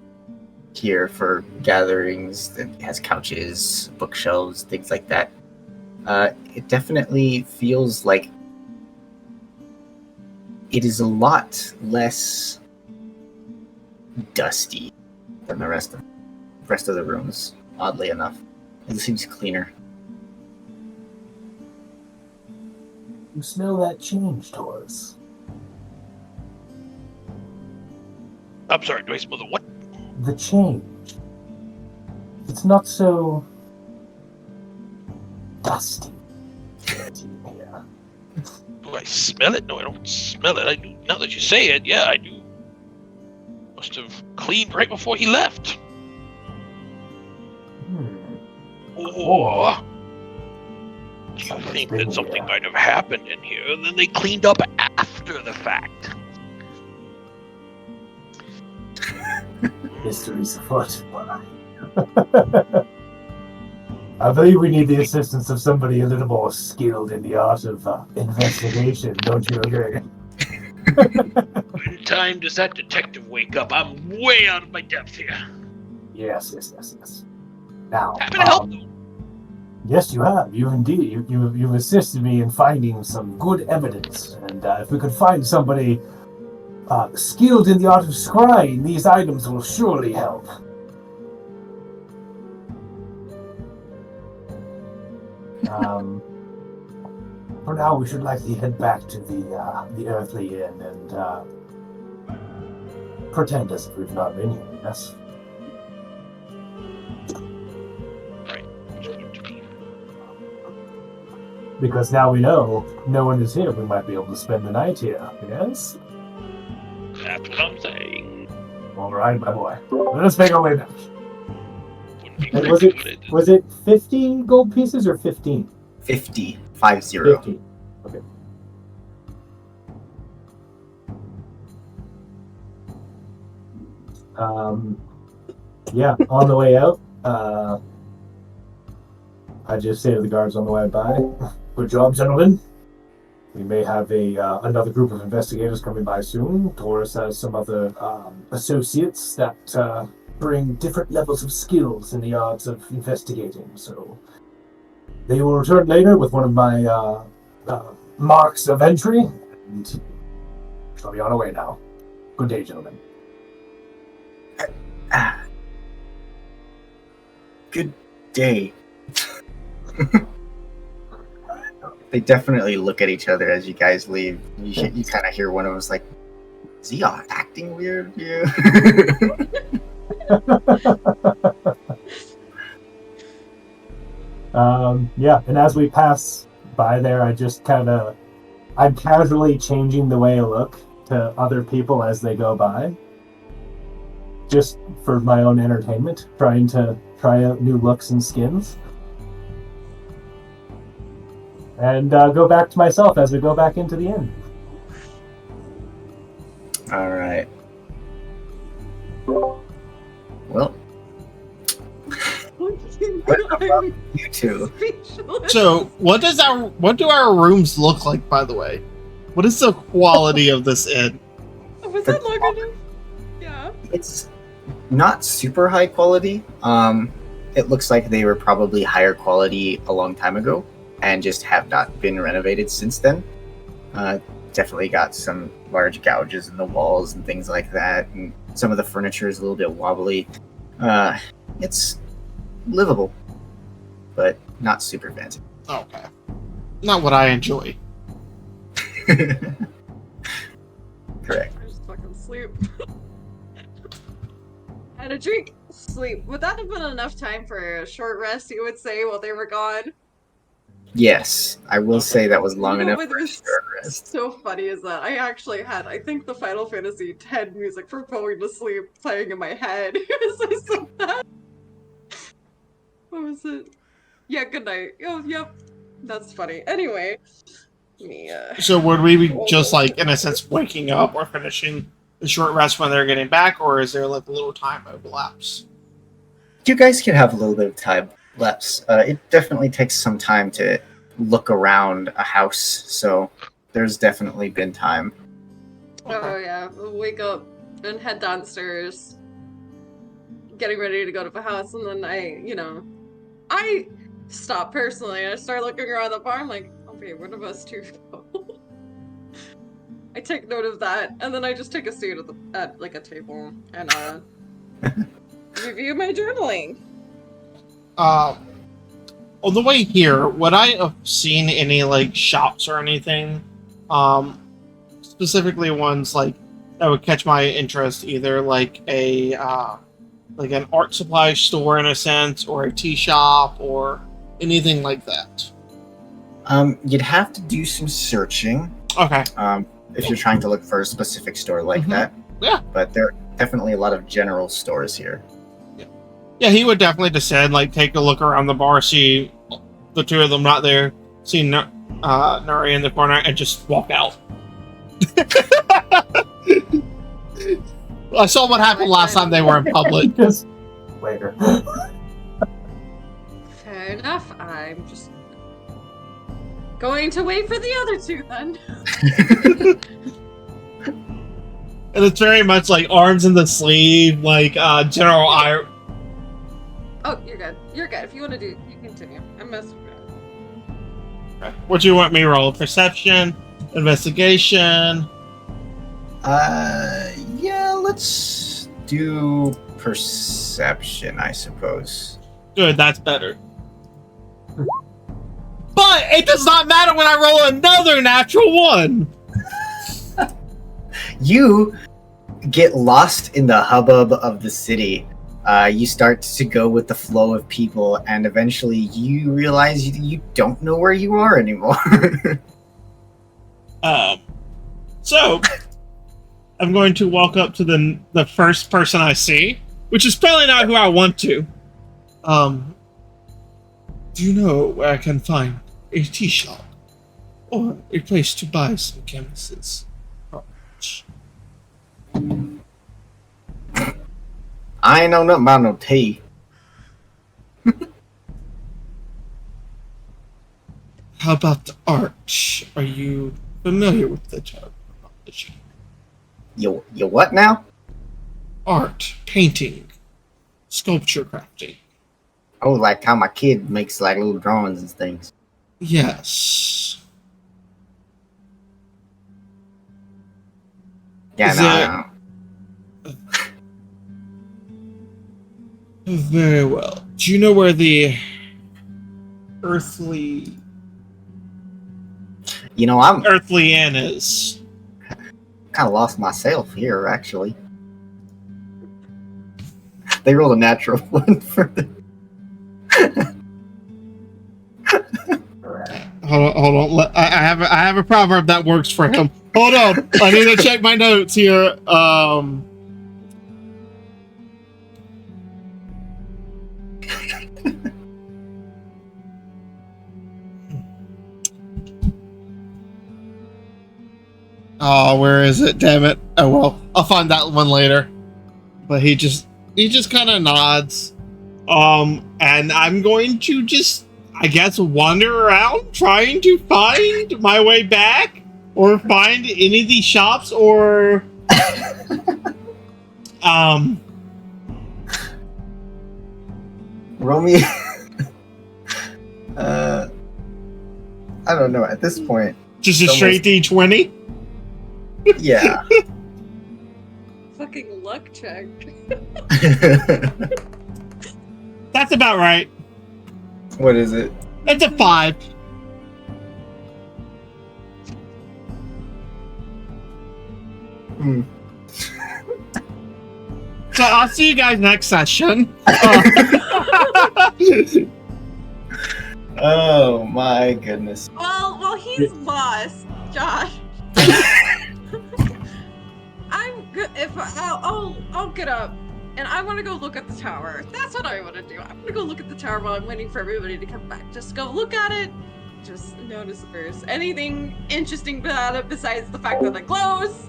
here for gatherings that has couches, bookshelves, things like that, it definitely feels like it is a lot less dusty than the rest of the rooms. Oddly enough, it seems cleaner. You smell that change, Taurus? I'm sorry, do I smell the what? The change. It's not so dusty. Yeah. Do I smell it? No, I don't smell it. I do. Now that you say it, yeah, I do. Must have cleaned right before he left. Or do you think that something might have happened in here and then they cleaned up after the fact? History's afoot. I believe we need the assistance of somebody a little more skilled in the art of investigation, don't you agree? When time does that detective wake up? I'm way out of my depth here. Yes. Now, Happy to help though. yes, you have. You indeed. You've assisted me in finding some good evidence, and if we could find somebody skilled in the art of scrying, these items will surely help. For now, we should likely head back to the Earthly Inn and pretend as if we've not been here. Yes. Right. Because now we know no one is here. We might be able to spend the night here. Yes. That's what I'm saying. All right, my boy. Let us make our way back. Wouldn't be And great was it 50 gold pieces or 15? 50. 50. 50. Okay. Yeah, on the way out, I just say to the guards on the way by, good job, gentlemen. We may have another group of investigators coming by soon. Taurus has some other associates that bring different levels of skills in the arts of investigating, so they will return later with one of my marks of entry, and shall be on our way now. Good day, gentlemen. Good day. They definitely look at each other as you guys leave. You kind of hear one of them's like, "Is he acting weird?" Yeah. Yeah, and as we pass by there, I'm casually changing the way I look to other people as they go by, just for my own entertainment, trying to try out new looks and skins. And go back to myself as we go back into the inn. All right. Well, what about you two? Speechless. So, what do our rooms look like, by the way? What is the quality of this inn? Was that long enough? Yeah. It's not super high quality. It looks like they were probably higher quality a long time ago and just have not been renovated since then. Definitely got some large gouges in the walls and things like that, and some of the furniture is a little bit wobbly. It's livable, but not super fancy. Okay. Not what I enjoy. Correct. I just fucking sleep. Had a drink, sleep. Would that have been enough time for a short rest, you would say, while they were gone? Yes, I will say that was long You know enough what for a was short rest. so funny is that I actually had, I think, the Final Fantasy X music for going to sleep playing in my head as I said that. What was it? Yeah, good night. Oh, yep. That's funny. Anyway, So, would we be just like, in a sense, waking up or finishing the short rest when they're getting back, or is there like a little time overlaps? You guys can have a little bit of time lapse. It definitely takes some time to look around a house, so there's definitely been time. Oh yeah, we'll wake up and head downstairs, getting ready to go to the house, and then I stop personally. I start looking around the bar. I'm like, okay, where do us two go? I take note of that, and then I just take a seat at like a table and review my journaling. On the way here, would I have seen any like shops or anything? Specifically ones like that would catch my interest, either like like an art supply store in a sense, or a tea shop, or anything like that. You'd have to do some searching. Okay. If you're trying to look for a specific store like that. Yeah. But there are definitely a lot of general stores here. Yeah, he would definitely descend, like take a look around the bar, see the two of them not there, see Nuri in the corner, and just walk out. I saw what happened last time they were in public. Just later. Fair enough. I'm just going to wait for the other two then. And it's very much like arms in the sleeve, like General Iroh. Oh, you're good. You're good. If you want to do, you continue. I'm messing around. Okay. What do you want me to roll? Perception, investigation. Yeah, let's do perception, I suppose. Good, that's better. But it does not matter when I roll another natural one. You get lost in the hubbub of the city. You start to go with the flow of people, and eventually you realize you don't know where you are anymore. So I'm going to walk up to the first person I see, which is probably not who I want to. Do you know where I can find a tea shop or a place to buy some chemicals? I ain't know nothing about no tea. How about the art? Are you familiar with the terminology? You what now? Art, painting, sculpture crafting. Oh, like how my kid makes like little drawings and things. Yes. Yeah, Is no, it- I don't know. Very well. Do you know where the earthly You know, I'm inn is? kind of lost myself here, actually. They rolled a natural one for the... Hold on. I have a proverb that works for him. Hold on. I need to check my notes here. Oh, where is it? Damn it. Oh well, I'll find that one later. But he just kind of nods. And I'm going to just, I guess, wander around trying to find my way back or find any of these shops or Roll me... I don't know, at this point... just a straight D20. Yeah. Fucking luck check. That's about right. What is it? It's a 5. Hmm. So I'll see you guys next session. Oh my goodness. Well, he's lost, Josh. I'm good. If I'll get up, and I want to go look at the tower. That's what I want to do. I'm gonna go look at the tower while I'm waiting for everybody to come back. Just go look at it. Just notice if there's anything interesting about it besides the fact that it glows.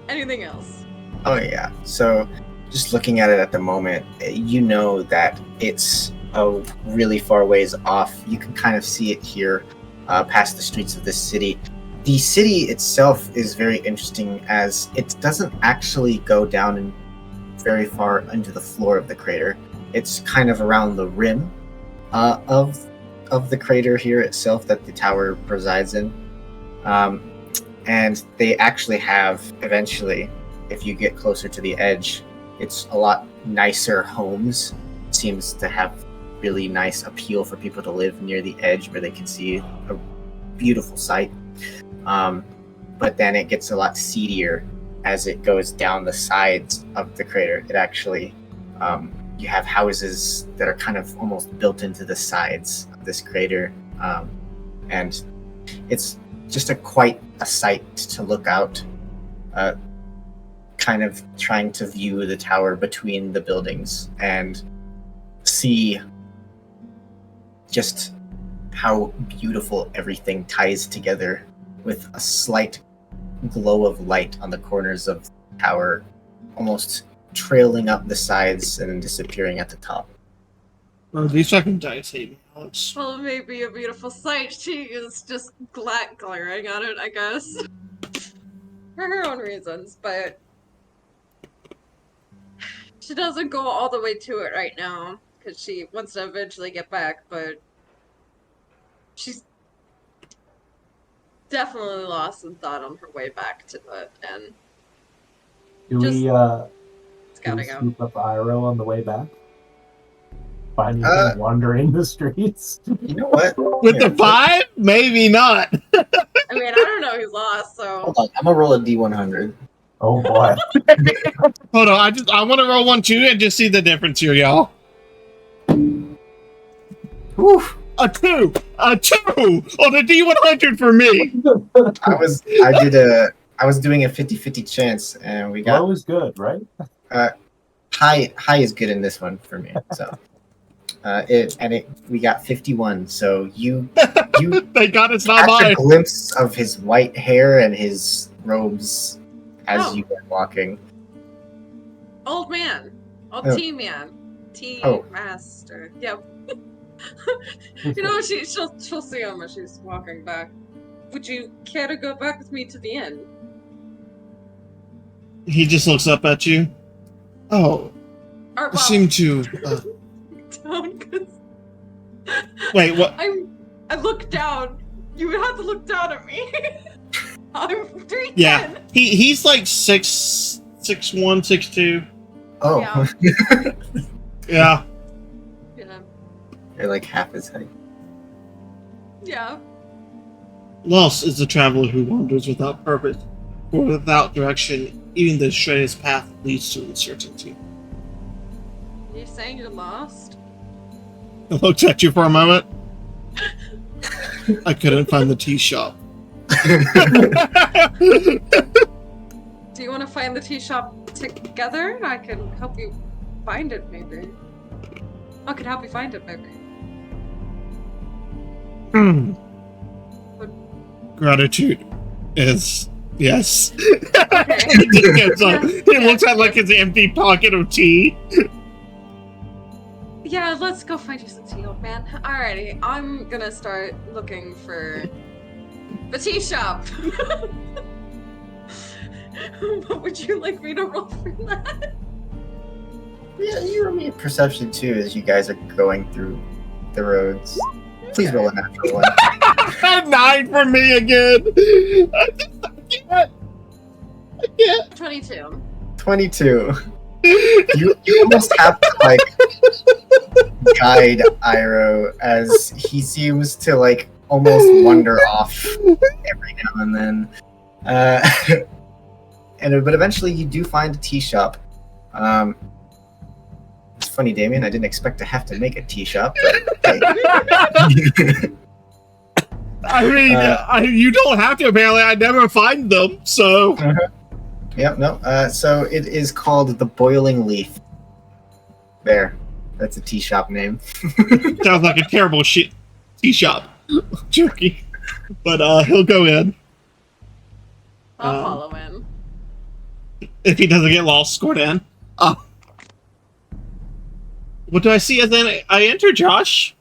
Anything else? Oh yeah. So, just looking at it at the moment, you know that it's a really far ways off. You can kind of see it here, past the streets of this city. The city itself is very interesting as it doesn't actually go down and very far into the floor of the crater. It's kind of around the rim of the crater here itself that the tower resides in. And they actually have, eventually, if you get closer to the edge, it's a lot nicer homes. It seems to have really nice appeal for people to live near the edge where they can see a beautiful sight. But then it gets a lot seedier as it goes down the sides of the crater. It actually, you have houses that are kind of almost built into the sides of this crater. And it's just quite a sight to look out, kind of trying to view the tower between the buildings and see just how beautiful everything ties together with a slight glow of light on the corners of the tower, almost trailing up the sides and disappearing at the top. Well, these fucking dice hate me, Alex. Well, it may be a beautiful sight. She is just glaring at it, I guess. For her own reasons, but she doesn't go all the way to it right now, because she wants to eventually get back, but she's definitely lost in thought on her way back to it, and Do just we scouting out. scoop up Iroh on the way back? Finding him wandering the streets? You know what? With the 5? Maybe not. I mean, I don't know, he's lost, so... Hold on, I'm gonna roll a D100. Oh boy. Hold on, I want to roll 1 too and just see the difference here, y'all. Woof. A 2 on a D100 for me. I was doing a 50-50 chance, and we got Low is good, right? high is good in this one for me. So we got 51. So you Thank God it's not catch a mine. glimpse of his white hair and his robes as Oh. you were walking. Old man. Old Oh. tea man. Tea Oh. master. Yep. You know, she'll see him as she's walking back. Would you care to go back with me to the inn? He just looks up at you. Oh, Or, I seem to. down, 'cause Wait, what? I look down. You would have to look down at me. I'm 3'10". Yeah, he's like 6'1", 6'2". Oh, Yeah. Yeah. Yeah. you're like half his height. Yeah. Lost is the traveler who wanders without purpose or without direction. Even the straightest path leads to uncertainty. You're saying you're lost? I looked at you for a moment. I couldn't find the tea shop. Do you want to find the tea shop together? I can help you find it, maybe. I could help you find it, maybe. Gratitude is yes. Okay. He looks at like his empty pocket of tea. Yeah, let's go find you some tea, old man. Alrighty, I'm gonna start looking for the tea shop. What would you like me to roll for that? Yeah, you roll me a perception too as you guys are going through the roads. Please roll a natural one. 9 for me again. I can't. 22. 22. You almost have to like guide Iroh as he seems to like almost wander off every now and then. But eventually you do find a tea shop. It's funny, Damien. I didn't expect to have to make a tea shop. But, hey. I mean, you don't have to. Apparently, I never find them. So Yep. No. So it is called the Boiling Leaf. There. That's a tea shop name. sounds like a terrible shit tea shop. Joking, but he'll go in. I'll follow in. If he doesn't get lost, scored in. What do I see as I enter, Josh?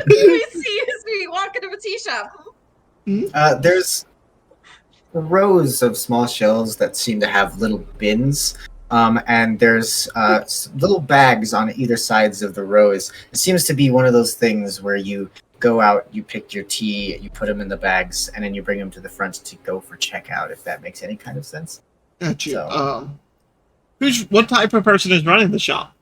He sees me walk walk into a tea shop. There's rows of small shelves that seem to have little bins, and there's little bags on either sides of the rows. It seems to be one of those things where you go out, you pick your tea, you put them in the bags, and then you bring them to the front to go for checkout, if that makes any kind of sense. Gotcha. So- What type of person is running the shop?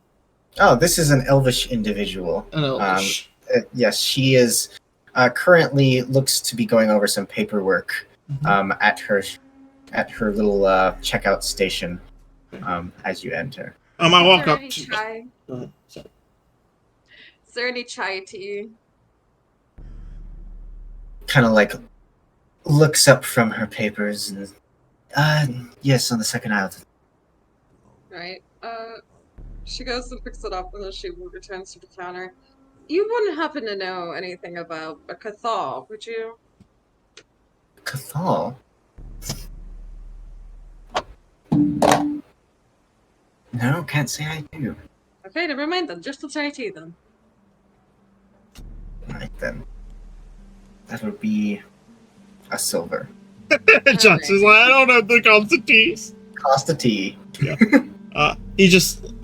Oh, this is an elvish individual. An Elvish. Yes, she is currently looks to be going over some paperwork at her little checkout station as you enter. I walk up Is to. there any chai? Go ahead. Sorry. Is there any chai tea? Kind of like looks up from her papers and yes, on the second aisle. Right. She goes and picks it up and then she returns to the counter. You wouldn't happen to know anything about a cathal, would you? Cathal? No, can't say I do. Okay, never mind then. Just the chai tea then. Right then. That would be a silver. Josh is like, I don't know the constitutes. Cost of tea.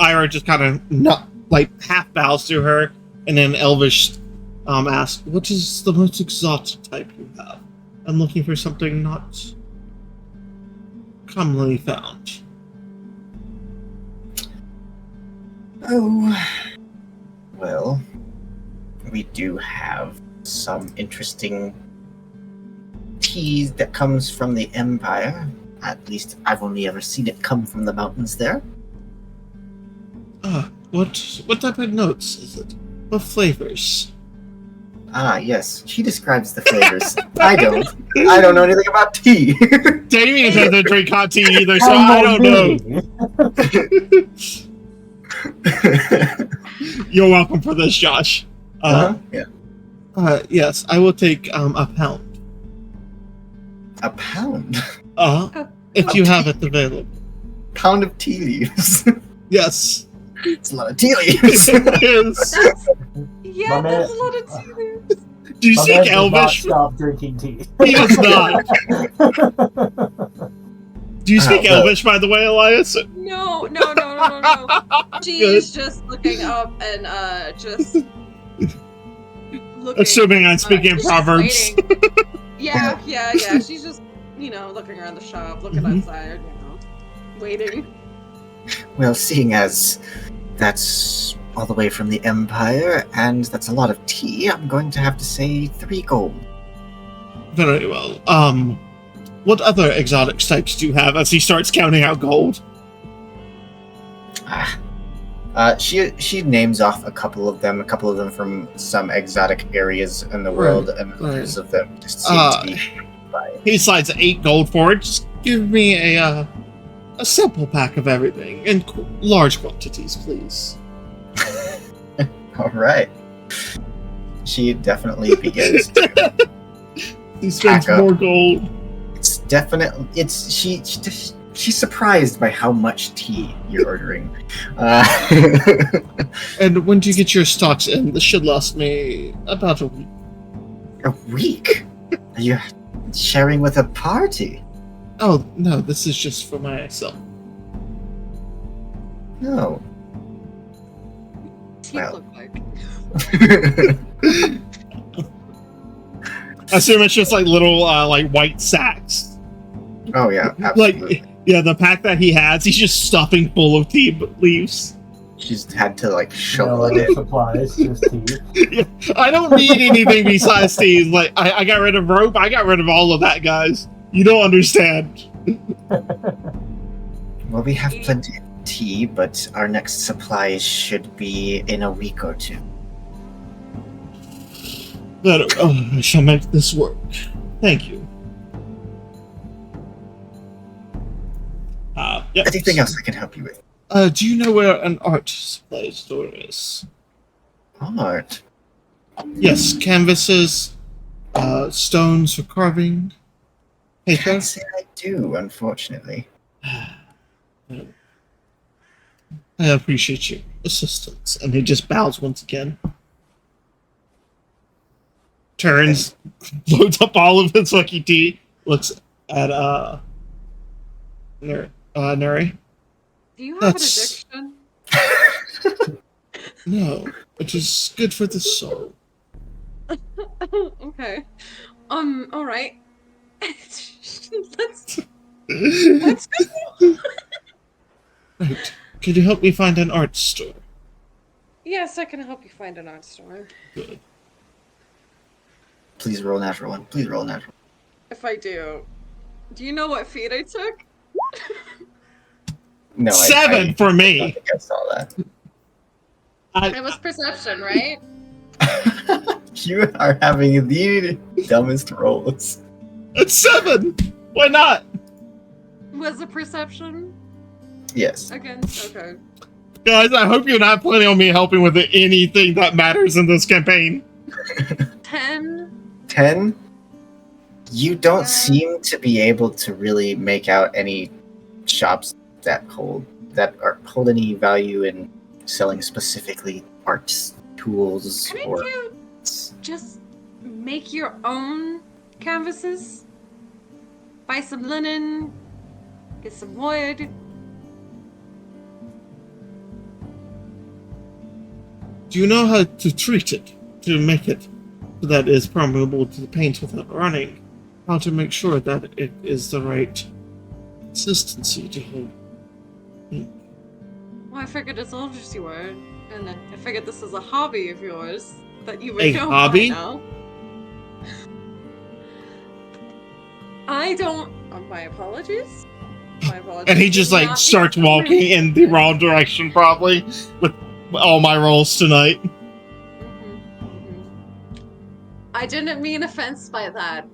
Ira just kind of not like half bows to her, and then Elvish asks, "What is the most exotic type you have? I'm looking for something not commonly found." Oh, well, we do have some interesting tea that comes from the Empire. At least I've only ever seen it come from the mountains there. What type of notes is it? What flavors? Ah, yes, she describes the flavors. I don't know anything about tea. Damien doesn't drink hot tea either, so I don't know. You're welcome for this, Josh. Yeah. Yes, I will take a pound. A pound? If you have it available. Pound of tea leaves. Yes. It's a lot of tea leaves. Yes. Yeah, My that's man- a lot of tea leaves. Do you My speak man does not Elvish? stop drinking tea. He does not. Do you speak no. Elvish, by the way, Elias? No. She's just looking up and just looking. Assuming I'm speaking she's just Proverbs. waiting. Yeah. She's just, looking around the shop, looking outside, waiting. Well, seeing as that's all the way from the Empire, and that's a lot of tea, I'm going to have to say 3 gold. Very well. What other exotic types do you have as he starts counting out gold? She names off a couple of them from some exotic areas in the world, and others of them just seem to be by. He slides 8 gold forward. Just give me a simple pack of everything in large quantities, please. All right. She definitely begins to. He spends Pack up. more gold. She's surprised by how much tea you're ordering. And when do you get your stocks in? This should last me about a week. A week? Are you sharing with a party? Oh, no, this is just for myself. No. Teeth Well. look like. I assume it's just like little like white sacks. Oh yeah, absolutely. Like, the pack that he has, he's just stuffing full of tea leaves. She's had to like shovel No it other in. supplies, just tea. I don't need anything besides tea. Like I got rid of rope. I got rid of all of that, guys. You don't understand. Well, we have plenty of tea, but our next supply should be in a week or 2. But I shall make this work. Thank you. Yep. Anything else I can help you with? Do you know where an art supply store is? Art. Yes, canvases, stones for carving, paper. Can't say I do, unfortunately. I appreciate your assistance. And he just bows once again. turns, loads up all of his lucky tea, looks at Neri. Do you have That's- an addiction? No, it is good for the soul. Okay. All right. Let's go. Right. Can you help me find an art store? Yes, I can help you find an art store. Good. Please roll a natural one. Please roll a natural. If I do you know what feat I took? No, 7 I for don't me. think I saw that. It was perception, right? You are having the dumbest rolls. It's 7. Why not? Was it perception? Yes. Again? Okay. Guys, I hope you're not planning on me helping with anything that matters in this campaign. 10. 10. You don't Yeah. seem to be able to really make out any shops that hold any value in selling specifically arts tools Couldn't or. you just make your own canvases? Buy some linen, get some wood. Do you know how to treat it? To make it so that it is permeable to the paint without running? How to make sure that it is the right consistency to hold ink? Well, I figured as old as you were, and then I figured this is a hobby of yours that you would A know hobby? by now. I don't. My apologies. My apologies. And he just Did like not starts mean to walking hurt. in the wrong direction, probably with all my rolls tonight. I didn't mean offense by that.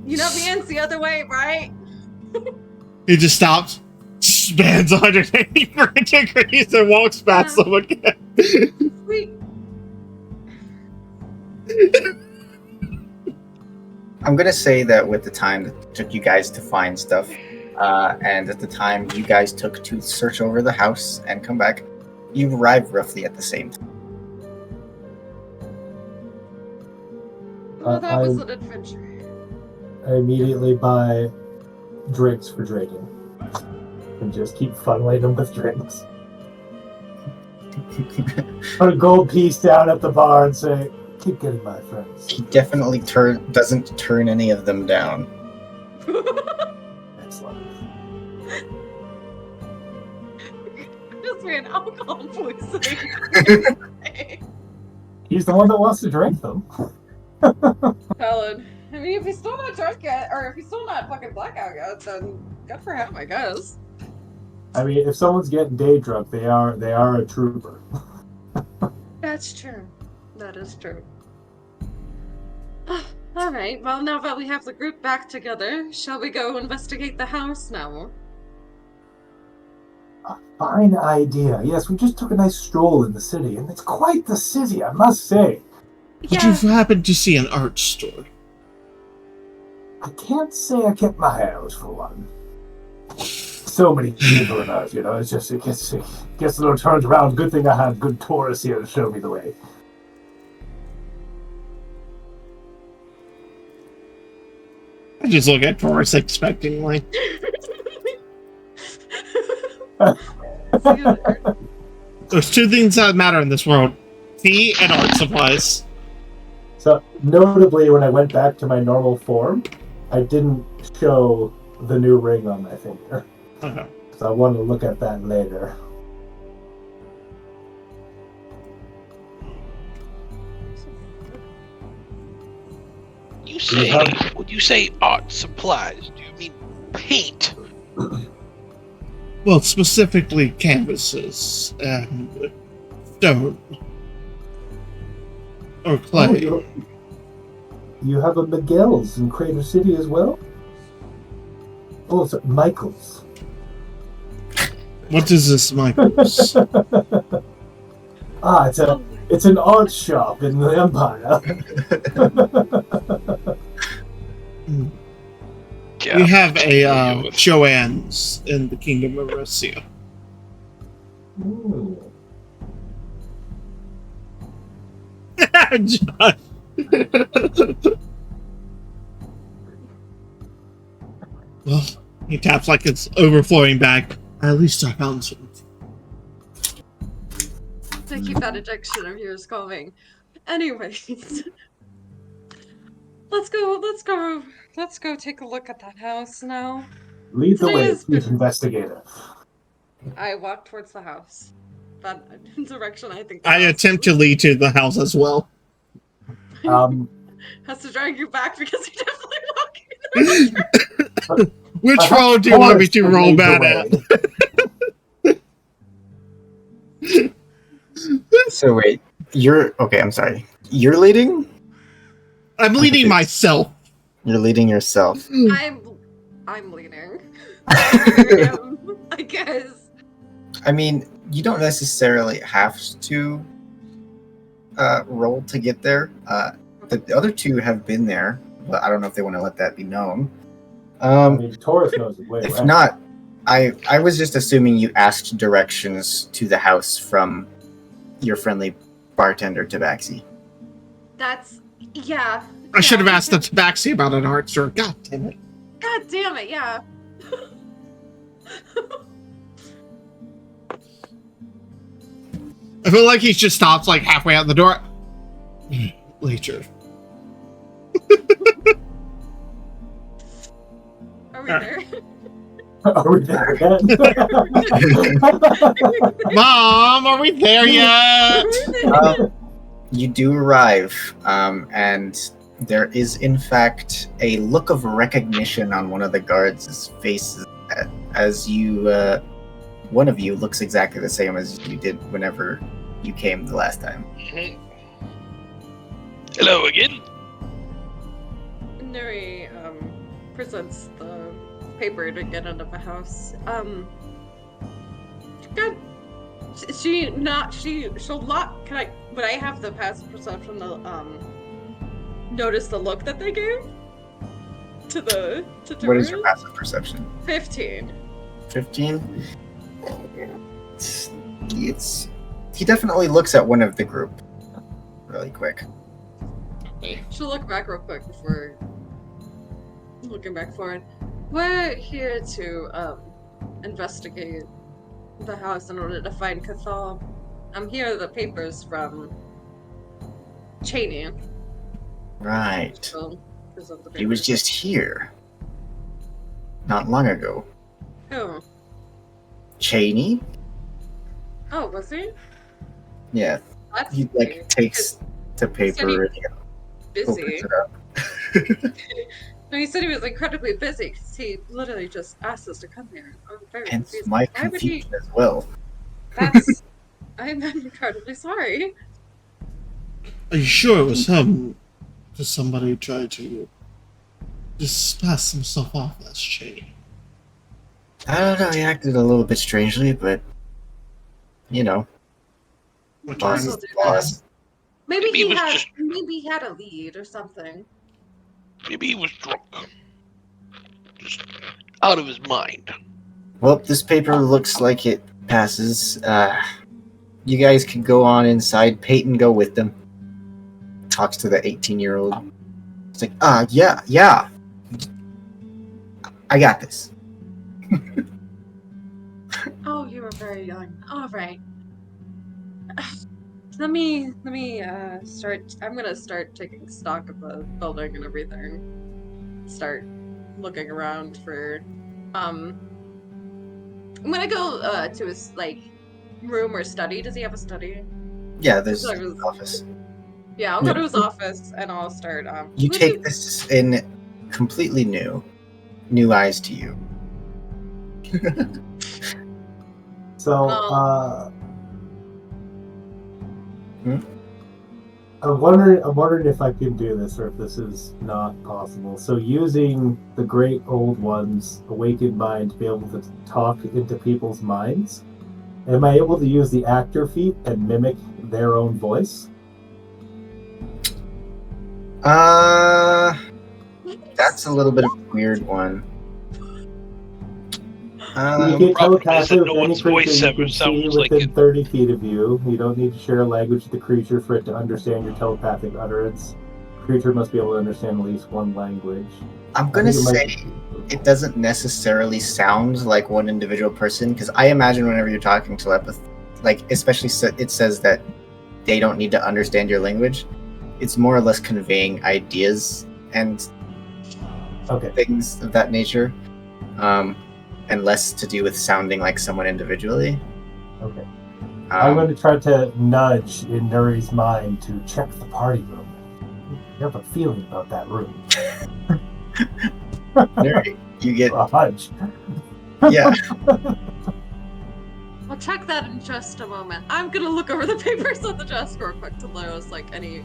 You know the end's the other way, right? He just stops, spans 180 degrees, and walks past them again. Sweet. I'm gonna say that with the time that it took you guys to find stuff, and at the time you guys took to search over the house and come back, you arrived roughly at the same time. Well, that was an adventure. I immediately buy drinks for drinking. And just keep funneling them with drinks. Put a gold piece down at the bar and say, keep getting my friends. He definitely doesn't turn any of them down. Excellent. Just be an alcohol poisoning. He's the one that wants to drink them. Valid. I mean, if he's still not drunk yet, or if he's still not fucking blackout yet, then good for him, I guess. I mean, if someone's getting day drunk, they are a trooper. That's true. That is true. Alright, well, now that we have the group back together, shall we go investigate the house now? A fine idea. Yes, we just took a nice stroll in the city, and it's quite the city, I must say. Did you happen to see an art store? I can't say I kept my eye out for one. So many people in us, it's just, it gets a little turned around. Good thing I have good tourists here to show me the way. I just look at Taurus expectingly. There's two things that matter in this world: tea and art supplies. So, notably, when I went back to my normal form, I didn't show the new ring on my finger. Okay. So I want to look at that later. When you say art supplies, do you mean paint? Well, specifically canvases and stone or clay. Oh, you have a Miguel's in Crater City as well? Oh, it's Michael's. What is this, Michaels? It's an art shop in the Empire. We have a Joanne's in the Kingdom of Verassci. Ooh. Josh, Well, he taps like it's overflowing back. At least I found some. To keep that ejection of yours going. Anyways. Let's go take a look at that house now. Lead the Today way, has chief been- investigator. I walk towards the house. That direction I think the I house attempt is. to lead to the house as well. Has to drag you back because you're definitely walking. Which Perhaps roll do you want me Taurus to would roll lead the bad way. at? So wait, you're okay. I'm sorry. You're leading. I'm leading myself. You're leading yourself. I'm leading. I guess. I mean, you don't necessarily have to roll to get there. The other two have been there, but I don't know if they want to let that be known. I mean, Taurus knows the way. If around. not, I was just assuming you asked directions to the house from your friendly bartender Tabaxi. That's yeah. I should have yeah. asked the Tabaxi about an art store. God damn it. God damn it, yeah. I feel like he just stops like halfway out the door. Later. Are we there? Are we there yet? Mom, are we there yet? You do arrive, and there is in fact a look of recognition on one of the guards' faces as you, one of you looks exactly the same as you did whenever you came the last time. Mhm. Hello again. Nuri presents the paper to get into the house. God, she'll not. Would I have the passive perception to notice the look that they gave to What is your Taurus? passive perception? 15. 15? He definitely looks at one of the group really quick. She'll look back real quick before looking back forward. We're here to investigate the house in order to find Cathal. Here are the papers from Cheney. Right. So, present the He was papers. just here. Not long ago. Who? Cheney? Oh, was he? Yeah. That's He like takes the paper and opens busy. it up. No, he said he was incredibly busy because he literally just asked us to come here. I'm very Hence confused. my Why would he? confusion as well. That's. I'm incredibly sorry. Are you sure it was him? Did somebody try to just pass some stuff off as chain? I don't know, he acted a little bit strangely, but you know, Which boss one? is the boss. Maybe Maybe he he was had. just- Maybe he had a lead or something. Maybe he was drunk. Just out of his mind. Well, this paper looks like it passes. You guys can go on inside. Peyton, go with them. Talks to the 18-year-old. It's like, yeah. I got this. Oh, you were very young. All right. Let me start. I'm gonna start taking stock of the building and everything. Start looking around for. I'm gonna go to his room or study. Does he have a study? Yeah, there's Sorry, an office. Yeah, I'll go to his office and I'll start. You take this in completely new eyes to you. So, Hmm? I'm wondering if I can do this or if this is not possible. So, using the great old one's awakened mind to be able to talk into people's minds, am I able to use the actor feat and mimic their own voice? That's a little bit of a weird one. You get problem is telepathy that with no any one's creature voice you ever can see sounds like within it. 30 feet of you. You don't need to share a language with the creature for it to understand your telepathic utterance. creature must be able to understand at least one language. I'm gonna say it doesn't necessarily sound like one individual person, because I imagine whenever you're talking telepathy, like especially it says that they don't need to understand your language. It's more or less conveying ideas and things of that nature, and less to do with sounding like someone individually. Okay. I'm going to try to nudge in Nuri's mind to check the party room. You have a feeling about that room. Nuri, you get a hunch. Yeah. We'll check that in just a moment. I'm gonna look over the papers on the desk real quick to notice, like, any,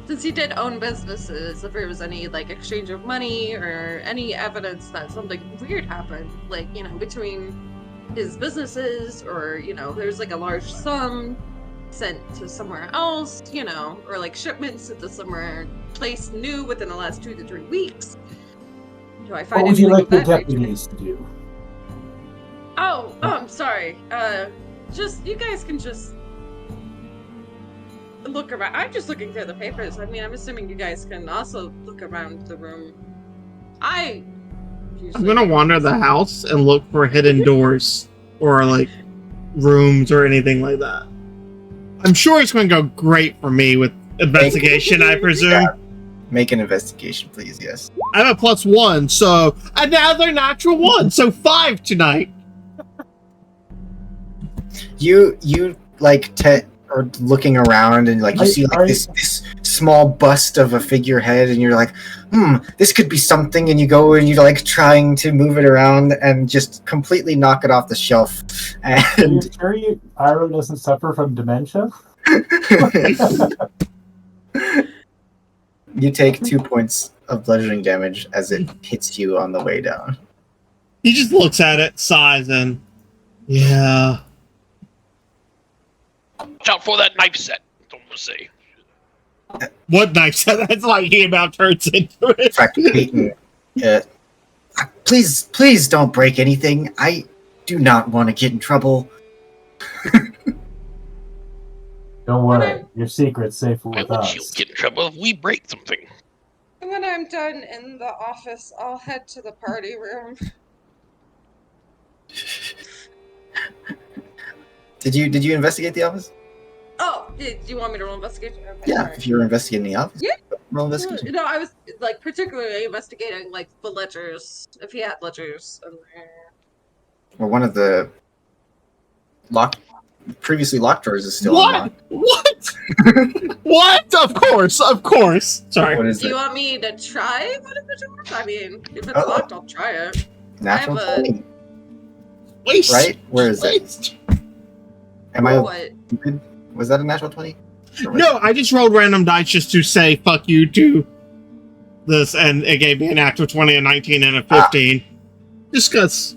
since he did own businesses, if there was any, like, exchange of money or any evidence that something weird happened, like, between his businesses, or, there's, like, a large sum sent to somewhere else, or, like, shipments into somewhere place new within the last 2 to 3 weeks. Do I find what would you like the nature? deputies to do? Oh, I'm sorry. You guys can just look around. I'm just looking through the papers. I mean, I'm assuming you guys can also look around the room. I'm gonna wander the house and look for hidden doors or like rooms or anything like that. I'm sure it's gonna go great for me with investigation, I presume. Yeah. Make an investigation, please. Yes. I have a +1, so another natural 1, so 5 tonight. You like are looking around and like you see like this small bust of a figurehead, and you're like, this could be something, and you go and you're like trying to move it around and just completely knock it off the shelf. And are you sure Iroh doesn't suffer from dementia? You take 2 points of bludgeoning damage as it hits you on the way down. He just looks at it, sighs, and yeah. Watch out for that knife set. Don't want to say. What knife set? That's like he about turns into it. In fact, Peyton, please don't break anything. I do not want to get in trouble. Don't worry, your secret's safe with Why would us. you get in trouble if we break something? When I'm done in the office, I'll head to the party room. Did you investigate the office? Oh, do you want me to roll investigation? Okay, Yeah, sorry. if you were investigating the office. Yeah. Roll investigation. No, I was like particularly investigating like the ledgers, if he had ledgers in there. Or one of the previously locked doors is still unlocked. What? What? Of course. Sorry. What is Do it? you want me to try one of the doors? I mean, if it's locked, I'll try it. Natural I have a- 20. Waste. Right? Where is it? Waste. Am I What? stupid? Was that a natural 20? No, I just rolled random dice just to say fuck you to this, and it gave me an actual 20, a 19, and a 15. Just because.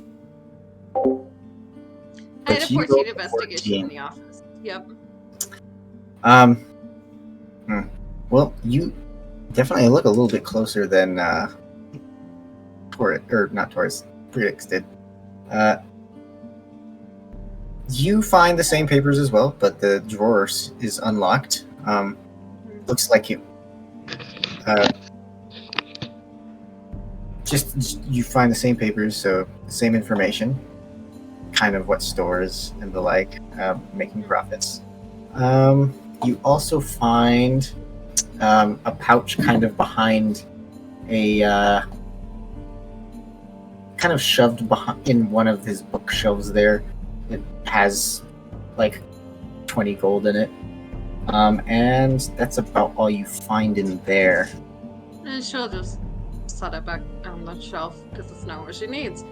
I had a But you 14 rolled a investigation 14. in the office. Yep. Well, you definitely look a little bit closer than Prix did. You find the same papers as well, but the drawer is unlocked. Looks like it. Just you find the same papers, so the same information, kind of what stores and the like, making profits. You also find a pouch kind of behind a kind of shoved behind in one of his bookshelves there. It has like 20 gold in it. And that's about all you find in there. And she'll just set it back on the shelf because it's not what she needs.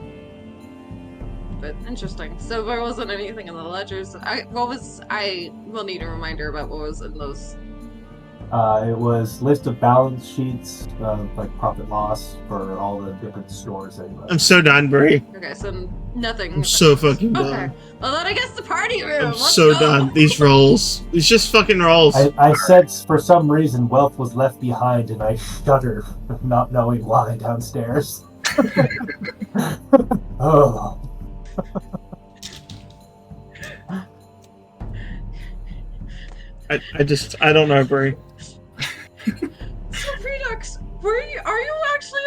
But interesting. So there wasn't anything in the ledgers. I will need a reminder about what was in those. It was list of balance sheets, like profit loss for all the different stores. Anyway. I'm so done, Brie. Okay, so nothing. I'm so fucking done. Okay. Well, then I guess the party room. I'm Let's so go. done. These rolls. These just fucking rolls. I sense for some reason wealth was left behind, and I shudder, not knowing why downstairs. Oh. I don't know, Brie. So Redux, are you actually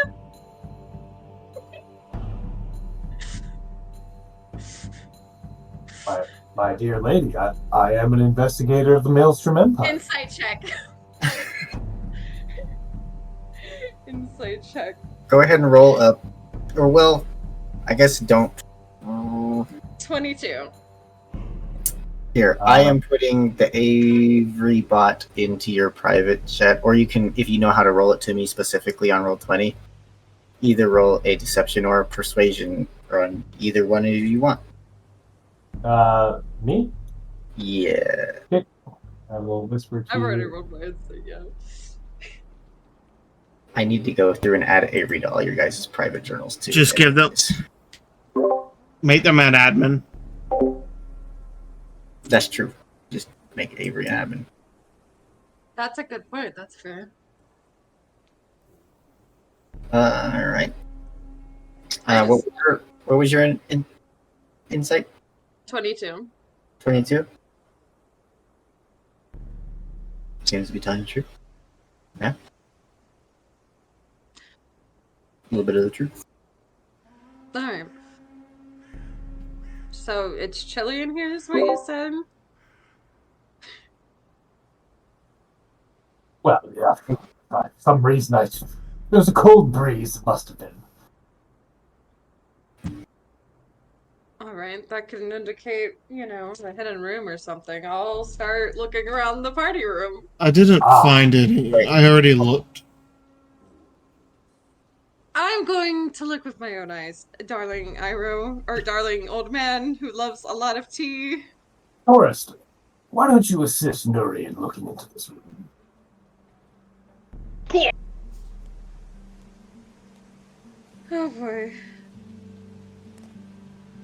My dear lady, I am an investigator of the Maelstrom Empire. insight check? Insight check. Go ahead and roll up. Or, well, I guess don't. Oh, 22. here, I am putting the Avery bot into your private chat, or you can, if you know how to roll it to me specifically on Roll20, either roll a deception or a persuasion on either one of you want. Me? Yeah. I will whisper to I've already you. rolled my insight, yeah. I need to go through and add Avery to all your guys' private journals too. Just give them, make them an admin. That's true. Just make Avery an admin. That's a good point. That's fair. All right. What was your insight? 22. 22. Seems to be telling the truth. Yeah. A little bit of the truth. Alright. So it's chilly in here, is what you said? Well, yeah. For some reason, there's a cold breeze. It must have been. Alright, that can indicate, a hidden room or something. I'll start looking around the party room. I didn't find any. Right. I already looked. I'm going to look with my own eyes, darling Iroh, or darling old man who loves a lot of tea. Forrest, why don't you assist Nuri in looking into this room? Cool. Oh boy.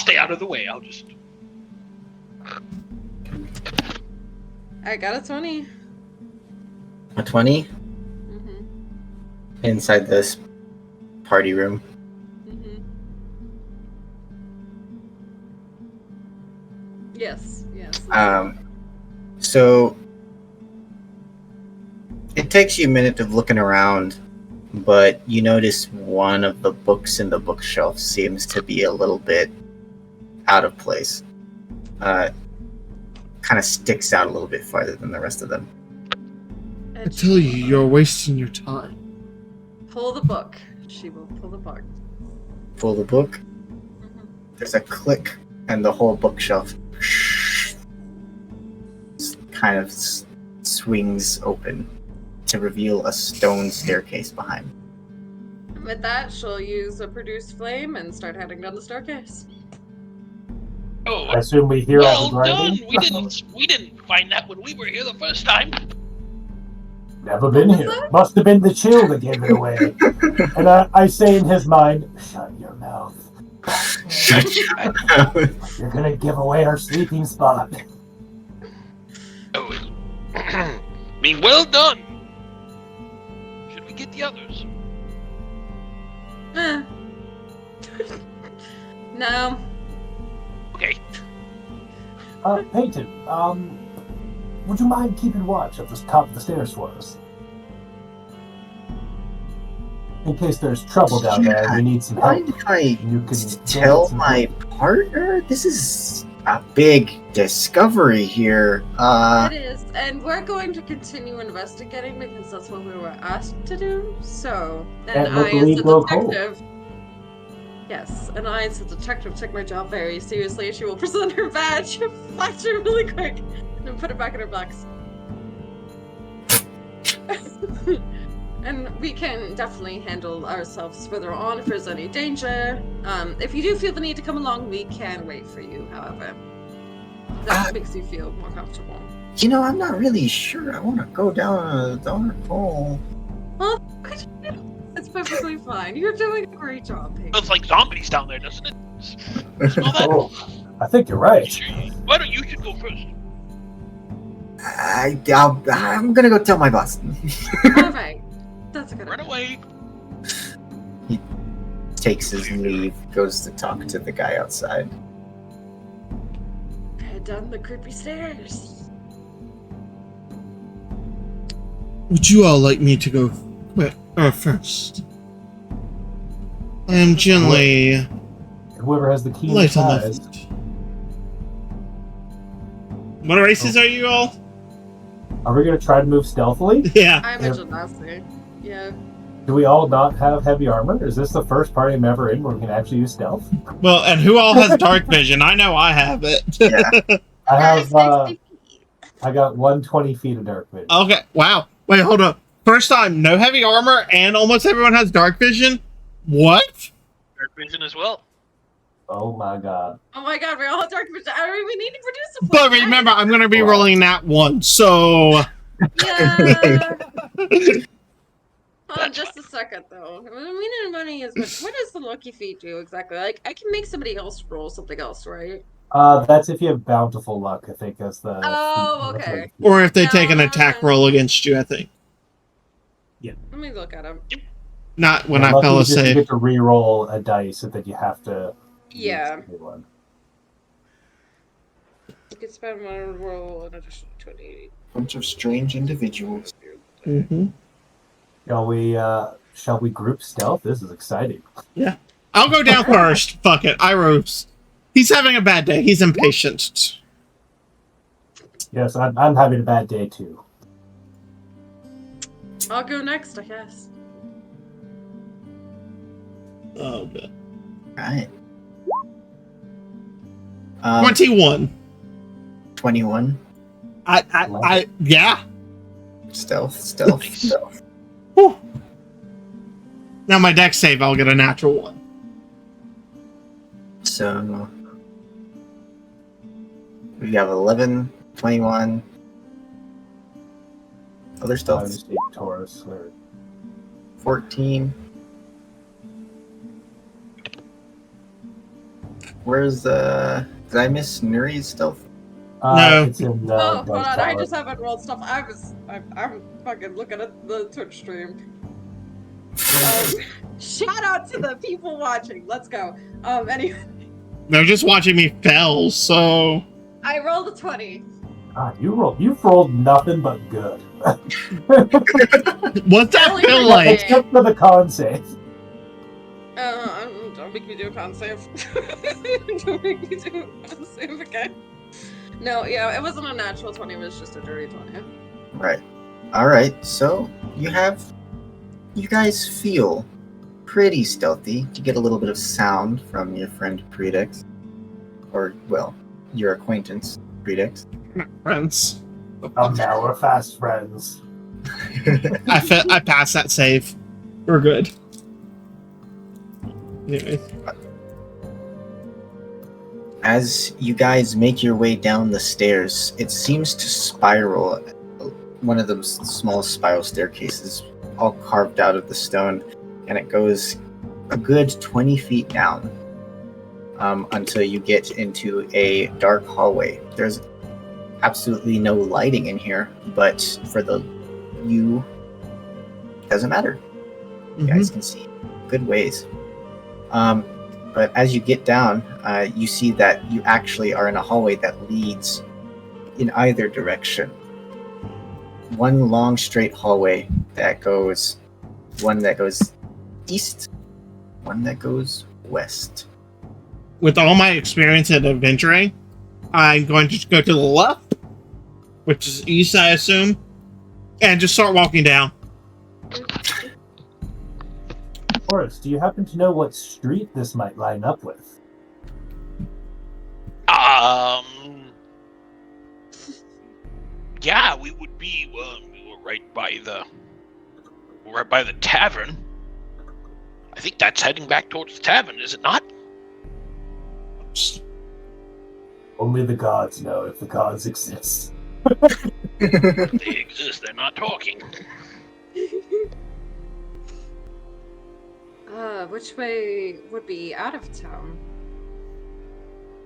Stay out of the way. I'll just. I got a 20. A 20 Mm-hmm. inside this party room. Mm-hmm. Yes. So it takes you a minute of looking around, but you notice one of the books in the bookshelf seems to be a little bit out of place. Kind of sticks out a little bit farther than the rest of them. I tell you, you're wasting your time. Pull the book. She will pull the book. Pull the book. Mm-hmm. There's a click, and the whole bookshelf kind of swings open to reveal a stone staircase behind. With that, she'll use a produced flame and start heading down the staircase. Oh, I assume we hear all the well done. grinding. We didn't find that when we were here the first time. Never been here. Must have been the chill that gave it away. And I say in his mind, shut your mouth. Shut your mouth. You're gonna give away our sleeping spot. Oh, I mean, well done. Should we get the others? No. Okay. Peyton, would you mind keeping watch at the top of the stairs for us? In case there's trouble down there and you need some help. Mind if I You can tell my partner? This is a big discovery here. It is, and we're going to continue investigating because that's what we were asked to do. So, and I, as a detective, yes, and I, as a detective, took my job very seriously. She will present her badge, flash it really quick, and then put it back in her box. And we can definitely handle ourselves further on if there's any danger. If you do feel the need to come along, we can wait for you, however. That makes you feel more comfortable. You know, I'm not really sure I want to go down a dark hole. Well, it's perfectly fine. You're doing a great job, Peyton. It's like zombies down there, doesn't it? Smell that? Oh, I think you're right. Why don't you should go first? I'm gonna go tell my boss. Alright. That's a good Run idea. away. He takes his leave, goes to talk to the guy outside. Head down the creepy stairs. Would you all like me to go first? I am generally Whoever has the key light on my eyes. feet. What races are you all? Are we going to try to move stealthily? Yeah. I'm a Genasi. Yeah. Do we all not have heavy armor? Is this the first party I'm ever in where we can actually use stealth? Well, and who all has dark vision? I know I have it. Yeah. I have. 60 feet. I got 120 feet of dark vision. Okay. Wow. Wait, hold up. First time, no heavy armor, and almost everyone has dark vision. What? Dark vision as well. Oh my god. Oh my god, we all have dark vision. I mean, we need to produce a But plan. remember, I'm going to be rolling that one, so... Yeah. Hold on just a second, though. Winning money is what does the lucky feat do exactly? Like, I can make somebody else roll something else, right? That's if you have bountiful luck, I think, as the... Oh, okay. Or if they take an attack roll against you, I think. Let me look at them. Not when Yeah, I lucky fell is just you asleep. get to re-roll a dice so that you have to... Yeah. use a new one. You can spend one roll an additional 20. Bunch of strange individuals. Mm-hmm. Shall we group stealth? This is exciting. I'll go down first. Fuck it. Iroh's. He's having a bad day. He's impatient. Yes, I'm having a bad day too. I'll go next, I guess. Oh, good. Right. 21. 21. Yeah. Stealth. Whew. Now my dex save, I'll get a natural one. So we have 11, 21. Other I stealth. just need Taurus. Or... 14. Where's did I miss Nuri's stealth? No. It's in Oh, hold Dark on, I Tower. just haven't rolled stuff. I'm fucking looking at the Twitch stream. Shout out to the people watching. Let's go. Anyway, They're just watching me fail, so... I rolled a 20. You've rolled nothing but good. What's that Really feel good. like? Except for the con save. Don't make me do a con save. Don't make me do a con save again. No, yeah, it wasn't a natural 20, it was just a dirty 20. Right. Alright, so you guys feel pretty stealthy. You get a little bit of sound from your friend Predix. Or, well, your acquaintance, Predix. Friends. Oh, now we're fast friends. I passed that save. We're good. Anyways. As you guys make your way down the stairs, it seems to spiral. One of those small spiral staircases, all carved out of the stone, and it goes a good 20 feet down until you get into a dark hallway. There's absolutely no lighting in here, but for you, doesn't matter. You guys can see good ways. But as you get down, you see that you actually are in a hallway that leads in either direction. One long straight hallway one that goes east, one that goes west. With all my experience in adventuring, I'm going to go to the left, which is east, I assume, and just start walking down. Taurus, do you happen to know what street this might line up with? Yeah, we would be. We were right by the tavern. I think that's heading back towards the tavern, is it not? Only the gods know if the gods exist. They exist. They're not talking. Which way would be out of town?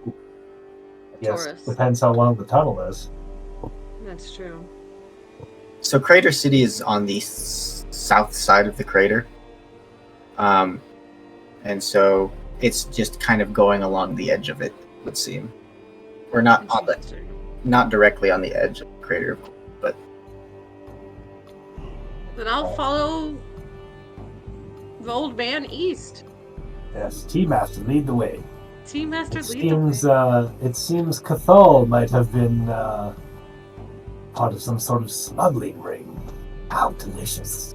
I guess Taurus. depends how long the tunnel is. That's true. So Crater City is on the south side of the crater. And so it's just kind of going along the edge of it, it would seem. Or not directly on the edge of the crater, but Then I'll follow the old man east. Yes, Tea Master, lead the way. Tea Master, It lead the way. seems, it seems Cathal might have been part of some sort of smuggling ring. How delicious.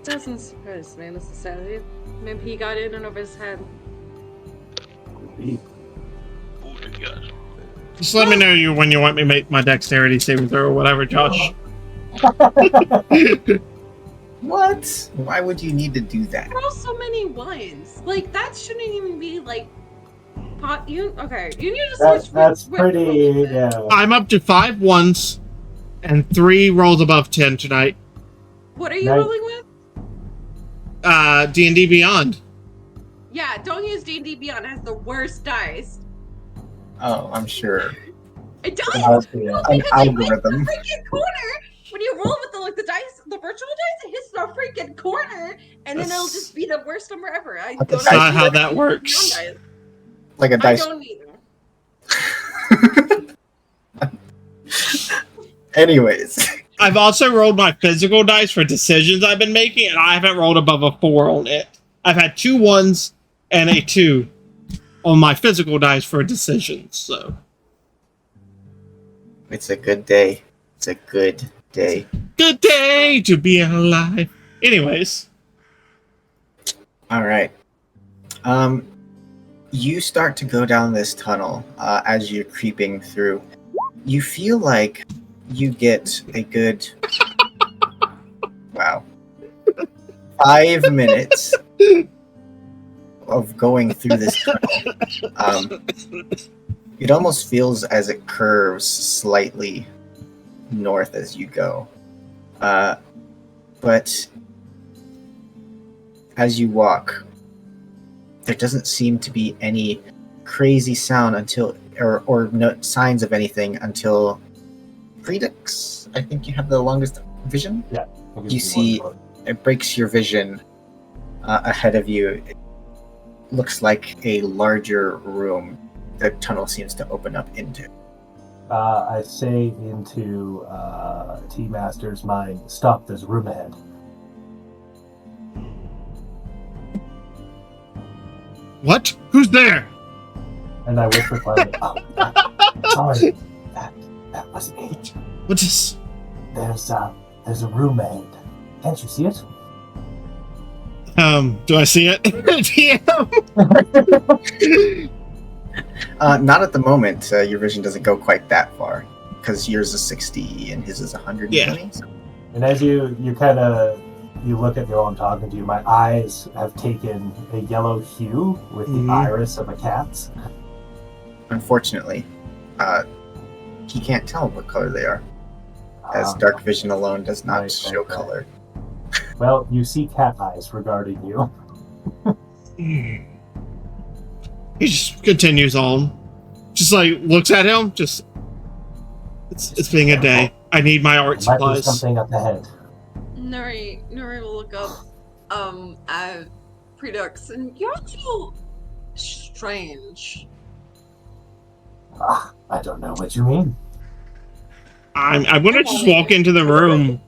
Doesn't surprise me necessarily. Maybe he got in and over his head. Indeed. Oh, good God. Just let me know when you want me to make my dexterity saving throw or whatever, Josh. What? Why would you need to do that? There are so many ones. Like, that shouldn't even be, like, okay, you need to switch. That's pretty, yeah. I'm up to 5 ones and 3 rolls above 10 tonight. What are you Nice. rolling with? D&D Beyond. Yeah, don't use D&D Beyond. It has the worst dice. Oh, I'm sure. It does! Yeah. An Because it hits the algorithm. freaking corner! When you roll with the dice, the virtual dice, it hits the freaking corner, and then it'll just be the worst number ever. I That's don't That's not know how that works. dice. Like a I dice. don't either. Anyways. I've also rolled my physical dice for decisions I've been making, and I haven't rolled above a 4 on it. I've had 2 1s and a 2 on my physical dice for decisions, so. It's a good day. It's a good day. Good day to be alive. Anyways. Alright. You start to go down this tunnel as you're creeping through. You feel like you get a good 5 minutes of going through this tunnel. It almost feels as it curves slightly north as you go. But as you walk, there doesn't seem to be any crazy sound until, or no signs of anything until Predix. I think you have the longest vision. You see, it breaks your vision ahead of you. It looks like a larger room the tunnel seems to open up into. I say into Tea Master's mind, stop, there's room ahead. What? Who's there? And I whisper quietly, sorry, that was me. What's this? There's a room ahead. Can't you see it? Do I see it? Not at the moment. Your vision doesn't go quite that far, because yours is 60 and his is 120. Yeah. So. And as you kind of look at me while I'm talking to you, my eyes have taken a yellow hue with the iris of a cat's. Unfortunately, he can't tell what color they are, as dark vision alone does not show color. Well, you see cat eyes regarding you. He just continues on. Just like looks at him, just it's being a day. I need my art There might be supplies. something up ahead. Nuri will look up at Predux, and you're a little strange. I don't know what you mean. I'm gonna just walk into the room.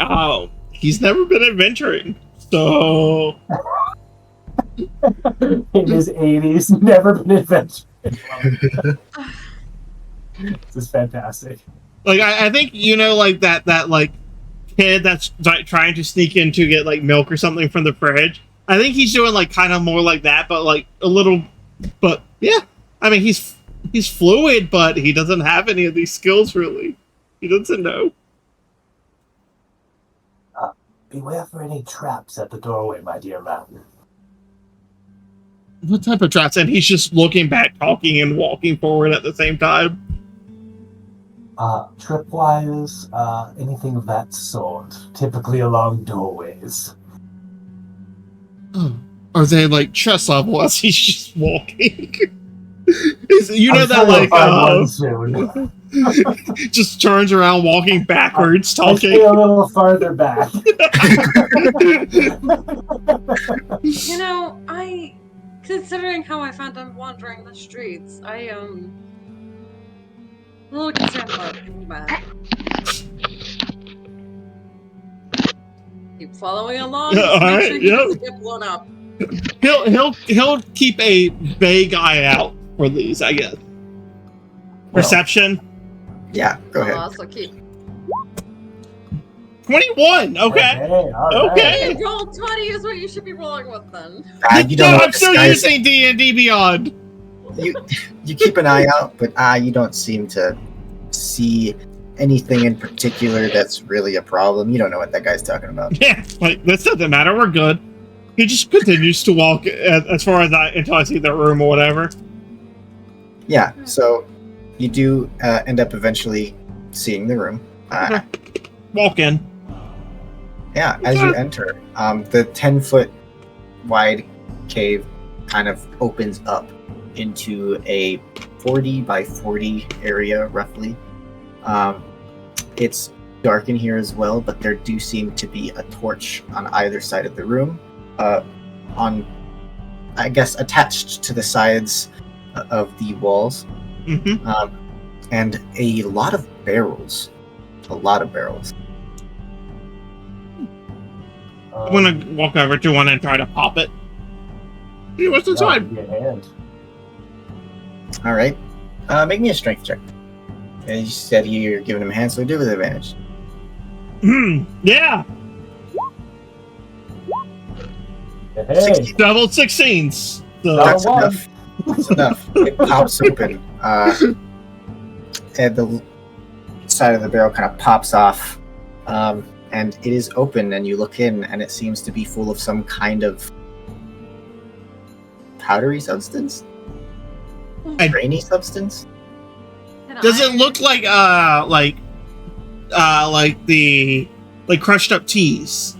Oh, he's never been adventuring, so In his 80s, never been adventuring. This is fantastic. like I think like that like kid that's like trying to sneak in to get like milk or something from the fridge. I think he's doing like kind of more like that, but like a little. But yeah, I mean he's fluid, but he doesn't have any of these skills really. He doesn't know. Beware for any traps at the doorway, my dear man. What type of traps? And he's just looking back, talking, and walking forward at the same time. Tripwires, anything of that sort. Typically along doorways. Oh, are they like chest level as he's just walking? You know I'm that sure you'll like find one soon. just turns around walking backwards, I talking. stay a little farther back. Considering how I found him wandering the streets, I a little concerned about him, man. keep following along. Yeah, Just make alright, sure he yeah. doesn't get blown up. He'll keep a vague eye out for these, I guess. Perception. Yeah, go I'll ahead. also keep. 21. Okay. Hey, all right. Okay. Roll 20 is what you should be rolling with then. You don't know I'm what still disguise. using D&D Beyond. You keep an eye out, but you don't seem to see anything in particular that's really a problem. You don't know what that guy's talking about. Yeah, like this doesn't matter. We're good. He just continues to walk as far as until I see the room or whatever. Yeah, so you do end up eventually seeing the room. Okay. Walk in. Yeah, as you enter, the 10-foot wide cave kind of opens up into a 40 by 40 area, roughly. It's dark in here as well, but there do seem to be a torch on either side of the room, I guess, attached to the sides of the walls, Mm-hmm. and a lot of barrels. I'm gonna walk over to one and try to pop it. See what's inside. Your hand. All right, make me a strength check. And you said you're giving him a hand, so do with advantage. Yeah. Hey. 60. Double 16s. So That's one. enough. That's enough. It pops open, and the side of the barrel kind of pops off, and it is open. And you look in, and it seems to be full of some kind of powdery substance, grainy substance. does it look like the crushed up teas?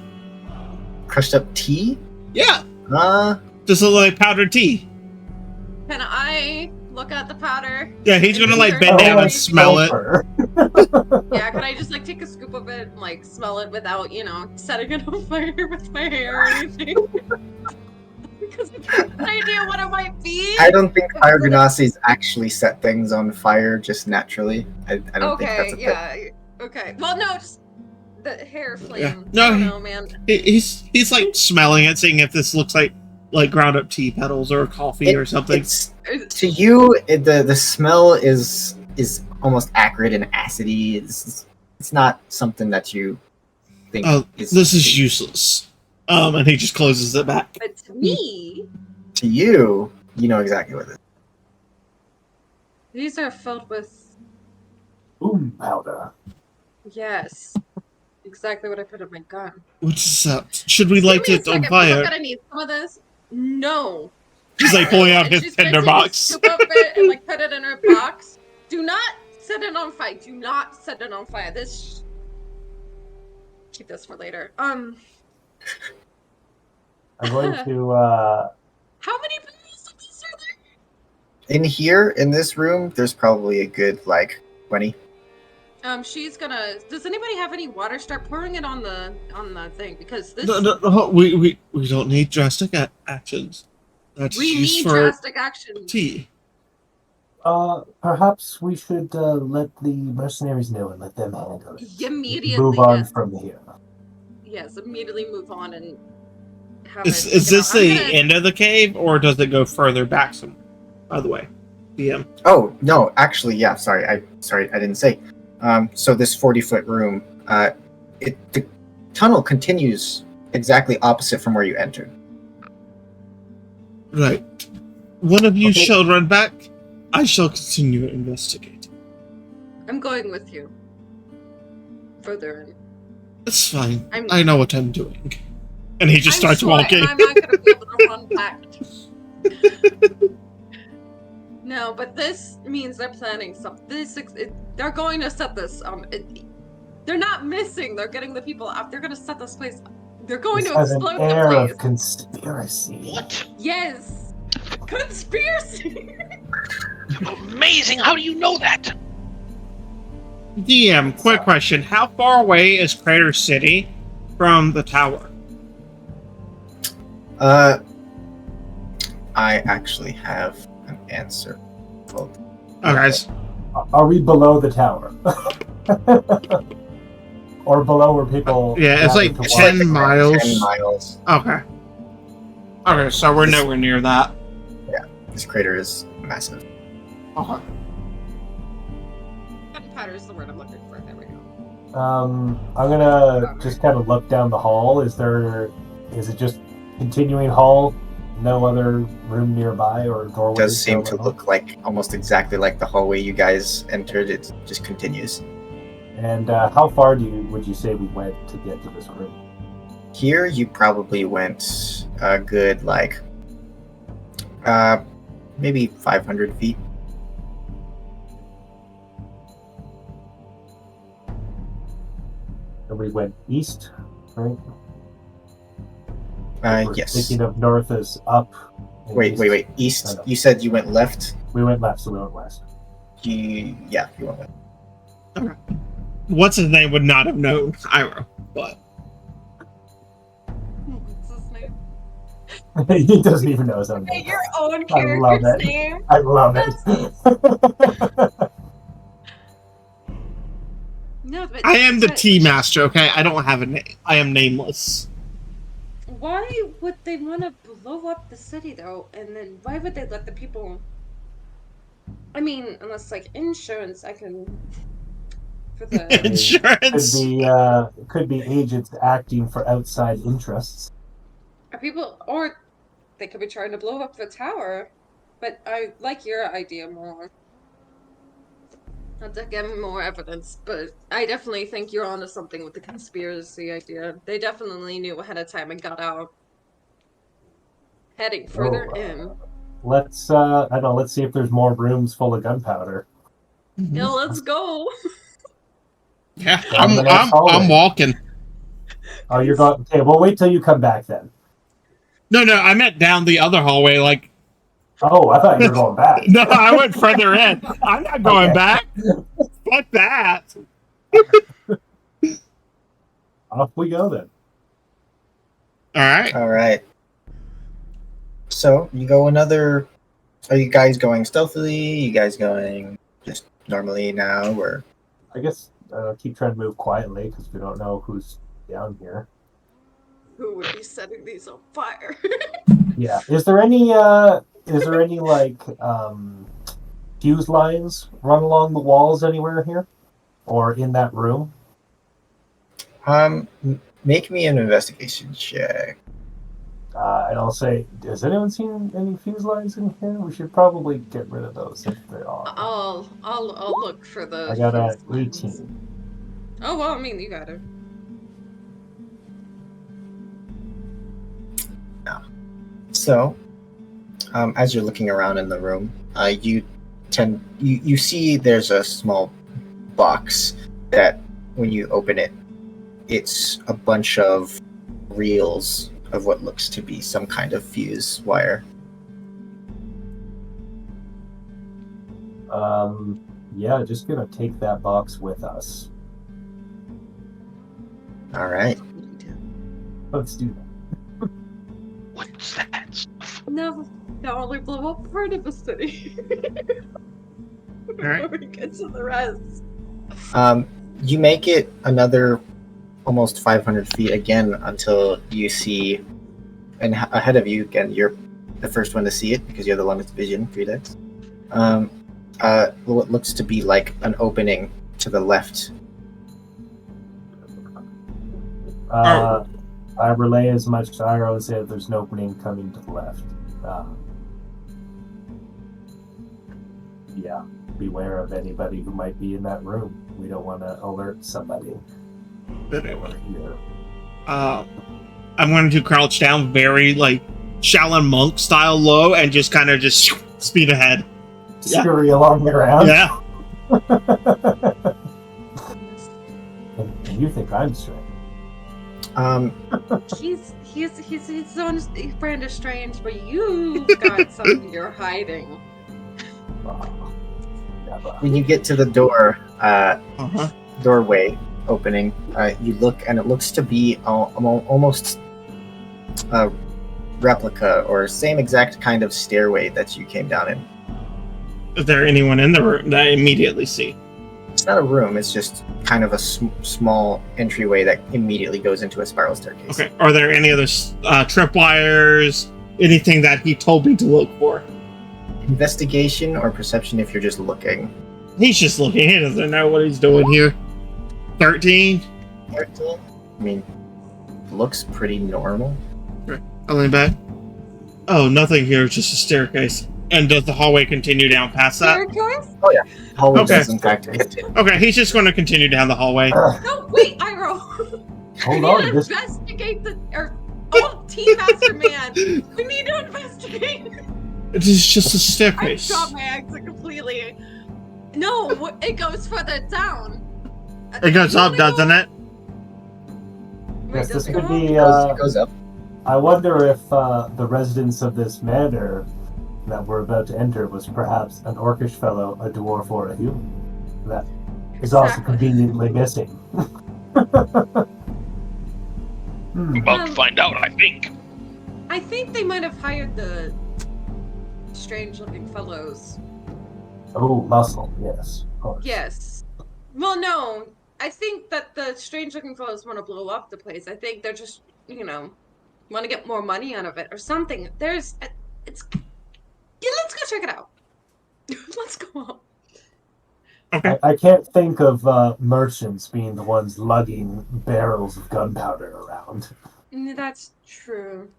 Crushed up tea? Yeah. Uh, Just look like powdered tea. Can I look at the powder? Yeah, he's gonna like Oh, bend down like and smell it. Yeah, can I just like take a scoop of it and like smell it without, setting it on fire with my hair or anything? Because I have no idea what it might be. I don't think fire ganasis actually set things on fire just naturally. I don't think that's a thing. yeah. Okay. Well, no, just the hair flame. Yeah. No, I No, don't know, man. He's like smelling it, seeing if this looks like ground up tea petals or coffee or something. To you, the smell is almost acrid and acidy. It's not something that you think. This is useless. And he just closes it back. But to me, To you, you know exactly what it is. these are filled with Boom powder. yes, exactly what I put in my gun. What's that? Should we Give light me a it on second, fire? I'm gonna need some of this. No. He's like pulling out And his she's gonna tinder take a box. scoop of it and like put it in her box. Do not set it on fire. Do not set it on fire. This. Keep this for later. I'm going to How many barrels of this are there? In here, in this room, there's probably a good 20. She's gonna. Does anybody have any water? Start pouring it on the thing because this. No, we don't need drastic actions. That's We used need for drastic action. tea. perhaps we should let the mercenaries know and let them handle it. Immediately. Move on Yes. from here. Yes, immediately move on and have Is it. this I'm the gonna- end of the cave, or does it go further back some? By the way, DM. Oh no, actually, yeah. Sorry, I didn't say. So this 40-foot room, the tunnel continues exactly opposite from where you entered. Right. One of you Okay. shall run back. I shall continue investigating. I'm going with you. Further in. It's fine. I'm- I know what I'm doing. And he just I'm starts short, walking. and I'm not gonna be able to run back. No, but this means they're planning something. They're going to set this. They're not missing. They're getting the people out. They're going to set this place. They're going This to has explode an air the place. of conspiracy. What? Yes, conspiracy. Amazing! How do you know that? DM, quick question. How far away is Crater City from the tower? I actually have an answer. Hold. Oh, guys. Are we below the tower? or below where people. Yeah, it's gather like to 10 watch. miles. 10 miles. Okay. Okay, so we're nowhere near that. This crater is massive. Okay. Gunpowder is the word I'm looking for. There we go. I'm gonna just kind of look down the hall. Is it just continuing hall? No other room nearby or It doorway? does seem to look like almost exactly like the hallway you guys entered. It just continues. And how far would you say we went to get to this room? Here, you probably went a good, maybe 500 feet. And we went east, right? We're Yes. Thinking of north as up. and Wait. East. I know. You said you went left. We went left, so we went west. You went left. What's his name would not have known Iroh, but What's his name? He doesn't even know his own Say name. your own I love character's it. name. I love it. No, but I am the but tea master, okay? I don't have a name. I am nameless. Why would they want to blow up the city though? And then why would they let the people? I mean, unless like insurance, I can for the Insurance. Could be agents acting for outside interests. are people, or they could be trying to blow up the tower. But I like your idea more. Not to get more evidence, but I definitely think you're onto something with the conspiracy idea. They definitely knew ahead of time and got out, heading further in. Let's I don't know, let's see if there's more rooms full of gunpowder. Yeah, let's go. Yeah, Down the next hallway. I'm walking. Oh, you're going. Okay, well, wait till you come back then. No, I meant down the other hallway. Like, Oh, I thought you were going back. no, I went further in. I'm not going Okay. back. Fuck that. Off we go then. All All right. So you go another. Are you guys going stealthily? You guys going just normally now, or I guess keep trying to move quietly because we don't know who's down here. Who would be setting these on fire? Yeah. Is there any like fuse lines run along the walls anywhere here, or in that room? make me an investigation check. And I'll say, has anyone seen any fuse lines in here? We should probably get rid of those if they are. I'll look for the. I got a fuse lines. 18. Oh well, I mean you got it. So, as you're looking around in the room, you see there's a small box that, when you open it, it's a bunch of reels of what looks to be some kind of fuse wire. Yeah, just gonna take that box with us. All right. Let's do that. What's that? No, that only blew up part of the city. right. Before we get to the rest. You make it another almost 500 feet again until you see, and ahead of you again, you're the first one to see it because you have the longest vision, 3 decks. What looks to be like an opening to the left. I relay as much to Iroh and say that there's an opening coming to the left. Yeah, beware of anybody who might be in that room. We don't want to alert somebody. Here. I'm going to crouch down very, like, Shaolin monk style low and just kind of just speed ahead. Yeah. Scurry along the ground. Yeah. And you think I'm straight? He's his own brand of strange, but you've got something you're hiding. When you get to the door, Uh-huh. doorway opening, you look, and it looks to be almost a replica or same exact kind of stairway that you came down in. Is there anyone in the room that I immediately see? It's not a room. It's just kind of a small entryway that immediately goes into a spiral staircase. Okay. Are there any other tripwires? Anything that he told me to look for? Investigation or perception if you're just looking. He's just looking. He doesn't know what he's doing here. 13. 13? I mean, looks pretty normal. I lean back. Oh, nothing here. Just a staircase. And does the hallway continue down past that? Staircase? Oh yeah, hallway Okay. does in fact continue. Okay, he's just going to continue down the hallway. No, wait, Iroh. Hold we on, need to this- investigate Tea Master Man. We need to investigate. It is just a I staircase. dropped my exit completely. No, it goes further down. It goes up, doesn't it? Wait, Yes, does this it could go be. up? It goes up. I wonder if the residents of this manor that we're about to enter was perhaps an orcish fellow, a dwarf, or a human. That is also Exactly. conveniently missing. About to find out, I think. I think they might have hired the strange-looking fellows. Oh, muscle, yes, of course. Yes. Well, no. I think that the strange-looking fellows want to blow up the place. I think they're just, want to get more money out of it or something. It's. Yeah, let's go check it out. Let's go up. Okay. I can't think of merchants being the ones lugging barrels of gunpowder around. That's true.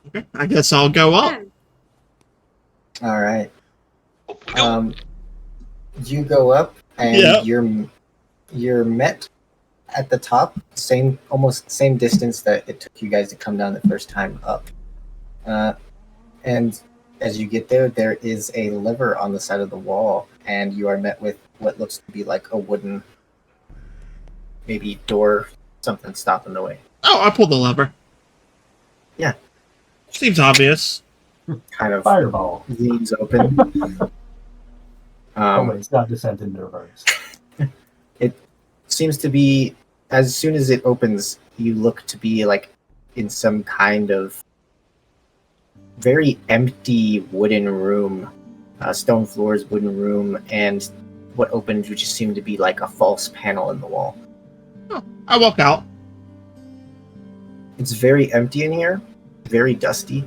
Okay. I guess I'll go up. Man, All right. Go. You go up, and Yep. you're met at the top, almost same distance that it took you guys to come down the first time up. And as you get there, there is a lever on the side of the wall, and you are met with what looks to be like a wooden, maybe door, something stopping the way. Oh, I pulled the lever. Yeah. Seems obvious. Kind of Fireball. leaves open. Oh, wait, it's not descent into reverse. It seems to be, as soon as it opens, you look to be like in some kind of very empty wooden room, stone floors, wooden room, and what opened would just seem to be like a false panel in the wall. Oh, I walk out. It's very empty in here, very dusty,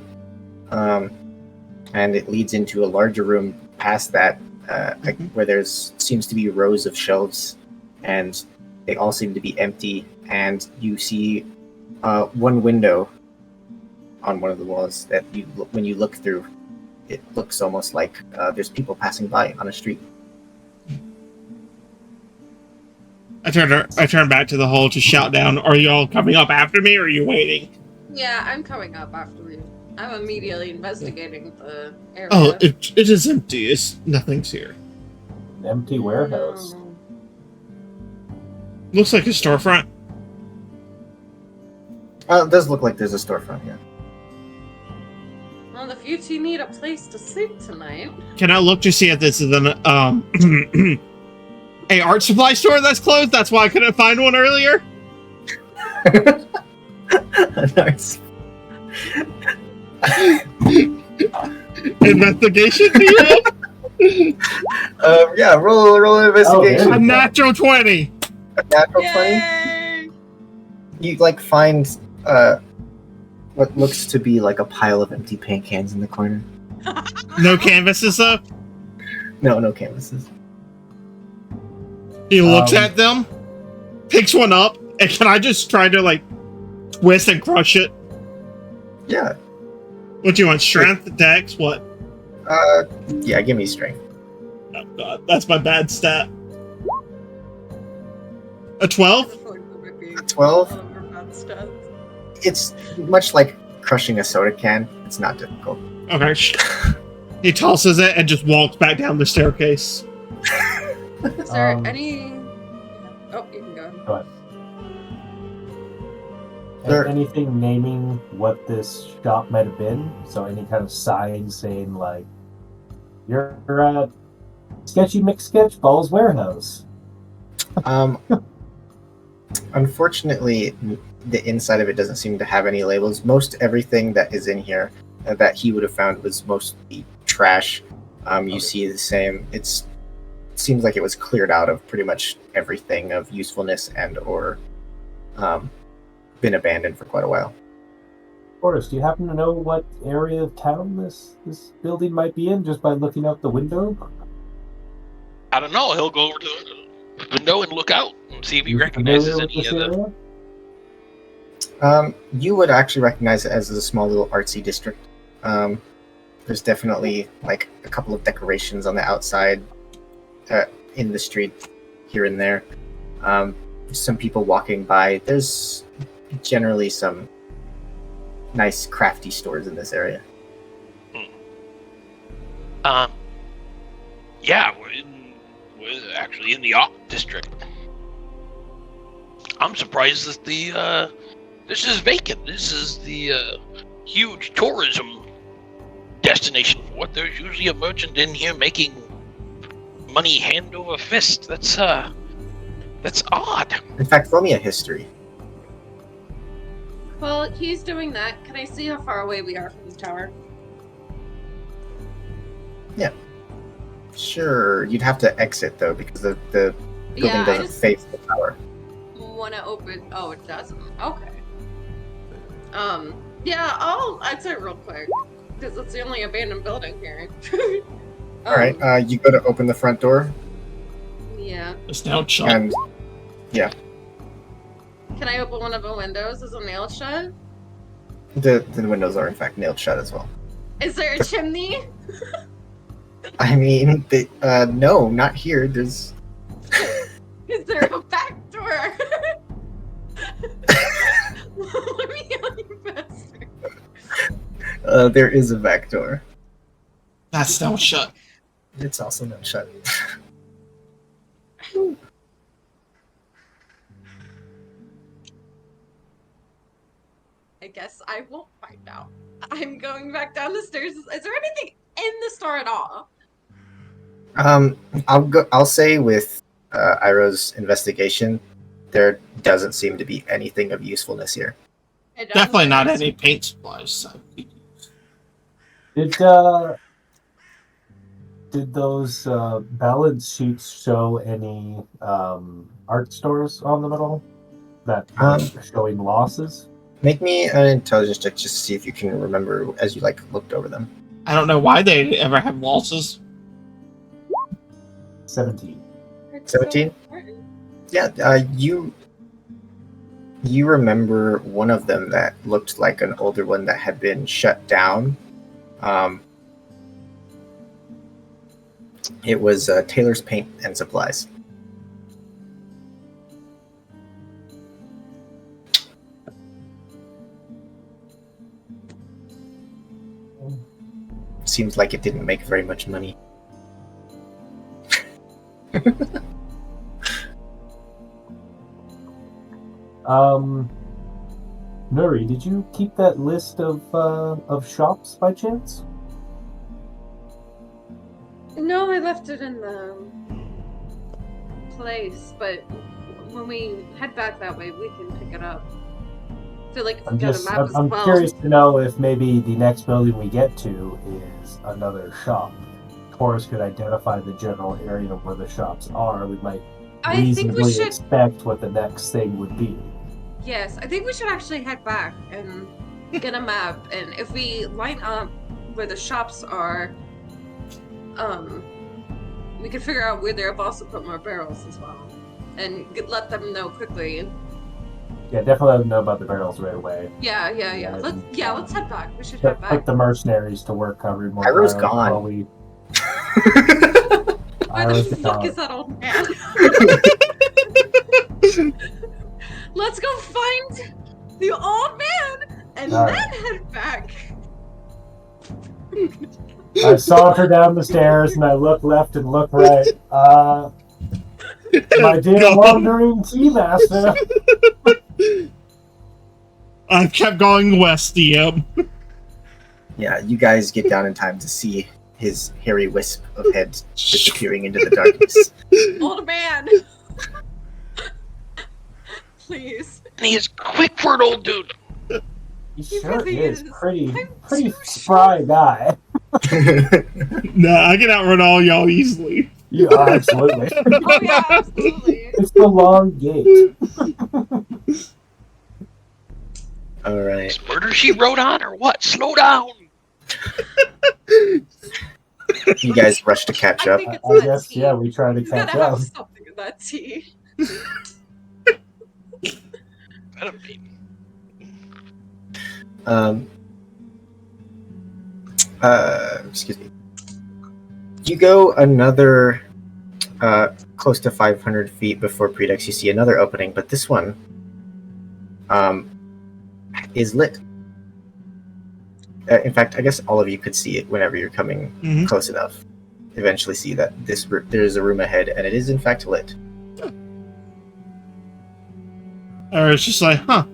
and it leads into a larger room past that, where there's seems to be rows of shelves, and they all seem to be empty. And you see one window on one of the walls that when you look through, it looks almost like there's people passing by on a street. I turn back to the hole to shout down. Are you all coming up after me, or are you waiting? yeah, I'm coming up after you. I'm immediately investigating the area. Oh, it is empty. Nothing's here. An empty warehouse. No. Looks like a storefront. It does look like there's a storefront, yeah. Well, if you two need a place to sleep tonight. Can I look to see if this is an a art supply store that's closed? That's why I couldn't find one earlier. Nice. Investigation, DM? Yeah, roll an investigation. A natural 20. A natural 20. Yay! You find what looks to be like a pile of empty paint cans in the corner. No canvases though. No canvases. He looks at them, picks one up, and can I just try to twist and crush it? Yeah. What do you want? Strength, dex, what? Yeah, give me strength. Oh god, that's my bad stat. A 12? A 12? It's much like crushing a soda can. It's not difficult. Okay. He tosses it and just walks back down the staircase. Is there any? Oh, you can go. Go ahead. There- Anything naming what this shop might have been? So any kind of sign saying you're at Sketchy McSketchball's warehouse. Unfortunately, the inside of it doesn't seem to have any labels. Most everything that is in here that he would have found was mostly trash. You see the same. It's seems like it was cleared out of pretty much everything of usefulness and or been abandoned for quite a while. Boris, do you happen to know what area of town this building might be in just by looking out the window? I don't know. He'll go over to the window and look out and see if he You recognizes familiar with any this of them. area? You would actually recognize it as a small little artsy district. There's definitely like a couple of decorations on the outside, in the street, here and there. Some people walking by. There's generally some nice crafty stores in this area. Yeah, we're actually in the art district. I'm surprised that this is vacant. This is the huge tourism destination for what. There's usually a merchant in here making money hand over fist. That's odd. In fact, roll me a history. Well, he's doing that. Can I see how far away we are from the tower? Sure, you'd have to exit though because the building Yeah, I doesn't just face the tower. want to open. Oh, it doesn't. Okay. Yeah, I'll exit real quick because it's the only abandoned building here. All right, you go to open the front door, Yeah. It's now shut. and Can I open one of the windows? Is it nailed shut? the windows are in fact nailed shut as well. Is there a chimney? I mean, no, not here. There's Is there a back door? Let me on you bastard. there is a back door. That's now shut. It's also not shut. I guess I won't find out. I'm going back down the stairs. Is there anything in the store at all? I'll say with Iroh's investigation, there doesn't seem to be anything of usefulness here. It Definitely not doesn't. any paint supplies. So. Did those balance sheets show any art stores on the middle that are showing losses? Make me an intelligence check just to see if you can remember as you looked over them. I don't know why they ever have losses. 17. It's so 17? important. Yeah, you remember one of them that looked like an older one that had been shut down. It was Taylor's Paint and Supplies. Seems like it didn't make very much money. Nuri, did you keep that list of shops by chance? No, I left it in the place, but when we head back that way, we can pick it up. I feel like we got a map as I'm well. curious to know if maybe the next building we get to is another shop. Taurus could identify the general area where the shops are. We might I think we reasonably should. expect what the next thing would be. Yes, I think we should actually head back and get a map. And if we line up where the shops are, we can figure out where they're about to put more barrels as well, and let them know quickly. Yeah, definitely let them know about the barrels right away. Yeah. And, Let's head back. We should head Put back. the mercenaries to work covering more Iroh's ground gone. while we. Where Iroh's the fuck gone. is that old man? Let's go find the old man and All then right. head back. I saunter down the stairs and I look left and look right. My dear Go. wandering tea master. I kept going west, DM. Yeah, you guys get down in time to see his hairy wisp of head disappearing into the darkness. Old man. Please. And he is quick for an old dude. He He sure really is. is. Pretty I'm spry guy. Nah, I can outrun all y'all easily. Yeah, absolutely. Oh yeah, absolutely. It's the long gate. All right. Is Murder She Wrote on or what? Slow down. You guys rush to catch I up. think it's I that guess, tea. yeah, we try to He's gotta catch have up. something in that tea. Ketamine. Excuse me. You go another close to 500 feet before Predex. You see another opening, but this one is lit. In fact, I guess all of you could see it whenever you're coming close enough. Eventually, see that there's a room ahead, and it is in fact lit. Or it's just like, huh?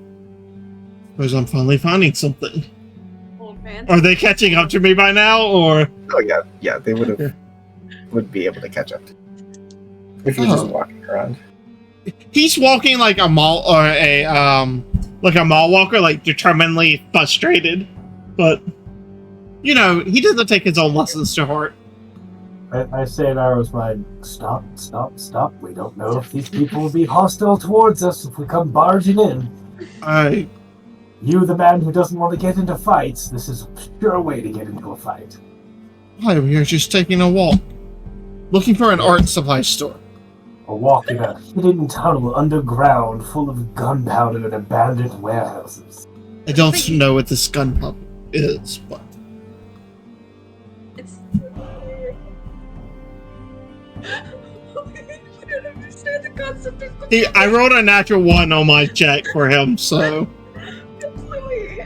Suppose I'm finally finding something. Old man. Are they catching up to me by now, or? Oh yeah, they would be able to catch up. If you're just walking around. He's walking like a mall or like a mall walker, like determinedly frustrated. But he doesn't take his own lessons to heart. I say in Iroh's mind, stop. We don't know if these people will be hostile towards us if we come barging in. You, the man who doesn't want to get into fights, this is a sure way to get into a fight. Hi, we are just taking a walk. Looking for an art supply store. A walk in a hidden tunnel underground full of gunpowder and abandoned warehouses. I don't know what this gunpowder is, but... It's... I don't understand the concept of... I rolled a natural 1 on my check for him, so... Absolutely.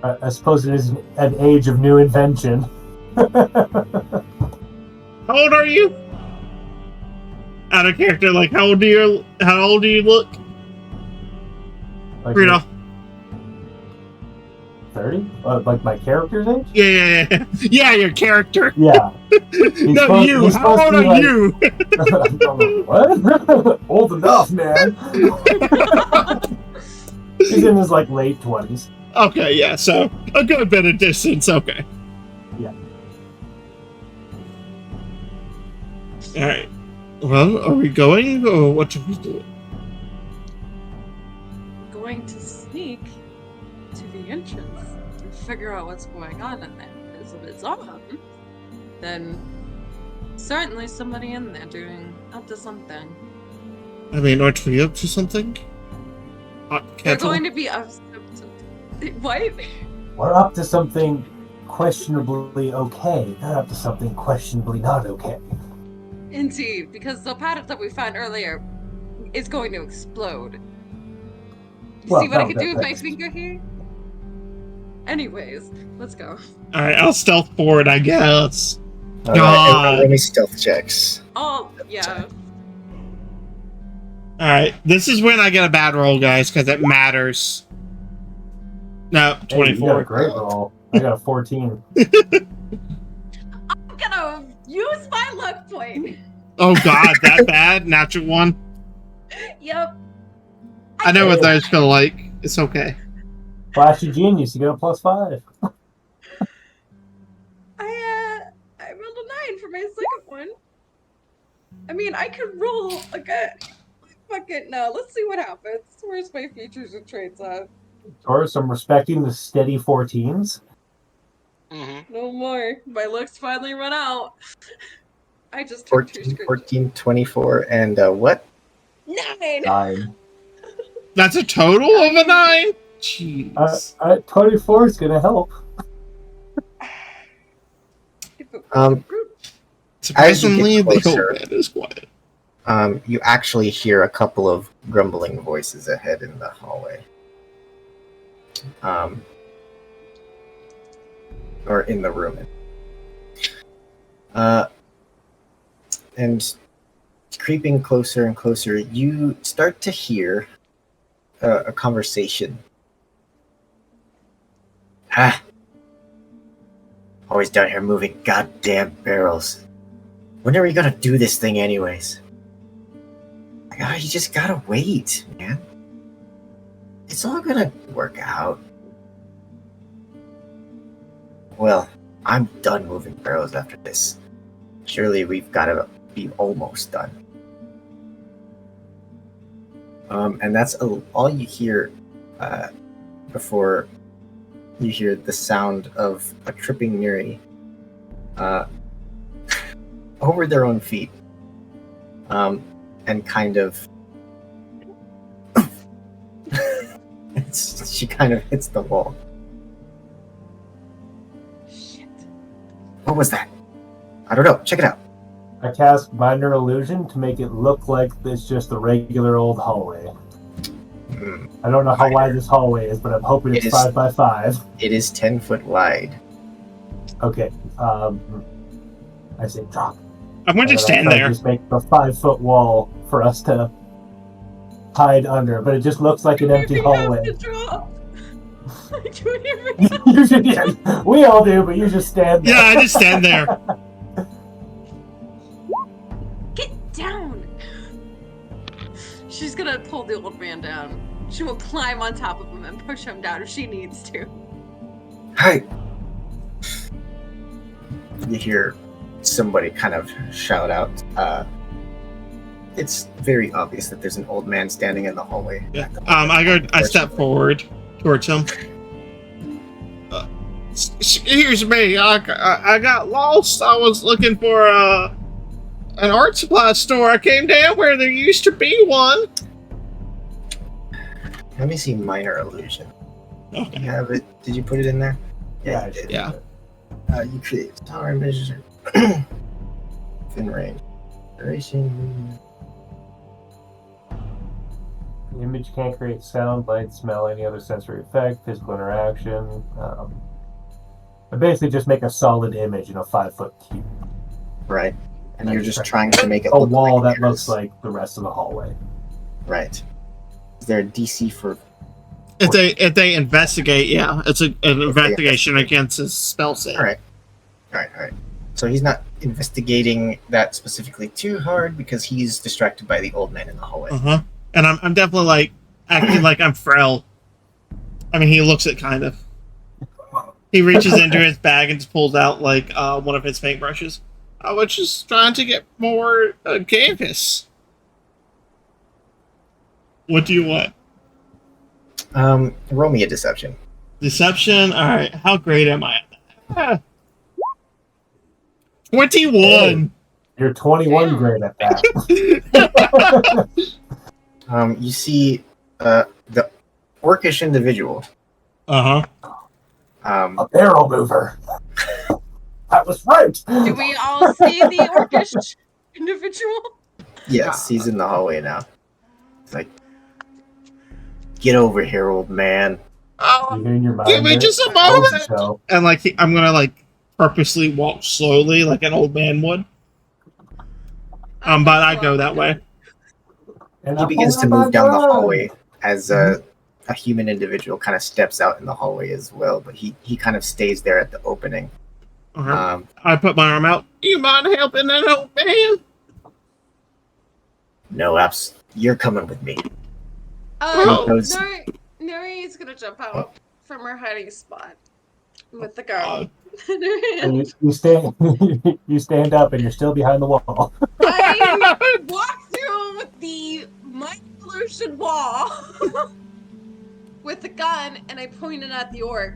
I suppose it is an age of new invention. How old are you? Out of character, like how old do you look? Like Rita. 30? Like my character's age? Yeah. Yeah, your character. Yeah. No, you. How old are you? What? Old enough, man. He's in his late 20s. Okay, yeah, so a good bit of distance, okay. Yeah. Alright. Well, are we going, or what should we do? Going to sneak to the entrance and figure out what's going on in there. Because if it's on, then certainly somebody in there up to something. I mean, aren't we up to something? They're going to be up to... What? We're up to something questionably okay. They're up to something questionably not okay. Indeed, because the paddock that we found earlier is going to explode. Well, See what no, I can do with my that's- finger here? Anyways, let's go. Alright, I'll stealth forward, I guess. All right, everyone roll me stealth checks. Oh, yeah. Alright, this is when I get a bad roll, guys, because it matters. No, Hey, you 24. got a great roll. I got a 14. I'm gonna use my luck point. Oh god, that bad? Natural 1? Yep. I know what those feel like. It's okay. Flashy genius, you got a +5. I rolled a 9 for my second one. I mean, I could roll again. Fuck it, no. Let's see what happens. Where's my features and traits at? Taurus, I'm respecting the steady 14s. Mm-hmm. No more. My luck's finally run out. I just took 2 14, 24, and what? 9! 9. That's a total of a 9? Jeez. 24 is gonna help. Surprisingly, the closer, whole bed is quiet. You actually hear a couple of grumbling voices ahead in the hallway. Or in the room. And creeping closer and closer, you start to hear a conversation. Always down here moving goddamn barrels. When are we gonna do this thing anyways? You just gotta wait, man. It's all gonna work out. Well, I'm done moving barrels after this. Surely we've got to be almost done. And that's all you hear before you hear the sound of a tripping Mirai over their own feet, and kind of she kind of hits the wall. Shit. What was that? I don't know. Check it out. I cast Minor Illusion to make it look like it's just a regular old hallway. I don't know how wide this hallway is, but I'm hoping it's 5 by 5. It is 10 foot wide. Okay. I say drop. I'm going to just stand there. Just make a 5-foot wall for us to hide under, but it just looks like an empty hallway. You should, yeah, we all do, but you just stand there. Yeah, I just stand there. Get down! She's gonna pull the old man down. She will climb on top of him and push him down if she needs to. Hi. You hear somebody kind of shout out. It's very obvious that there's an old man standing in the hallway. Yeah. I step forward towards him. Excuse me, I got lost. I was looking for an art supply store. I came down where there used to be one. Let me see Minor Illusion. Okay. You have it? Did you put it in there? Yeah, you did. Yeah. You create tower measure. Within range. Duration. The image can't create sound, light, smell, any other sensory effect, physical interaction. But basically just make a solid image in a 5-foot cube. Right. And you're just trying to make it a look wall like that looks like the rest of the hallway. Right. Is there a DC for... If they investigate, yeah. It's an investigation against his spell save. Alright. So he's not investigating that specifically too hard because he's distracted by the old man in the hallway. Uh-huh. And I'm definitely like acting like I'm frail. I mean, he looks it kind of. He reaches into his bag and just pulls out like one of his paintbrushes. I was just trying to get more canvas. What do you want? Roll me a deception. Deception? Alright, how great am I at that? 21! Hey, you're 21 great at that. You see the orcish individual. Uh-huh. A barrel mover. I was right. Do we all see the orcish individual? Yes, he's in the hallway now. It's like, get over here, old man. Oh, You in your mind give me there? just a I moment! hope so. And like I'm gonna like purposely walk slowly like an old man would. But I go that way. And He I'm begins to holding move down the my gun. hallway as a human individual kind of steps out in the hallway as well, but he kind of stays there at the opening. Uh-huh. I put my arm out. You mind helping that old man? No, Apps, you're coming with me. Oh. Nuri is gonna jump out from her hiding spot with the gun. And you stand up and you're still behind the wall. I walk through the Minor Illusion wall with the gun and I point it at the orc.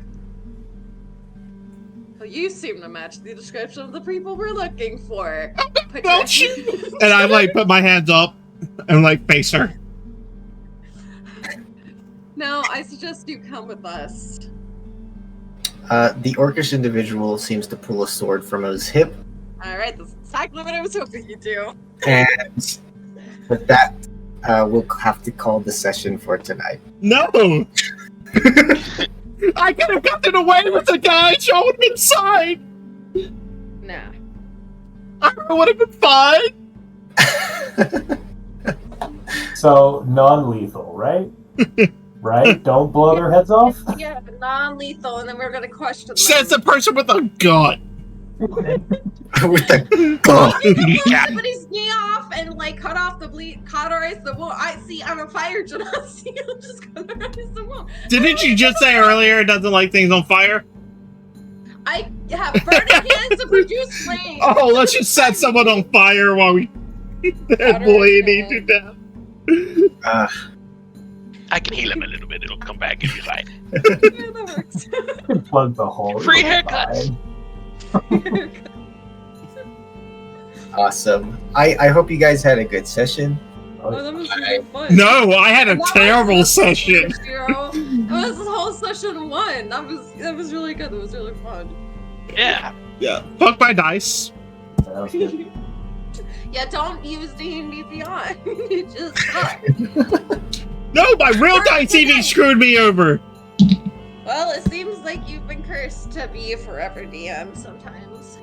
Well, you seem to match the description of the people we're looking for. Don't you? And I like put my hands up and like face her. No, I suggest you come with us. The orcish individual seems to pull a sword from his hip, Alright, that's exactly what I was hoping you'd do. and with that, we'll have to call the session for tonight. No! I could have gotten away with the guy showing inside! Nah. I would have been fine! So non-lethal, right? Right? Don't blow their heads off? Yeah, non-lethal, and then we're gonna question them. Says the person with a gun! With the gun. Yeah. Somebody's knee off and like cut off the cauterize the wound. I'm a fire genasi. I'm just cauterize the wound. Didn't you just say earlier it doesn't like things on fire? I have burning hands to produce flame. Oh, let's just set someone on fire while we bullying to death. I can heal him a little bit. It'll come back and be fine. Yeah, that works. Plug the hole. Free it'll be haircuts. fine. Awesome. I hope you guys had a good session. Oh, that was really fun. No, I had a That was terrible really session. good, Shiro. It was the whole session 1. That was really good. That was really fun. Yeah. Yeah, fuck my dice. That was good. Yeah, don't use D&D Beyond. You just suck. No, my real dice even screwed me over. Well, it seems like you've been cursed to be a forever DM sometimes.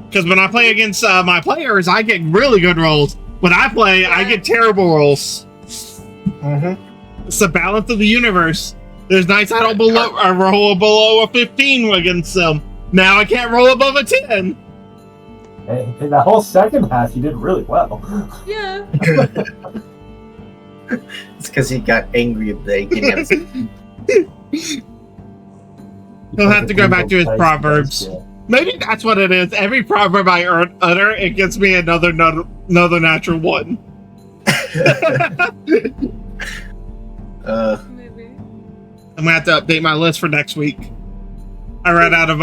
Because when I play against my players, I get really good rolls. When I play, I get terrible rolls. Mm-hmm. It's the balance of the universe. There's nights I don't I roll below a 15 against them. Now I can't roll above a 10. Hey, in that whole second half, you did really well. Yeah. It's because he got angry at the beginning. He'll have to go back to his proverbs. Yeah. Maybe that's what it is. Every proverb I utter, it gets me another natural one. Maybe. I'm gonna have to update my list for next week. I ran out of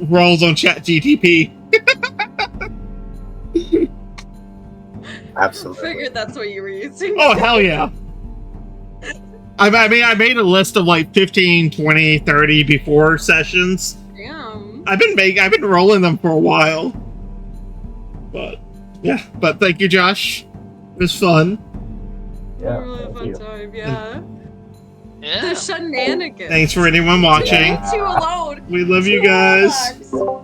roles on ChatGTP. Absolutely. Figured that's what you were using. Oh, hell yeah. I mean, I made a list of like 15, 20, 30 before sessions. Damn. I've been rolling them for a while. But, yeah. But thank you, Josh. It was fun. Yeah, Really thank fun you. time, yeah. Yeah. The shenanigans. Thanks for anyone watching. Leave you alone. We love you guys. Relax.